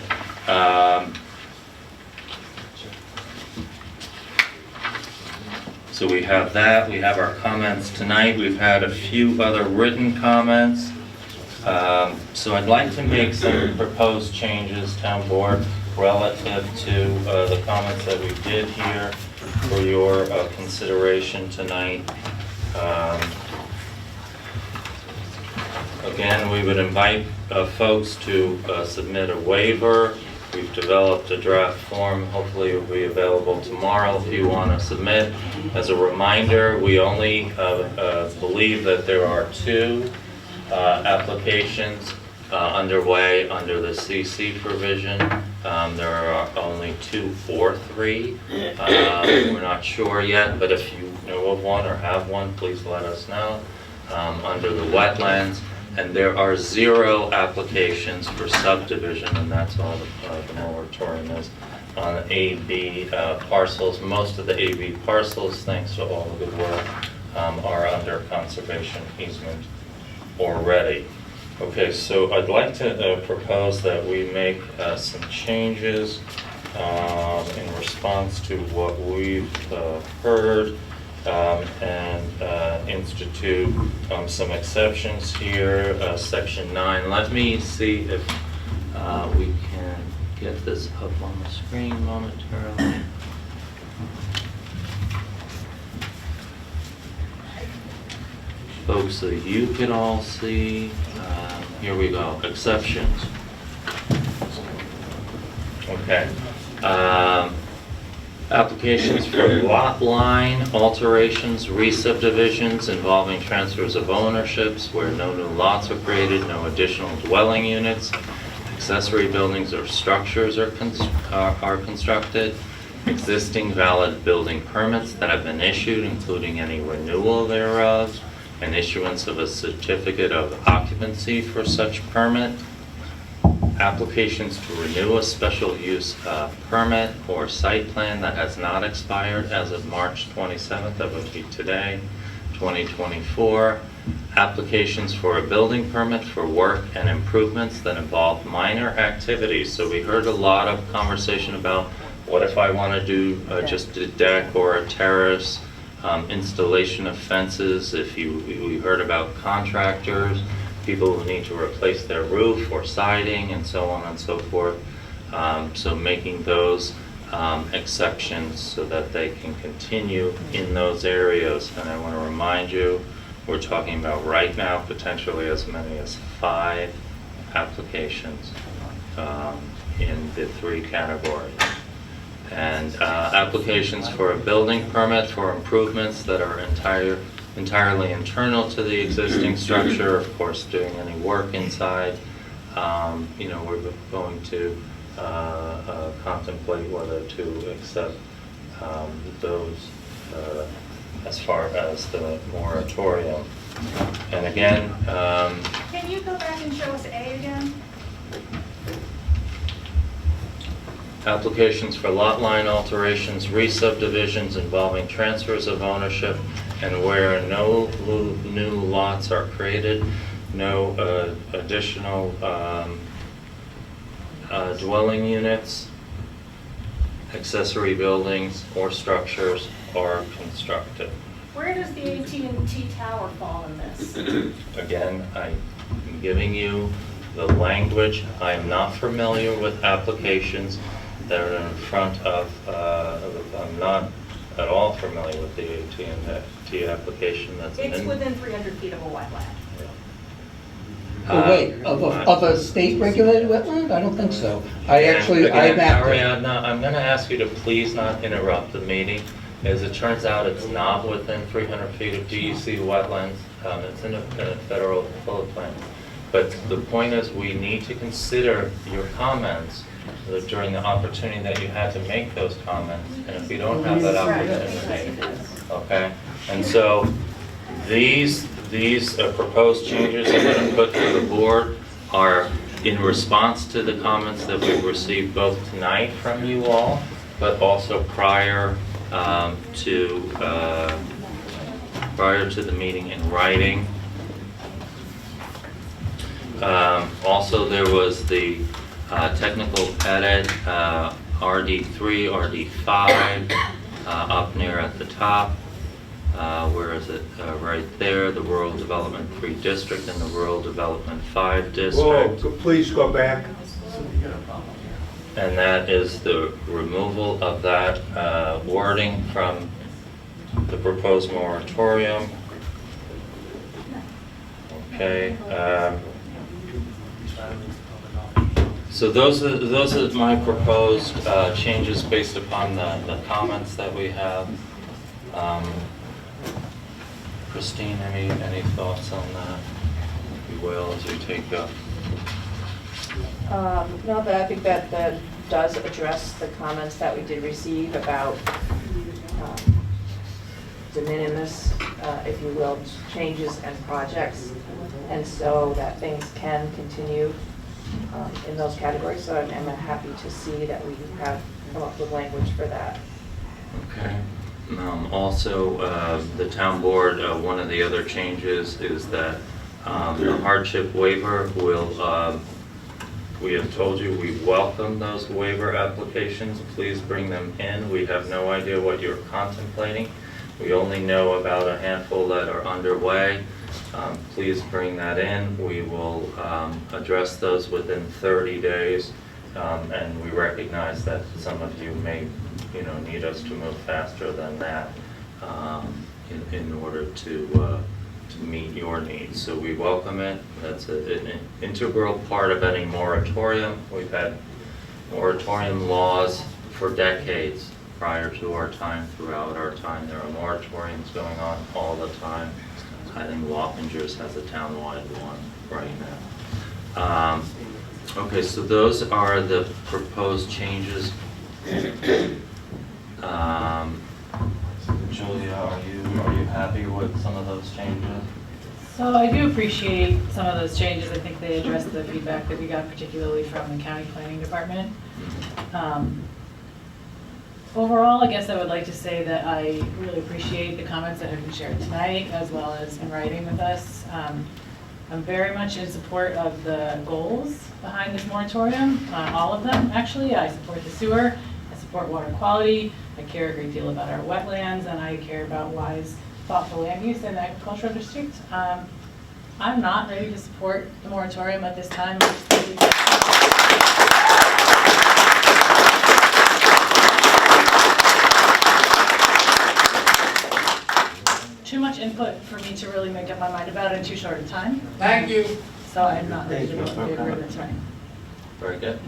So we have that, we have our comments tonight, we've had a few other written comments. So I'd like to make some proposed changes, town board, relative to the comments that we did here for your consideration tonight. Again, we would invite folks to submit a waiver. We've developed a draft form, hopefully it will be available tomorrow if you want to submit. As a reminder, we only believe that there are 2 applications underway under the CC provision. There are only 2 or 3. We're not sure yet, but if you know of one or have one, please let us know. Under the wetlands, and there are 0 applications for subdivision, and that's all the moratorium is on AB parcels. Most of the AB parcels, thanks to all the good work, are under conservation easement already. Okay, so I'd like to propose that we make some changes in response to what we've heard and institute some exceptions here. Section 9, let me see if we can get this up on the screen momentarily. Folks, so you can all see. Here we go, exceptions. Okay. Applications for lot line alterations, re-subdivisions involving transfers of ownerships where no new lots are created, no additional dwelling units, accessory buildings or structures are constructed, existing valid building permits that have been issued, including any renewal thereof, and issuance of a certificate of occupancy for such permit, applications to renew a special use permit or site plan that has not expired as of March 27th, that would be today, 2024, applications for a building permit for work and improvements that involve minor activities. So we heard a lot of conversation about what if I want to do just a deck or a terrace, installation of fences. We heard about contractors, people who need to replace their roof or siding and so on and so forth. So making those exceptions so that they can continue in those areas. And I want to remind you, we're talking about right now potentially as many as 5 applications in the 3 categories. And applications for a building permit for improvements that are entirely internal to the existing structure, of course doing any work inside. We're going to contemplate whether to accept those as far as the moratorium. And again, Can you go back and show us A again? applications for lot line alterations, re-subdivisions involving transfers of ownership, and where no new lots are created, no additional dwelling units, accessory buildings, or structures are constructed. Where does the AT&T tower fall in this? Again, I'm giving you the language. I'm not familiar with applications that are in front of, I'm not at all familiar with the AT&T application that's in. It's within 300 feet of a wetland. Oh, wait, of a state-regulated wetland? I don't think so. I mapped it. Ariadna, I'm going to ask you to please not interrupt the meeting. As it turns out, it's not within 300 feet of DEC wetlands. It's in a federal floodplain. But the point is, we need to consider your comments during the opportunity that you had to make those comments. And if you don't have that opportunity, okay? And so these proposed changes I'm going to put to the board are in response to the comments that we've received both tonight from you all, but also prior to the meeting in writing. Also, there was the technical edit, RD3, RD5, up near at the top. Where is it? Right there, the Rural Development 3 District and the Rural Development 5 District. Whoa, please go back. And that is the removal of that wording from the proposed moratorium. Okay. So those are my proposed changes based upon the comments that we have. Christine, any thoughts on that, if you will, as you take up? No, but I think that does address the comments that we did receive about de minimis, if you will, changes and projects, and so that things can continue in those categories. So I'm happy to see that we have come up with language for that. Okay. Also, the town board, one of the other changes is that the hardship waiver will, we have told you we welcome those waiver applications. Please bring them in. We have no idea what you're contemplating. We only know about a handful that are underway. Please bring that in. We will address those within 30 days. And we recognize that some of you may, need us to move faster than that in order to meet your needs. So we welcome it. That's an integral part of any moratorium. We've had moratorium laws for decades prior to our time, throughout our time. There are moratoriums going on all the time. I think Wappingers has a townwide one right now. Okay, so those are the proposed changes. Julia, are you happy with some of those changes? So I do appreciate some of those changes. I think they address the feedback that we got particularly from the county planning department. Overall, I guess I would like to say that I really appreciate the comments that have been shared tonight, as well as in writing with us. I'm very much in support of the goals behind this moratorium, all of them actually. I support the sewer, I support water quality, I care a great deal about our wetlands, and I care about wise, thoughtful land use in the agricultural district. I'm not ready to support the moratorium at this time. Too much input for me to really make up my mind about it in too short a time. Thank you. So I'm not ready to vote in favor of it tonight. Very good.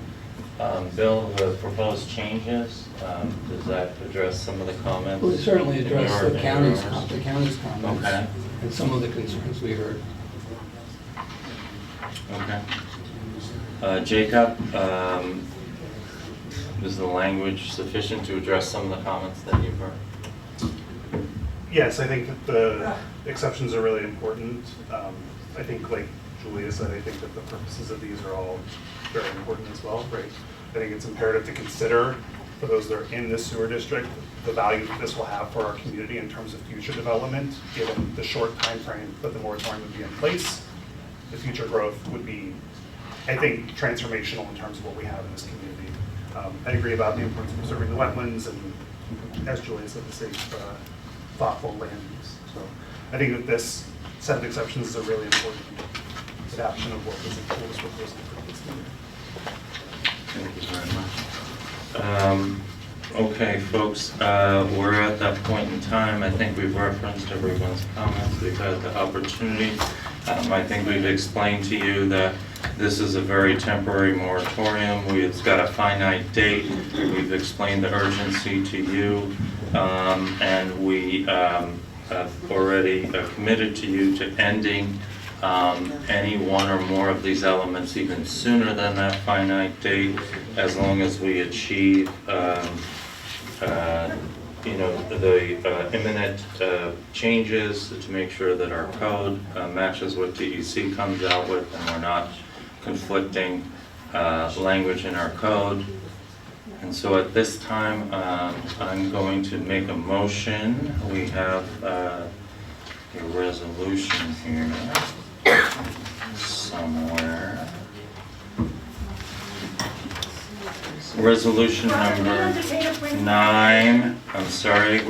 Bill, the proposed changes, does that address some of the comments? Well, it certainly addressed the county's yours? comments Okay. and some of the concerns we heard. Okay. Jacob, is the language sufficient to address some of the comments that you've heard? Yes, I think that the exceptions are really important. I think, like Julia said, I think that the purposes of these are all very important as well, right? I think it's imperative to consider, for those that are in this sewer district, the value that this will have for our community in terms of future development, given the short time frame that the moratorium would be in place. The future growth would be, I think, transformational in terms of what we have in this community. I agree about the importance of preserving the wetlands and, as Julia said, the safe, thoughtful land use. So I think that this set of exceptions is a really important adaptation of what was proposed for this year. Thank you very much. Okay, folks, we're at that point in time. I think we've referenced everyone's comments. We've had the opportunity. I think we've explained to you that this is a very temporary moratorium. It's got a finite date. We've explained the urgency to you, and we have already committed to you to ending any one or more of these elements even sooner than that finite date, as long as we achieve the imminent changes to make sure that our code matches what DEC comes out with, and we're not conflicting language in our code. And so at this time, I'm going to make a motion. We have a resolution here somewhere. Resolution number 9,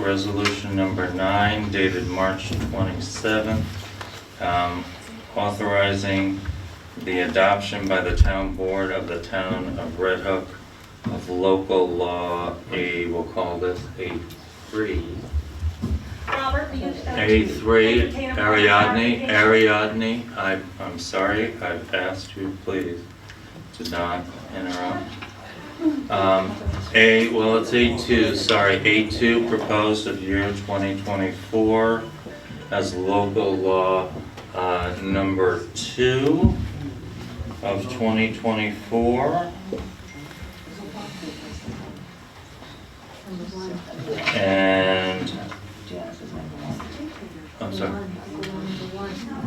resolution number 9 dated March 27th, authorizing the adoption by the town board of the town of Red Hook of local law we'll call this A3. Robert, will you A3, entertain a Ari Adney, clarification? Ari Adney, I'm sorry, I've asked you please to not interrupt. It's A2, A2 proposed of year 2024 as local law number 2 of 2024. And, I'm sorry.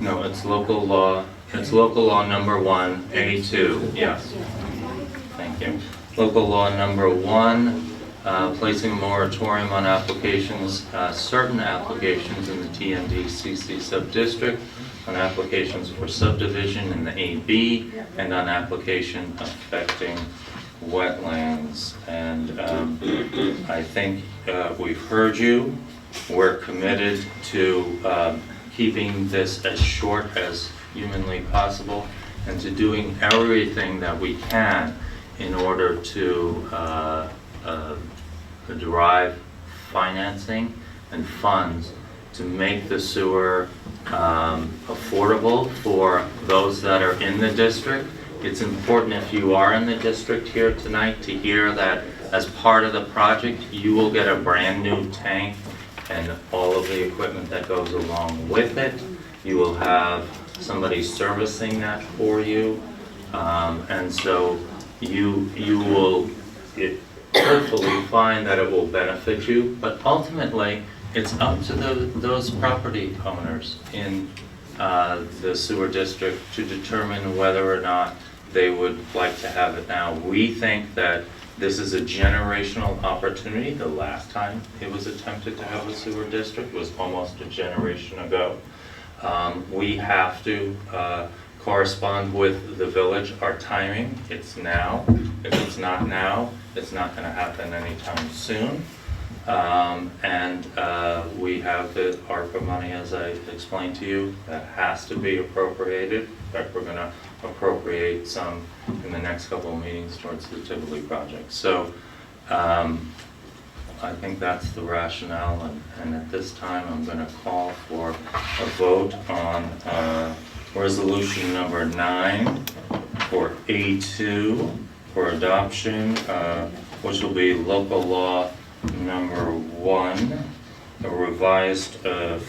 No, it's local law number 1, A2, yes. Thank you. Local law number 1, placing a moratorium on applications, certain applications in the TND-CC sub-district, on applications for subdivision in the AB, and on application affecting wetlands. And I think we've heard you. We're committed to keeping this as short as humanly possible and to doing everything that we can in order to derive financing and funds to make the sewer affordable for those that are in the district. It's important, if you are in the district here tonight, to hear that as part of the project you will get a brand new tank and all of the equipment that goes along with it. You will have somebody servicing that for you, and so you will hopefully find that it will benefit you, but ultimately it's up to those property owners in the sewer district to determine whether or not they would like to have it now. We think that this is a generational opportunity. The last time it was attempted to have a sewer district was almost a generation ago. We have to correspond with the village. Our timing, it's now. If it's not now, it's not going to happen anytime soon. We have the ARPA money, as I explained to you, that has to be appropriated. In fact, we're going to appropriate some in the next couple of meetings towards the Tivoli project. So I think that's the rationale, and at this time I'm going to call for a vote on resolution number 9 for A2 for adoption, which will be local law number 1, a revised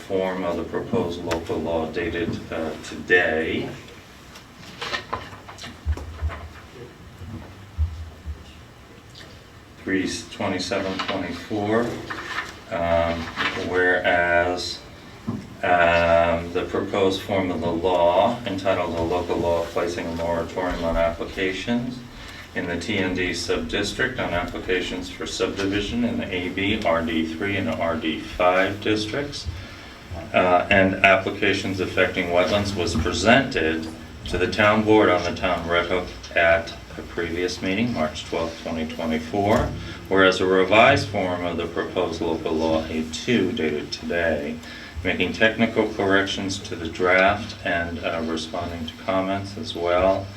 form of the proposed local law dated today. Three 2724, whereas the proposed form of the law entitled a local law placing a moratorium on applications in the TND sub-district on applications for subdivision in the AB, RD3, and RD5 districts, and applications affecting wetlands was presented to the town board on the town of Red Hook at a previous meeting, March 12, 2024, whereas a revised form of the proposed local law A2 dated today, making technical corrections to the draft and responding to comments as well,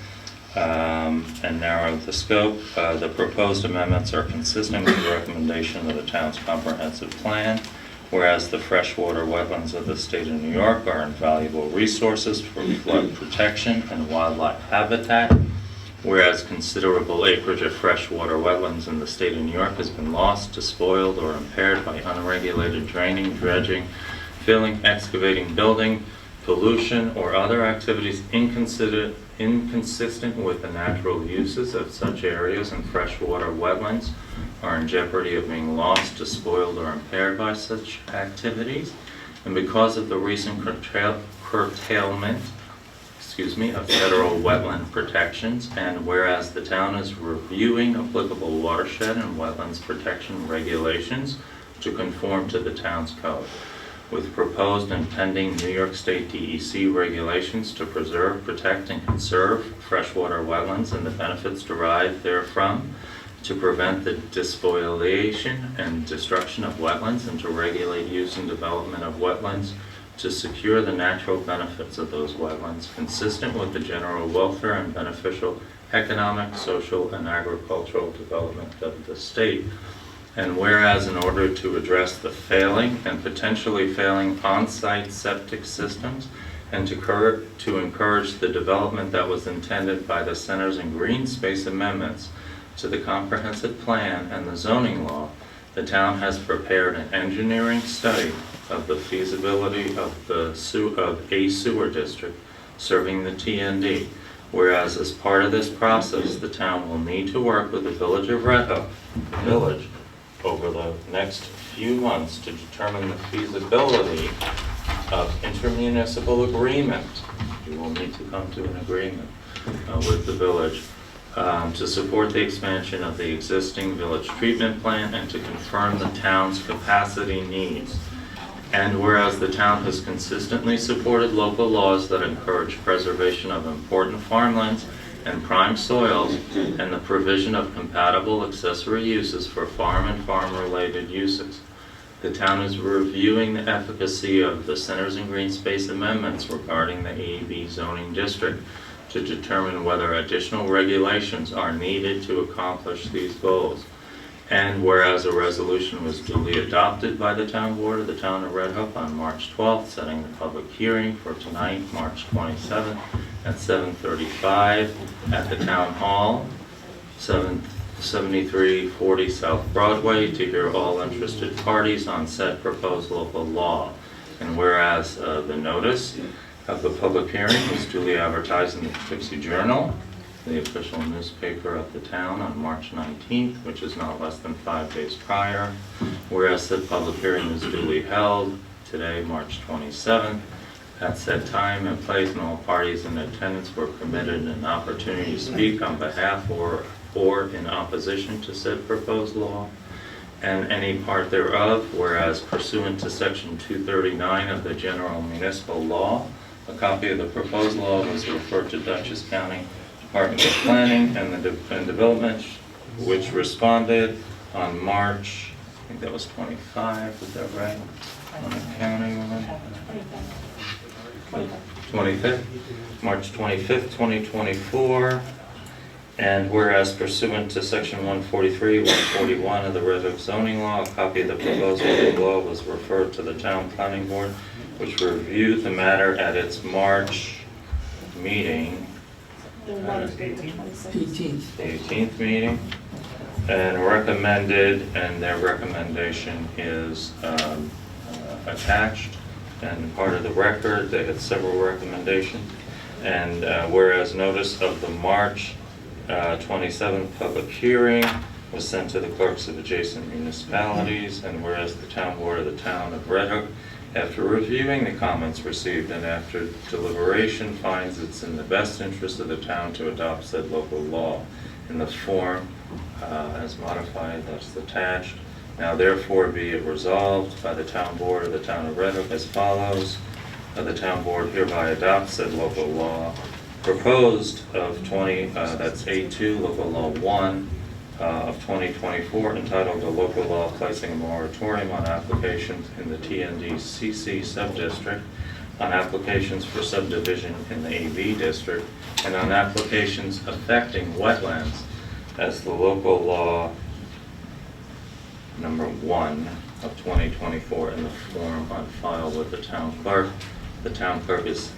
and narrowed the scope. The proposed amendments are consistent with the recommendation of the town's comprehensive plan, whereas the freshwater wetlands of the state of New York are invaluable resources for flood protection and wildlife habitat, whereas considerable acreage of freshwater wetlands in the state of New York has been lost, despoiled, or impaired by unregulated draining, dredging, filling, excavating, building, pollution, or other activities inconsistent with the natural uses of such areas, and freshwater wetlands are in jeopardy of being lost, despoiled, or impaired by such activities. And because of the recent curtailment of federal wetland protections, and whereas the town is reviewing applicable watershed and wetlands protection regulations to conform to the town's code, with proposed and pending New York State DEC regulations to preserve, protect, and conserve freshwater wetlands and the benefits derived therefrom, the to prevent the despoilation and destruction of wetlands, and to regulate use and development of wetlands, to secure the natural benefits of those wetlands, consistent with the general welfare and beneficial economic, social, and agricultural development of the state. And whereas in order to address the failing and potentially failing on-site septic systems, and to encourage the development that was intended by the Centers and Green Space amendments to the comprehensive plan and the zoning law, the town has prepared an engineering study of the feasibility of a sewer district serving the TND. Whereas as part of this process, the town will need to work with the Village of Red Hook Village over the next few months to determine the feasibility of intermunicipal agreement. You will need to come to an agreement with the village to support the expansion of the existing village treatment plant and to confirm the town's capacity needs. And whereas the town has consistently supported local laws that encourage preservation of important farmlands and prime soils and the provision of compatible accessory uses for farm and farm-related uses, the town is reviewing the efficacy of the Centers and Green Space amendments regarding the AEB zoning district to determine whether additional regulations are needed to accomplish these goals. And whereas a resolution was duly adopted by the town board of the town of Red Hook on March 12th, setting the public hearing for tonight, March 27th at 7:35 at the town hall, 7340 South Broadway, to hear all interested parties on said proposed local law. And whereas the notice of the public hearing was duly advertised in the Poughkeepsie Journal, the official newspaper of the town, on March 19th, which is not less than 5 days prior. Whereas said public hearing was duly held today, March 27th, at said time and place, and all parties in attendance were permitted an opportunity to speak on behalf or in opposition to said proposed law and any part thereof. Whereas pursuant to section 239 of the general municipal law, a copy of the proposed law was referred to Dutchess County Department of Planning and Development, which responded on March, I think that was 25, is that right? On the county one? 25th, March 25th, 2024. And whereas pursuant to section 143, 141 of the Red Hook zoning law, a copy of the proposed local law was referred to the town planning board, which reviewed the matter at its March meeting, the 18th meeting, and recommended, and their recommendation is attached and part of the record. They had several recommendations. And whereas notice of the March 27th public hearing was sent to the clerks of adjacent municipalities, and whereas the town board of the town of Red Hook, after reviewing the comments received and after deliberation, finds it's in the best interest of the town to adopt said local law in the form as modified, that's attached. Now therefore be it resolved by the town board of the town of Red Hook as follows. The town board hereby adopts said local law proposed of that's A2, local law 1 of 2024, entitled a local law placing a moratorium on applications in the TND CC subdistrict, on applications for subdivision in the AB district, and on applications affecting wetlands as the local law number 1 of 2024 in the form on file with the town clerk. The town clerk is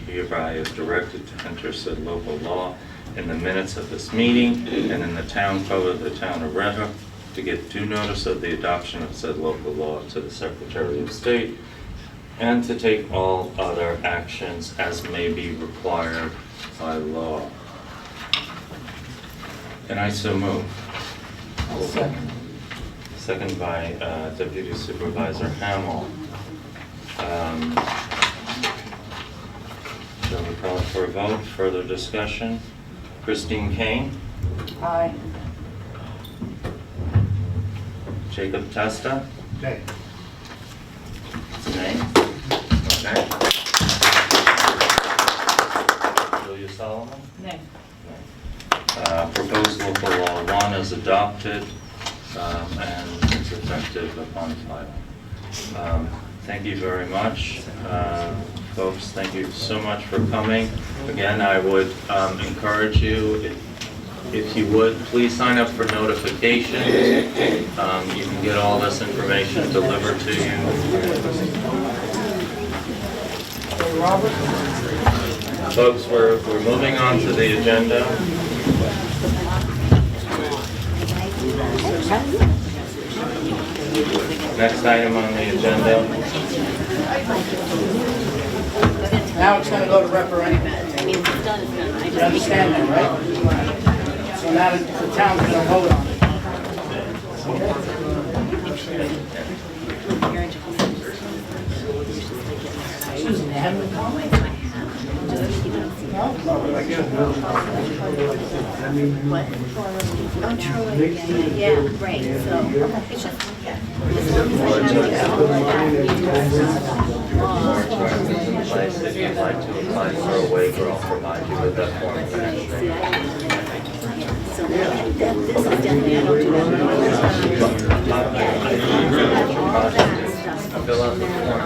hereby is directed to enter said local law in the minutes of this meeting and in the town code of the town of Red Hook, to give due notice of the adoption of said local law to the Secretary of State, and to take all other actions as may be required by law. And I so move. I'll second. Second by Deputy Supervisor Hamel. Shall we call for a vote? Further discussion? Christine Kane? Aye. Jacob Testa? Nay. Nay? Okay. Julia Solomon? Nay. Proposed local law 1 is adopted, and it's effective upon final. Thank you very much. Folks, thank you so much for coming. Again, I would encourage you, if you would, please sign up for notifications. You can get all this information delivered to you. Folks, we're moving on to the agenda. Next item on the agenda. Now it's going to go to referendum. I mean, it's done, it's done. I You just understand that, right? So now the town's going to vote on it. Susan, you have any comments? Oh, Troy, yeah, right, so, it's just, as long as If you'd like to apply for a waiver, I'll provide you with that form. So this is definitely, I don't do that. Fill out the form.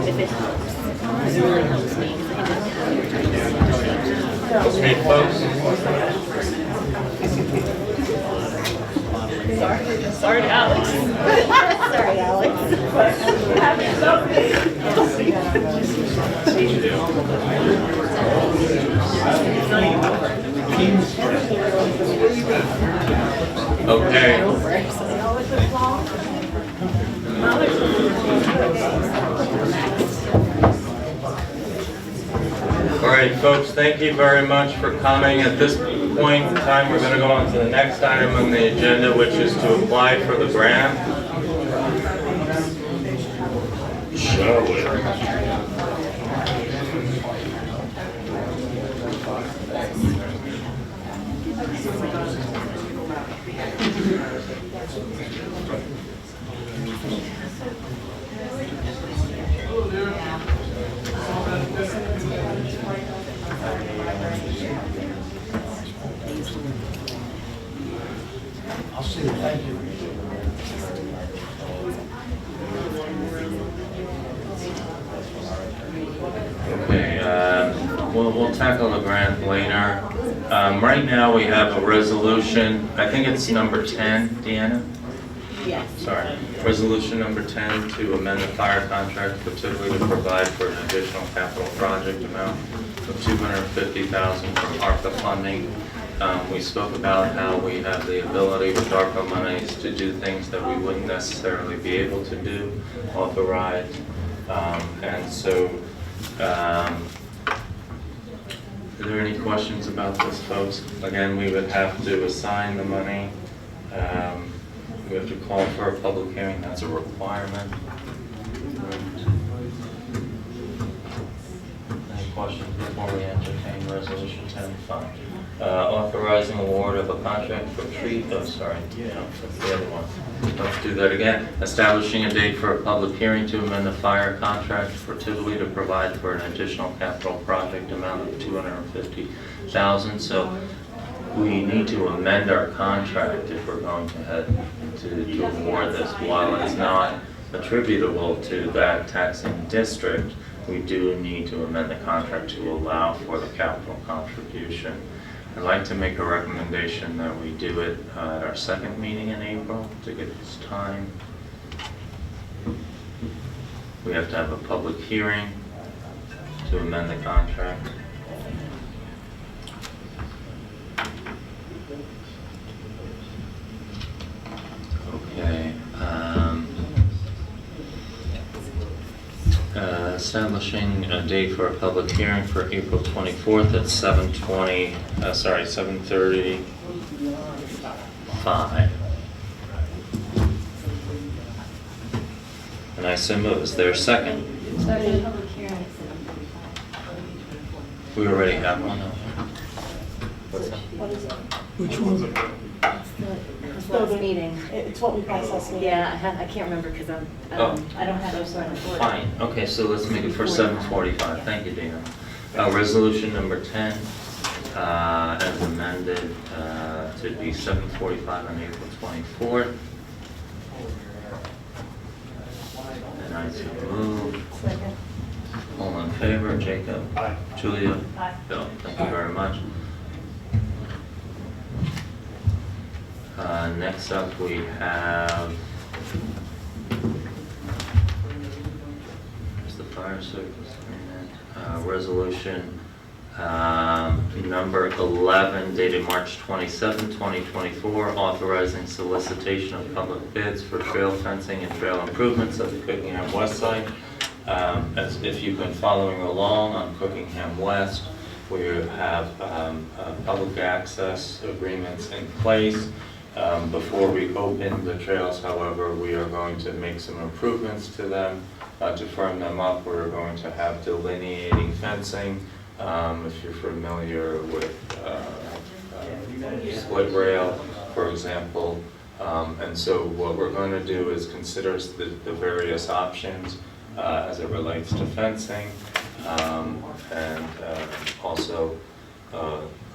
If it helps, it really helps me. Okay, folks. Sorry, Alex. Sorry, Alex. Okay. All right, folks, thank you very much for coming. At this point in time, we're going to go on to the next item on the agenda, which is to apply for the grant. Shall we? I'll see you, thank you. Okay, we'll tackle the grant later. Right now, we have a resolution, I think it's number 10, Deanna? Yes. Sorry. Resolution number 10 to amend the fire contract for Tivoli to provide for an additional capital project amount of $250,000 from ARPA funding. We spoke about how we have the ability with ARPA monies to do things that we wouldn't necessarily be able to do, authorize. And so, are there any questions about this, folks? Again, we would have to assign the money. We have to call for a public hearing, that's a requirement. Any questions before we entertain resolution 10.5? Authorizing award of a contract for tree, oh, sorry, yeah, that's the other one. Let's do that again. Establishing a date for a public hearing to amend the fire contract for Tivoli to provide for an additional capital project amount of $250,000. So we need to amend our contract if we're going to head to award this. While it's not attributable to that taxing district, we do need to amend the contract to allow for the capital contribution. I'd like to make a recommendation that we do it at our second meeting in April to get this time. We have to have a public hearing to amend the contract. Okay. Establishing a date for a public hearing for April 24th at 7:35. And I so move. Is there a second? We already have one. What's that? What is it? Which one? It's last meeting. It's what we passed last meeting. Yeah, I can't remember because I don't have those on the board. Fine. Okay, so let's make it for 7:45. Thank you, Dana. Resolution number 10, as amended, to be 7:45 on April 24th. And I so move. Second. All in favor, Jacob? Aye. Julia? Aye. Bill, thank you very much. Next up, we have, there's the fire service agreement, resolution number 11 dated March 27, 2024, authorizing solicitation of public bids for trail fencing and trail improvements at the Cookingham West side. As if you've been following along on Cookingham West, we have public access agreements in place. Before we open the trails, however, we are going to make some improvements to them to firm them up. We're going to have delineating fencing. If you're familiar with split rail, for example. And so what we're going to do is consider the various options as it relates to fencing and also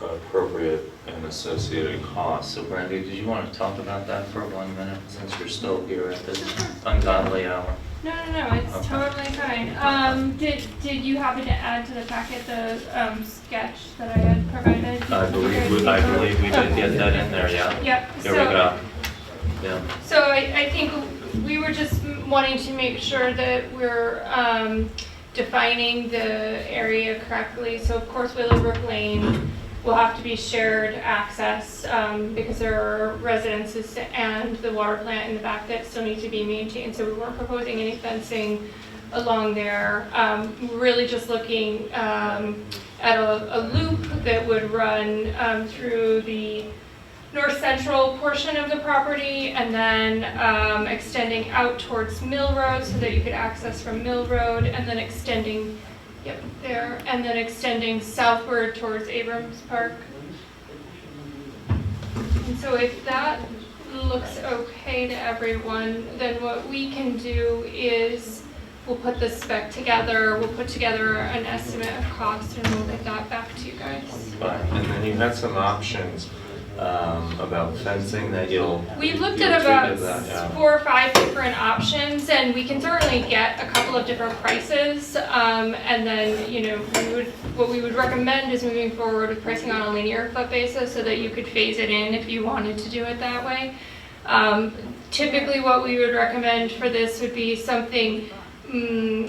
appropriate and associated costs. So Brandy, did you want to talk about that for 1 minute since you're still here at this ungodly hour? No, it's Okay. totally fine. Did you happen to add to the packet the sketch that I had provided? I believe we did get that in there, yeah? Yep. Here we go. Yeah. So I think we were just wanting to make sure that we're defining the area correctly. So of course Willowbrook Lane will have to be shared access because there are residences and the water plant in the back that still need to be maintained. So we weren't proposing any fencing along there. Really just looking at a loop that would run through the north central portion of the property and then extending out towards Mill Road so that you could access from Mill Road and then extending there, and then extending southward towards Abrams Park. And so if that looks okay to everyone, then what we can do is we'll put the spec together, we'll put together an estimate of cost, and we'll get that back to you guys. Fine. And then you had some options about fencing that We looked at about 4 or 5 different options, and we can certainly get a couple of different prices. And then, what we would recommend is moving forward with pricing on a linear foot basis so that you could phase it in if you wanted to do it that way. Typically, what we would recommend for this would be something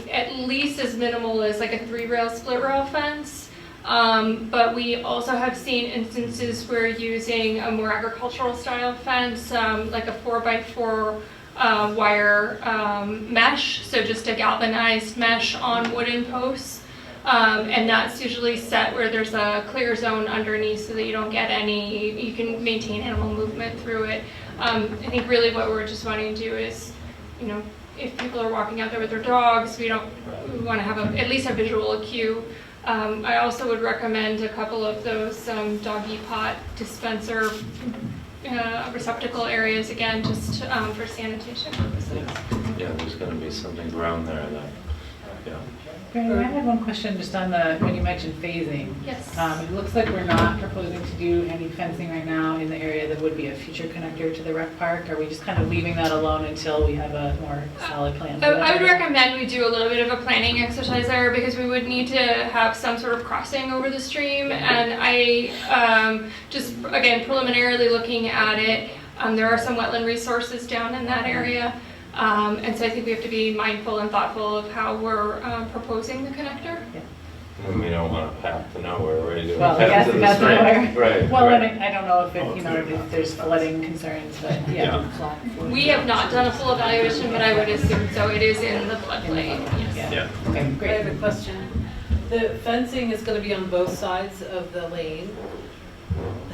at least as minimal as like a 3-rail split rail fence. But we also have seen instances where using a more agricultural style fence, like a 4x4 wire mesh, so just a galvanized mesh on wooden posts. And that's usually set where there's a clear zone underneath so that you don't get you can maintain animal movement through it. I think really what we're just wanting to do is, if people are walking out there with their dogs, we want to have at least a visual cue. I also would recommend a couple of those doggy pot dispenser receptacle areas, again, just for sanitation purposes. Yeah, there's going to be something grown there that, Brandon, I had one question just on when you mentioned phasing. Yes. It looks like we're not proposing to do any fencing right now in the area that would be a future connector to the rec park. Are we just kind of leaving that alone until we have a more solid plan? I would recommend we do a little bit of a planning exercise there because we would need to have some sort of crossing over the stream. And I just, again, preliminarily looking at it, there are some wetland resources down in that area. And so I think we have to be mindful and thoughtful of how we're proposing the connector. Yeah. and we don't want a path to nowhere, we're doing a Well, path yes, to the that's stream. nowhere. Right. Well, right. and I don't know if it, if there's flooding concerns, but yeah. We have not done a full evaluation, but I would assume so. It is in the floodplain. Yes. Yeah. Okay, I great. have a question. The fencing is going to be on both sides of the lane.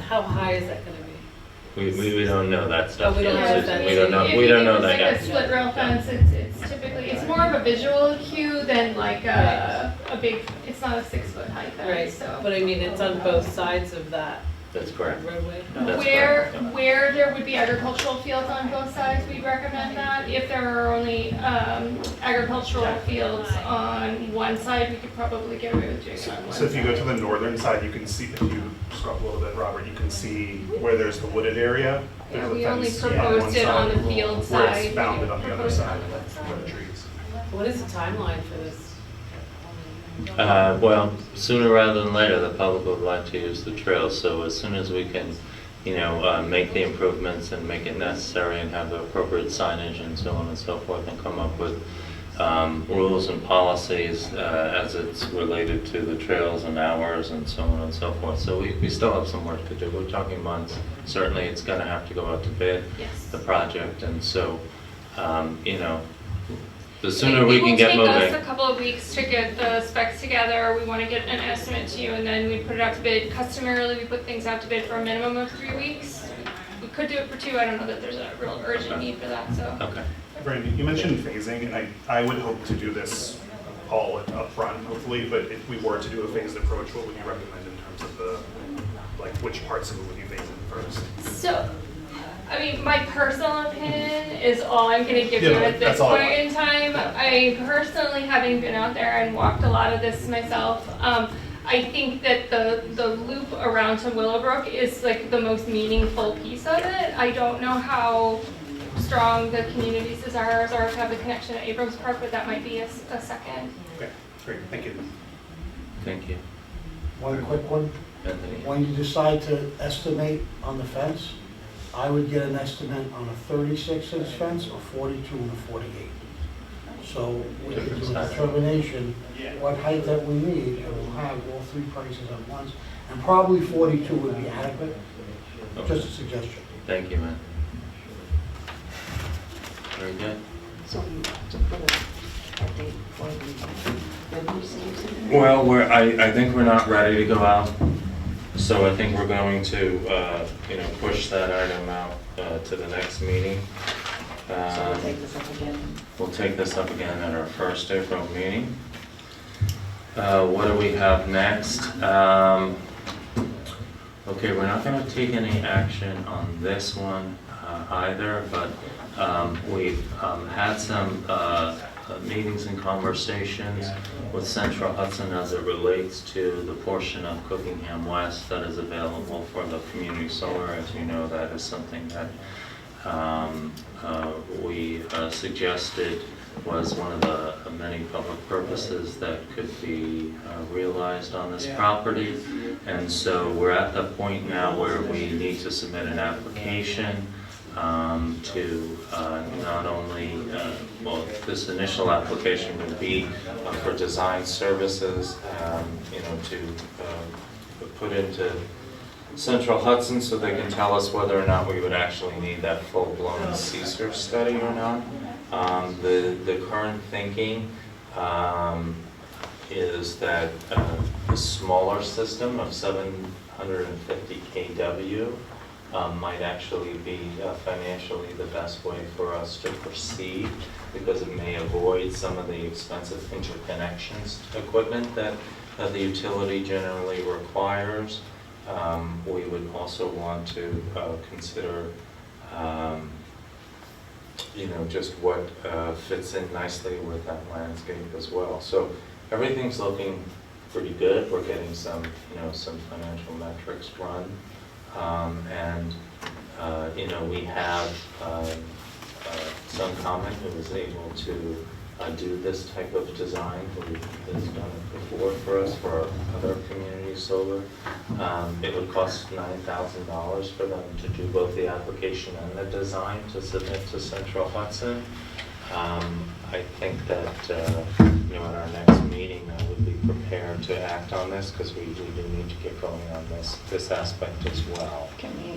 How high is that going to be? We don't know that stuff. Oh, we don't yet. have It's- that. We don't know, If we don't know it's that like yet. a split rail fence, it's typically, it's more of a visual cue than like a big, it's not a 6 foot high fence, Right, so. but I mean, it's on both sides of that. That's correct. Roadway? That's Where, correct, yeah. where there would be agricultural fields on both sides, we'd recommend that. If there are only agricultural fields on one side, we could probably get away with doing it on one So if you go to side. the northern side, you can see, if you scroll up a little bit, Robert, you can see where there's the wooded area. Yeah, There's a we only fence on proposed one it on side, the field where side. it's bounded on the other Proposed it side on the west side. with the trees. What is the timeline for this? Well, sooner rather than later, the public would like to use the trail, so as soon as we can, make the improvements and make it necessary and have the appropriate signage and so on and so forth, and come up with rules and policies as it's related to the trails and hours and so on and so forth. So we still have some work to do. We're talking months. Certainly, it's going to have to go out to bid, the project, and so, the sooner we can get moving. It will take us a couple of weeks to get the specs together. We want to get an estimate to you, and then we put it out to bid. Customarily, we put things out to bid for a minimum of 3 weeks. We could do it for 2. I don't know that there's a real urgent need for that, so. Okay. Brandon, you mentioned phasing, and I would hope to do this all up front, hopefully, but if we were to do a phased approach, what would you recommend in terms of which parts of it would you phase in first? So, I mean, my personal opinion is all I'm going to give you Yeah, at this that's all I point in time. I personally, having been out there and walked a lot of this myself, I think that the loop around to Willowbrook is like the most meaningful piece of it. I don't know how strong the community's desires are to have the connection at Abrams Park, but that might be a second. Okay, great, thank you. Thank you. One quick one. Anthony. When you decide to estimate on the fence, I would get an estimate on a 36-inch fence, a 42 and a 48. So we can do a determination what height that we need, and we'll have all 3 prices at once. And probably 42 would be adequate. Just a suggestion. Thank you, man. Very good. So you have to put a date for the season? Well, I think we're not ready to go out, so I think we're going to, push that item out to the next meeting. So we'll take this up again? We'll take this up again at our first April meeting. What do we have next? Okay, we're not going to take any action on this one either, but we've had some meetings and conversations with Central Hudson as it relates to the portion of Cookingham West that is available for the community solar. As you know, that is something that we suggested was one of the many public purposes that could be realized on this property. And so we're at the point now where we need to submit an application to not only, this initial application would be for design services, to put into Central Hudson so they can tell us whether or not we would actually need that full-blown CSER study or not. The current thinking is that a smaller system of 750 kW might actually be financially the best way for us to proceed, because it may avoid some of the expensive interconnections equipment that the utility generally requires. We would also want to consider just what fits in nicely with that landscape as well. So everything's looking pretty good. We're getting some financial metrics run. We have some comment who was able to do this type of design, who has done it before for us for other community solar. It would cost $9,000 for them to do both the application and the design to submit to Central Hudson. I think that at our next meeting I would be prepared to act on this, because we do need to get going on this aspect as well. Can we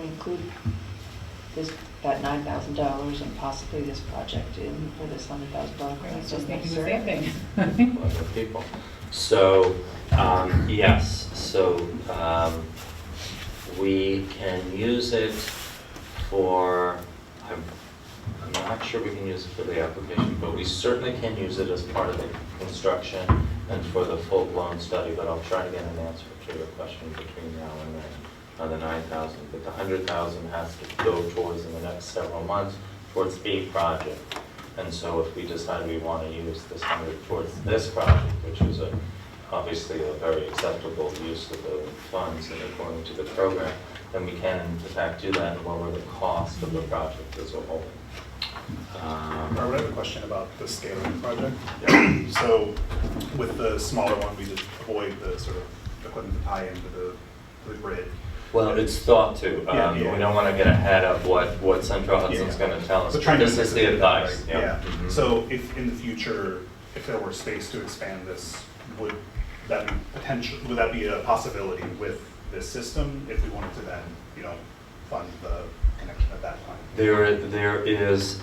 include that $9,000 and possibly this project in for this $100,000 grant? I was just thinking the same thing. Other people. So, yes, so we can use it for, I'm not sure we can use it for the application, but we certainly can use it as part of the construction and for the full-blown study, but I'll try to get an answer to your question between now and then. on the 9,000, but the 100,000 has to go towards in the next several months towards a project. And so if we decide we want to use this 100 towards this project, which is obviously a very acceptable use of the funds and according to the program, then we can in fact do that and lower the cost of the project as a whole. I would have a question about the scale of the project. So with the smaller one, we just avoid the sort of equipment to tie into the grid. Well, it's thought to. We don't want to get ahead of what Central Hudson's going to tell us. But This is the advice. Right? Yeah. So if in the future, if there were space to expand this, would that be a possibility with this system if we wanted to then, fund the connection at that point? There is,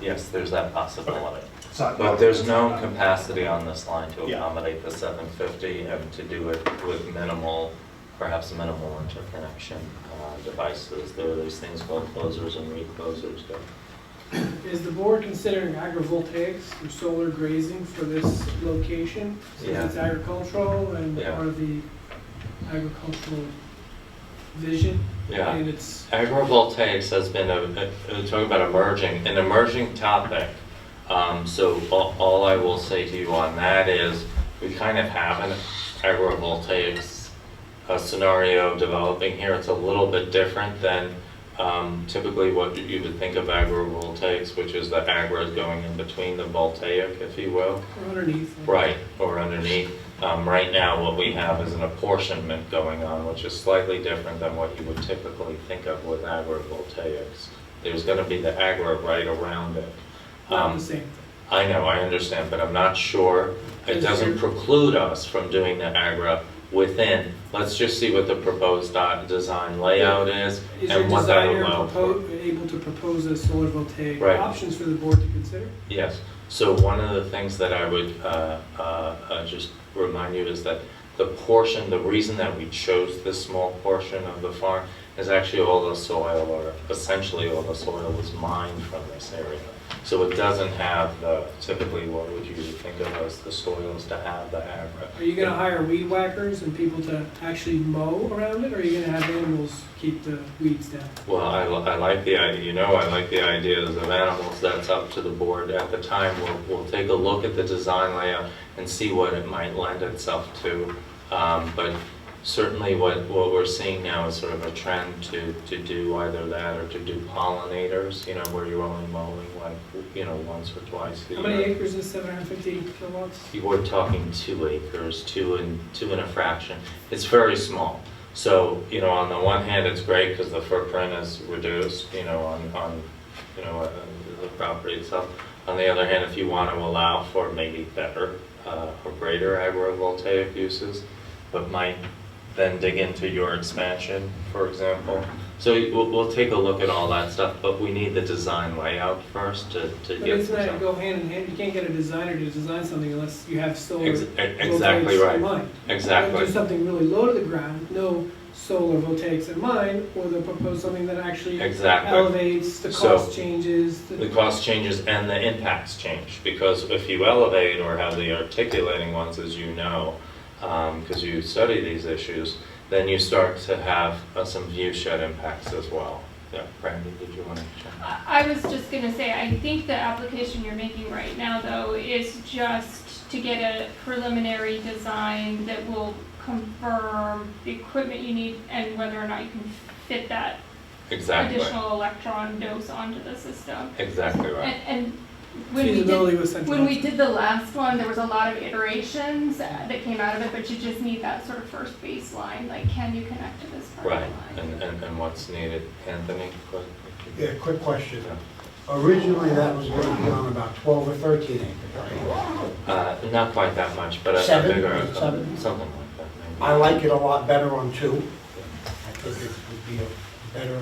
yes, there's that possibility. But there's no capacity on this line to accommodate the 750 and to do it with perhaps minimal interconnection devices. There are these things called closers and reclosers. Is the board considering agrivoltaics or solar grazing for this location? Since it's agricultural and part of the agricultural vision? Yeah, and it's agrivoltaics has been talking about an emerging topic. So all I will say to you on that is we kind of have an agrivoltaics scenario developing here. It's a little bit different than typically what you would think of agrivoltaics, which is the agri is going in between the voltaic, if you will. Or underneath. Right, or underneath. Right now what we have is an apportionment going on, which is slightly different than what you would typically think of with agrivoltaics. There's going to be the agri right around it. Not the same thing. I know, I understand, but I'm not sure. It doesn't preclude us from doing the agri within. Let's just see what the proposed design layout is and what that will allow for. Able to propose a solar voltaic Right. options for the board to consider? Yes. So one of the things that I would just remind you is that the reason that we chose this small portion of the farm is actually all the soil, or essentially all the soil, was mined from this area. So it doesn't have typically what would you think of as the soils to have the agri. Are you going to hire weed whackers and people to actually mow around it, or are you going to have animals keep the weeds down? Well, I like the idea. I like the ideas of animals. That's up to the board at the time. We'll take a look at the design layout and see what it might lend itself to. But certainly what we're seeing now is sort of a trend to do either that or to do pollinators, where you're only mowing once or twice a year. How many acres is 750 kilowatts? You were talking 2 acres, two and a fraction. It's very small. So, on the one hand, it's great because the footprint is reduced, on the property itself. On the other hand, if you want to allow for maybe better or greater agrivoltaic uses, but might then dig into your expansion, for example. So we'll take a look at all that stuff, but we need the design layout first to But get. it's not go hand in hand. You can't get a designer to design something unless you have solar Exactly voltaics right. in mind. Exactly. They'll do something really low to the ground, no solar voltaics in mind, or they'll propose something that actually elevates, the cost changes. The cost changes and the impacts change, because if you elevate or have the articulating ones, as you know, because you study these issues, then you start to have some view shed impacts as well. Yeah, Brandy, did you want to check? I was just going to say, I think the application you're making right now, though, is just to get a preliminary design that will confirm the equipment you need and whether or not you can fit that additional electron dose onto the system. Exactly right. And when we did the last one, there was a lot of iterations that came out of it, but you just need that sort of first baseline, like, can you connect to this part Right, of the line? and what's needed. Anthony? Yeah, quick question. Originally, that was going to be on about 12 or 13 acres, right? Not quite that much, but a bigger, something like that. Maybe. I like it a lot better on 2. I think it would be a better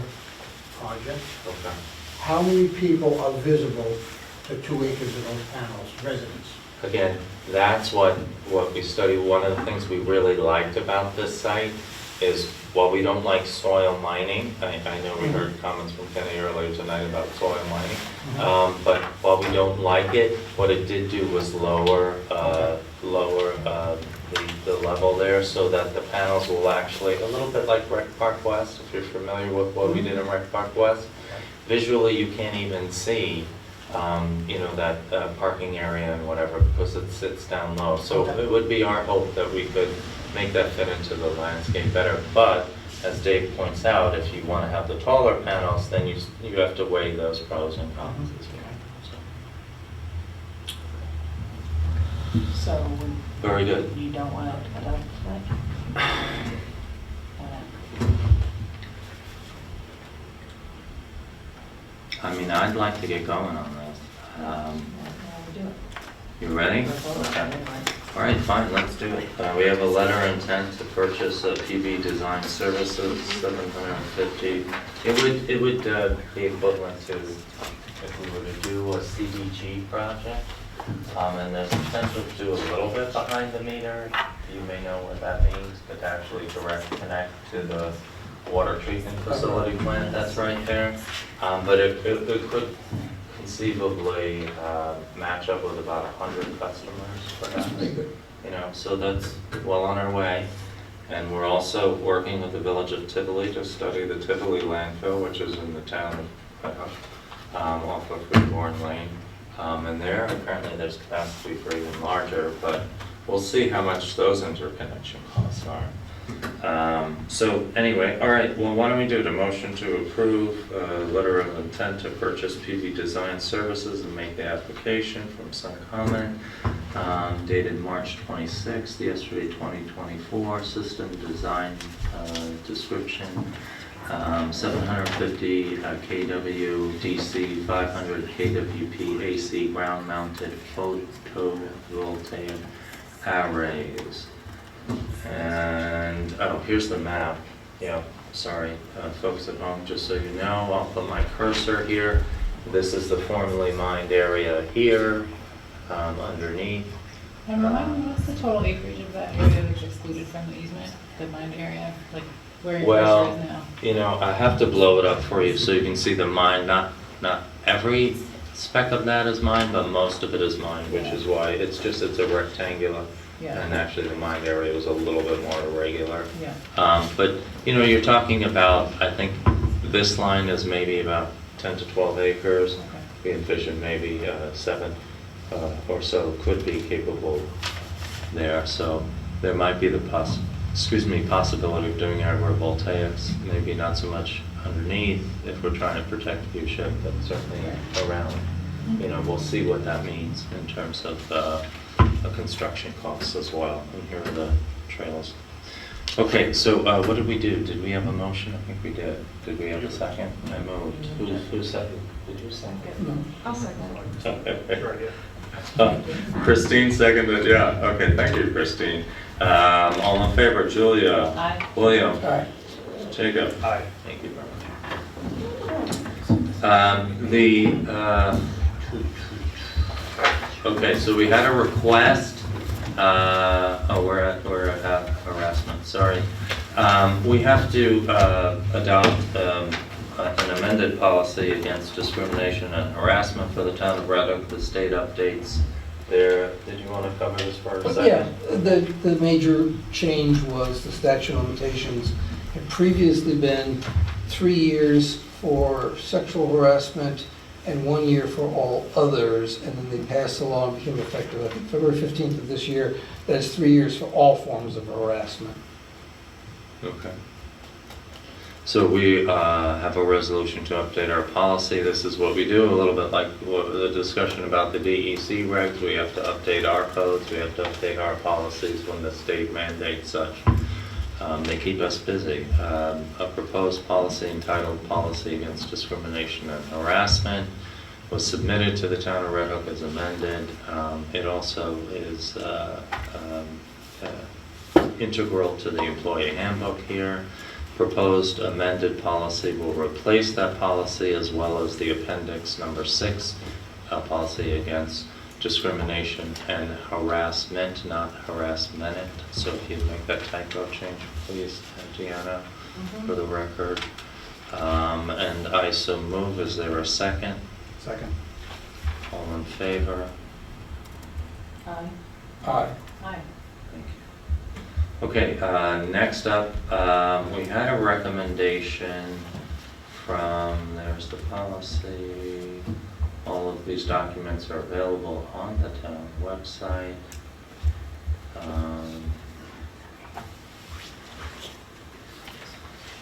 project. Okay. How many people are visible to 2 acres of those panels, residents? Again, that's what we study. One of the things we really liked about this site is while we don't like soil mining, I know we heard comments from Kenny earlier tonight about soil mining, but while we don't like it, what it did do was lower the level there so that the panels will actually, a little bit like Rec Park West, if you're familiar with what we did in Rec Park West, visually you can't even see that parking area and whatever because it sits down low. So it would be our hope that we could make that fit into the landscape better. But as Dave points out, if you want to have the taller panels, then you have to weigh those pros and cons as well. So. Very good. You don't want to cut out tonight? I mean, I'd like to get going on this. You ready? Okay. All right, fine, let's do it. We have a letter of intent to purchase PV Design Services, $750. It would be equivalent to if we were to do a CDG project. And there's potential to do a little bit behind the meter. You may know what that means, but to actually direct connect to the water treatment facility plant that's right there. But it could conceivably match up with about 100 customers, perhaps. So that's well on our way. And we're also working with the village of Tivoli to study the Tivoli landfill, which is in the town of off of Freeborn Lane. And there, apparently there's capacity for even larger, but we'll see how much those interconnection costs are. So anyway, all right, well, why don't we do the motion to approve a letter of intent to purchase PV Design Services and make the application from Suncommon, dated March 26th, yesterday 2024, system design description. 750 kW DC, 500 kWp AC ground-mounted photovoltaic arrays. And, oh, here's the map. Yeah, sorry, folks at home, just so you know, I'll put my cursor here. This is the formerly mined area here, underneath. And remind me, what's the total acreage of that area that's excluded from the easement, the mined area? Like, where your cursor is now? I have to blow it up for you so you can see the mine. Not every speck of that is mine, but most of it is mine, which is why it's a rectangular. Yeah. And actually the mine area was a little bit more irregular. Yeah. But you're talking about, I think this line is maybe about 10 to 12 acres. Okay. We envision maybe 7 or so could be capable there. So there might be the possibility of doing agrivoltaics, maybe not so much underneath if we're trying to protect viewshed, but certainly around. We'll see what that means in terms of construction costs as well. And here are the trails. Okay, so what did we do? Did we have a motion? I think we did. Did we have a second? I moved. Who seconded? Did you second? No. I'll second. Christine seconded, yeah. Okay, thank you, Christine. All in favor, Julia? Aye. William? Aye. Jacob? Aye. Thank you very much. Okay, so we had a request. We're at harassment, sorry. We have to adopt an amended policy against discrimination and harassment for the town of Red Hook. The state updates there. Did you want to cover this for a second? Yeah, the major change was the statute of limitations had previously been 3 years for sexual harassment and 1 year for all others, and then they passed a law and became effective, I think, February 15th of this year, that is 3 years for all forms of harassment. Okay. So we have a resolution to update our policy. This is what we do, a little bit like the discussion about the DEC regs. We have to update our codes, we have to update our policies when the state mandates such. They keep us busy. A proposed policy entitled Policy Against Discrimination and Harassment was submitted to the town of Red Hook as amended. It also is integral to the employee handbook here. Proposed amended policy will replace that policy as well as the appendix number 6, policy against discrimination and harassment, not harassment. So if you'd make that typo change, please, Deanna, for the record. And I so move. Is there a second? Second. All in favor? Aye. Aye. Aye. Okay, next up, we had a recommendation from, there's the policy. All of these documents are available on the town website.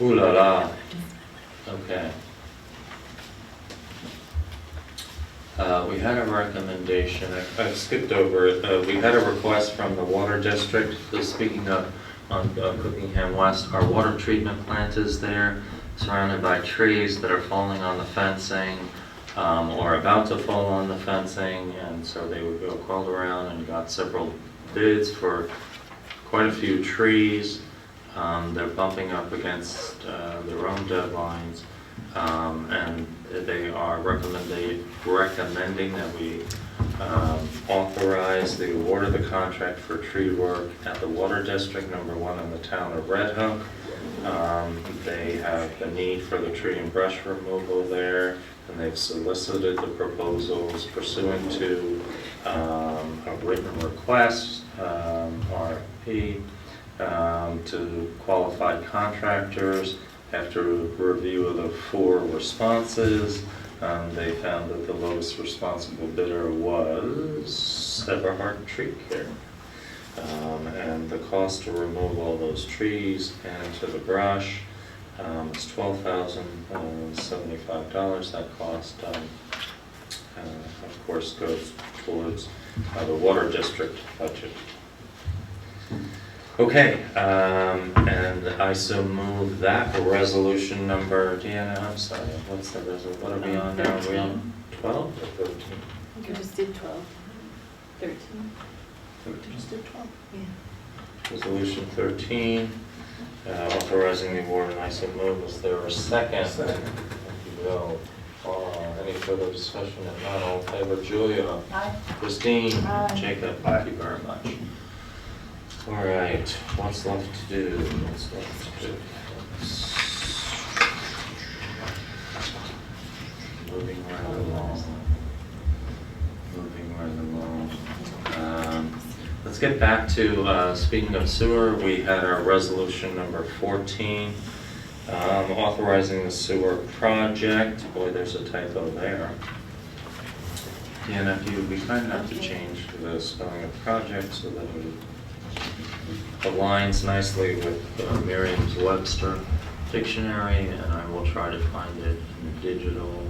Ooh la la. Okay. We had a recommendation, I skipped over it. We had a request from the Water District, speaking of on Cookingham West. Our water treatment plant is there, surrounded by trees that are falling on the fencing, or about to fall on the fencing, and so they would go crawled around and got several bids for quite a few trees. They're bumping up against their own deadlines, and they are recommending that we authorize the award of the contract for tree work at the Water District #1 in the town of Red Hook. They have the need for the tree and brush removal there, and they've solicited the proposals pursuant to a written request, RFP, to qualified contractors. After review of the 4 responses, they found that the lowest responsible bidder was Everhart Tree Care. And the cost to remove all those trees and to the brush is $12,075. That cost, of course, goes towards the Water District budget. Okay, and I so move that resolution number, Deanna, I'm sorry, what's the resolution, what are we on now? Are we on 12 or 13? I think you just did 12. 13. 13. Just did 12. Yeah. Resolution 13, authorizing the award, and I so move. Is there a second? Second. Thank you, Bill. Any further discussion? If not, all in favor, Julia? Aye. Christine? Aye. Jacob? Thank you very much. All right, what's left to do? What's left to do? Moving right along. Moving right along. Let's get back to, speaking of sewer, we had our resolution number 14, authorizing the sewer project. Boy, there's a typo there. Deanna, if you would be kind enough to change the spelling of project so that it aligns nicely with Merriam-Webster dictionary, and I will try to find it in digital.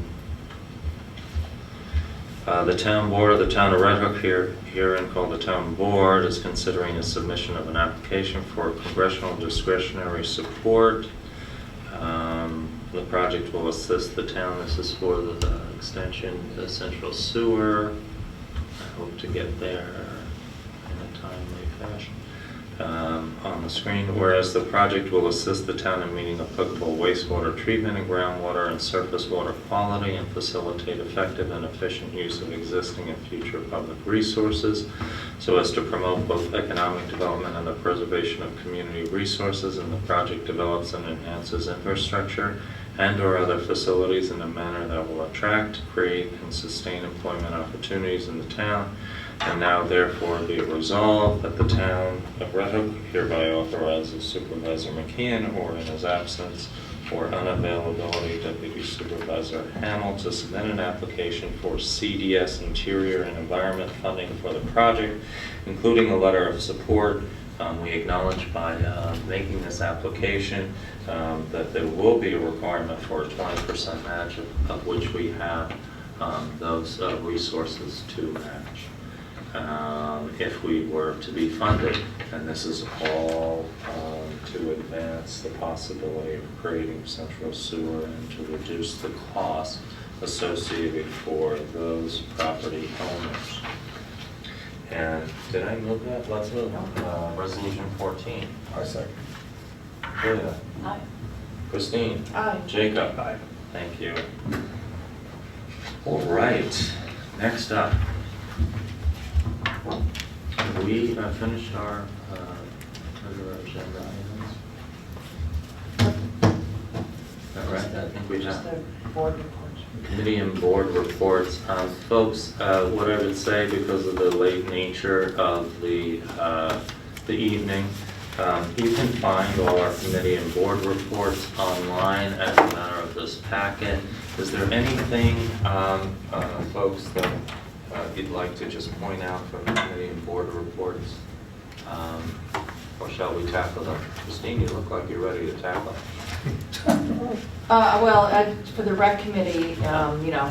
The town board of the town of Red Hook, herein called the town board, is considering a submission of an application for congressional discretionary support. The project will assist the town. This is for the extension of the central sewer. I hope to get there in a timely fashion. On the screen, whereas the project will assist the town in meeting applicable wastewater treatment and groundwater and surface water quality and facilitate effective and efficient use of existing and future public resources so as to promote both economic development and the preservation of community resources, and the project develops and enhances infrastructure and or other facilities in a manner that will attract, create, and sustain employment opportunities in the town. And now therefore be it resolved that the town of Red Hook hereby authorizes Supervisor McKeon, or in his absence or unavailability, Deputy Supervisor Hamel, to submit an application for CDS Interior and Environment funding for the project, including a letter of support. We acknowledge by making this application that there will be a requirement for a 20% match, of which we have those resources to match. If we were to be funded, and this is all to advance the possibility of creating central sewer and to reduce the cost associated for those property owners. And did I move that? Let's move resolution 14. I second. Julia? Aye. Christine? Aye. Jacob? Aye. Thank you. All right, next up. have we finished our regular agenda items? Is that right? I think we Just have. the board reports. Committee and board reports. Folks, what I would say, because of the late nature of the evening, you can find all our committee and board reports online as a matter of this packet. Is there anything, folks, that you'd like to just point out from the committee and board reports? Or shall we tackle them? Christine, you look like you're ready to tackle them. For the rec committee, you know,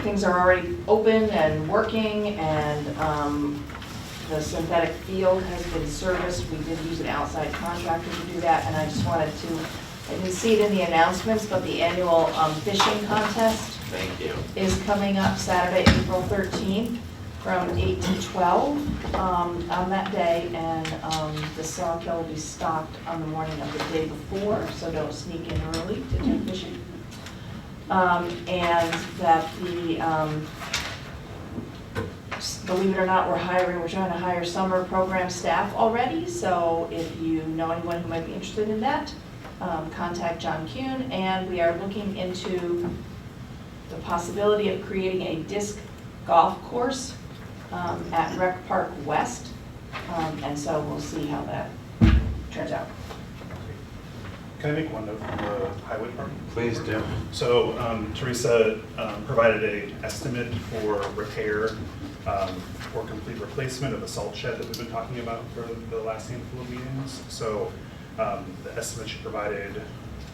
things are already open and working, and the synthetic field has been serviced. We did use an outside contractor to do that, and I just wanted to, I didn't see it in the announcements, but the annual fishing contest Thank you. is coming up Saturday, April 13th from 8 to 12 on that day, and the Sawkill will be stocked on the morning of the day before, so don't sneak in early to do fishing. And that believe it or not, we're trying to hire summer program staff already, so if you know anyone who might be interested in that, contact John Kuhn, and we are looking into the possibility of creating a disc golf course at Rec Park West, and so we'll see how that turns out. Can I make one note from the highway department? Please do. So Teresa provided an estimate for repair or complete replacement of the salt shed that we've been talking about for the last handful of meetings. So the estimate she provided,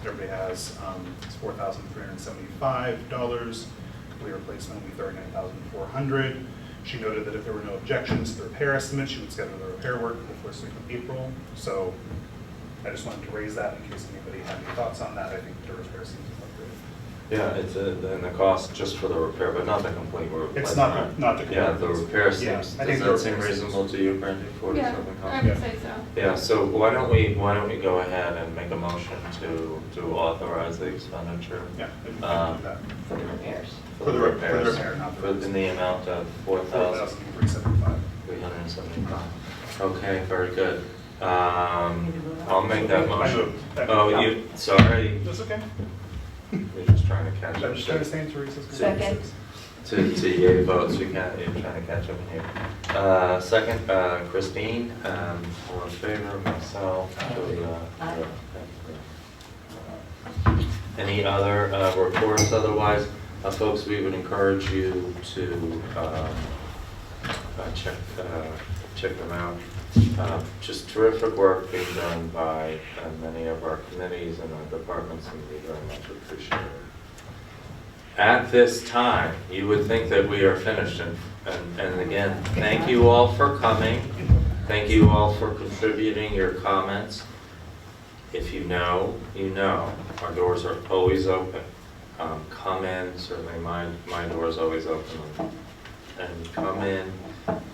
everybody has, it's $4,375. Complete replacement will be $39,400. She noted that if there were no objections to the repair estimate, she would schedule the repair work for the first week of April. So I just wanted to raise that in case anybody had any thoughts on that. I think the repair seems appropriate. Yeah, it's and the cost just for the repair, but not the complete replacement. It's not the complete. Yeah, the repair seems, Yeah, I think does that seem reasonable to you, Brandy? 47 I would say so. Yeah, so why don't we go ahead and make a motion to authorize the expenditure? Yeah. For the repairs. For the repairs. For the repair, not the in the amount of $4,375. $375. Okay, very good. I'll make that motion. Oh, you, sorry. That's okay. You're just trying to catch up. I'm just trying to stay in Teresa's. Second. To yay votes, you're trying to catch up here. Second, Christine, all in favor, myself. Any other reports? Otherwise, folks, we would encourage you to check them out. Just terrific work being done by many of our committees and our departments, and we very much appreciate it. At this time, you would think that we are finished, and again, thank you all for coming. Thank you all for contributing your comments. If you know, you know. Our doors are always open. Come in, certainly my door is always open. And come in,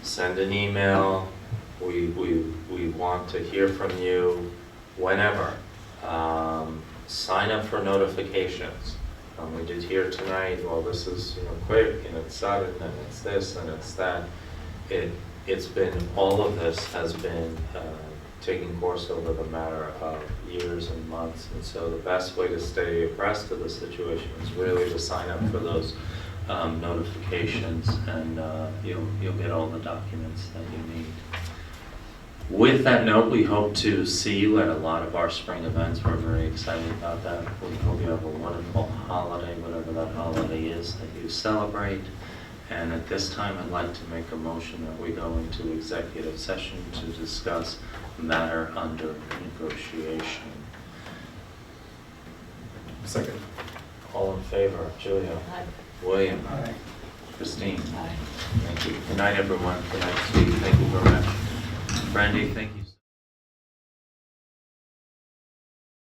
send an email. We want to hear from you whenever. Sign up for notifications. We did hear tonight, well, this is quick, and it's sudden, and it's this, and it's that. It's been, all of this has been taking course over the matter of years and months, and so the best way to stay abreast of the situation is really to sign up for those notifications, and you'll get all the documents that you need. With that note, we hope to see you at a lot of our spring events. We're very excited about that. We hope you have a wonderful holiday, whatever that holiday is that you celebrate. And at this time, I'd like to make a motion that we go into executive session to discuss a matter under negotiation. Second. All in favor? Julia? Aye. William? Aye. Christine? Aye. Thank you. Good night, everyone. Good night, Steve. Thank you very much. Brandy, thank you.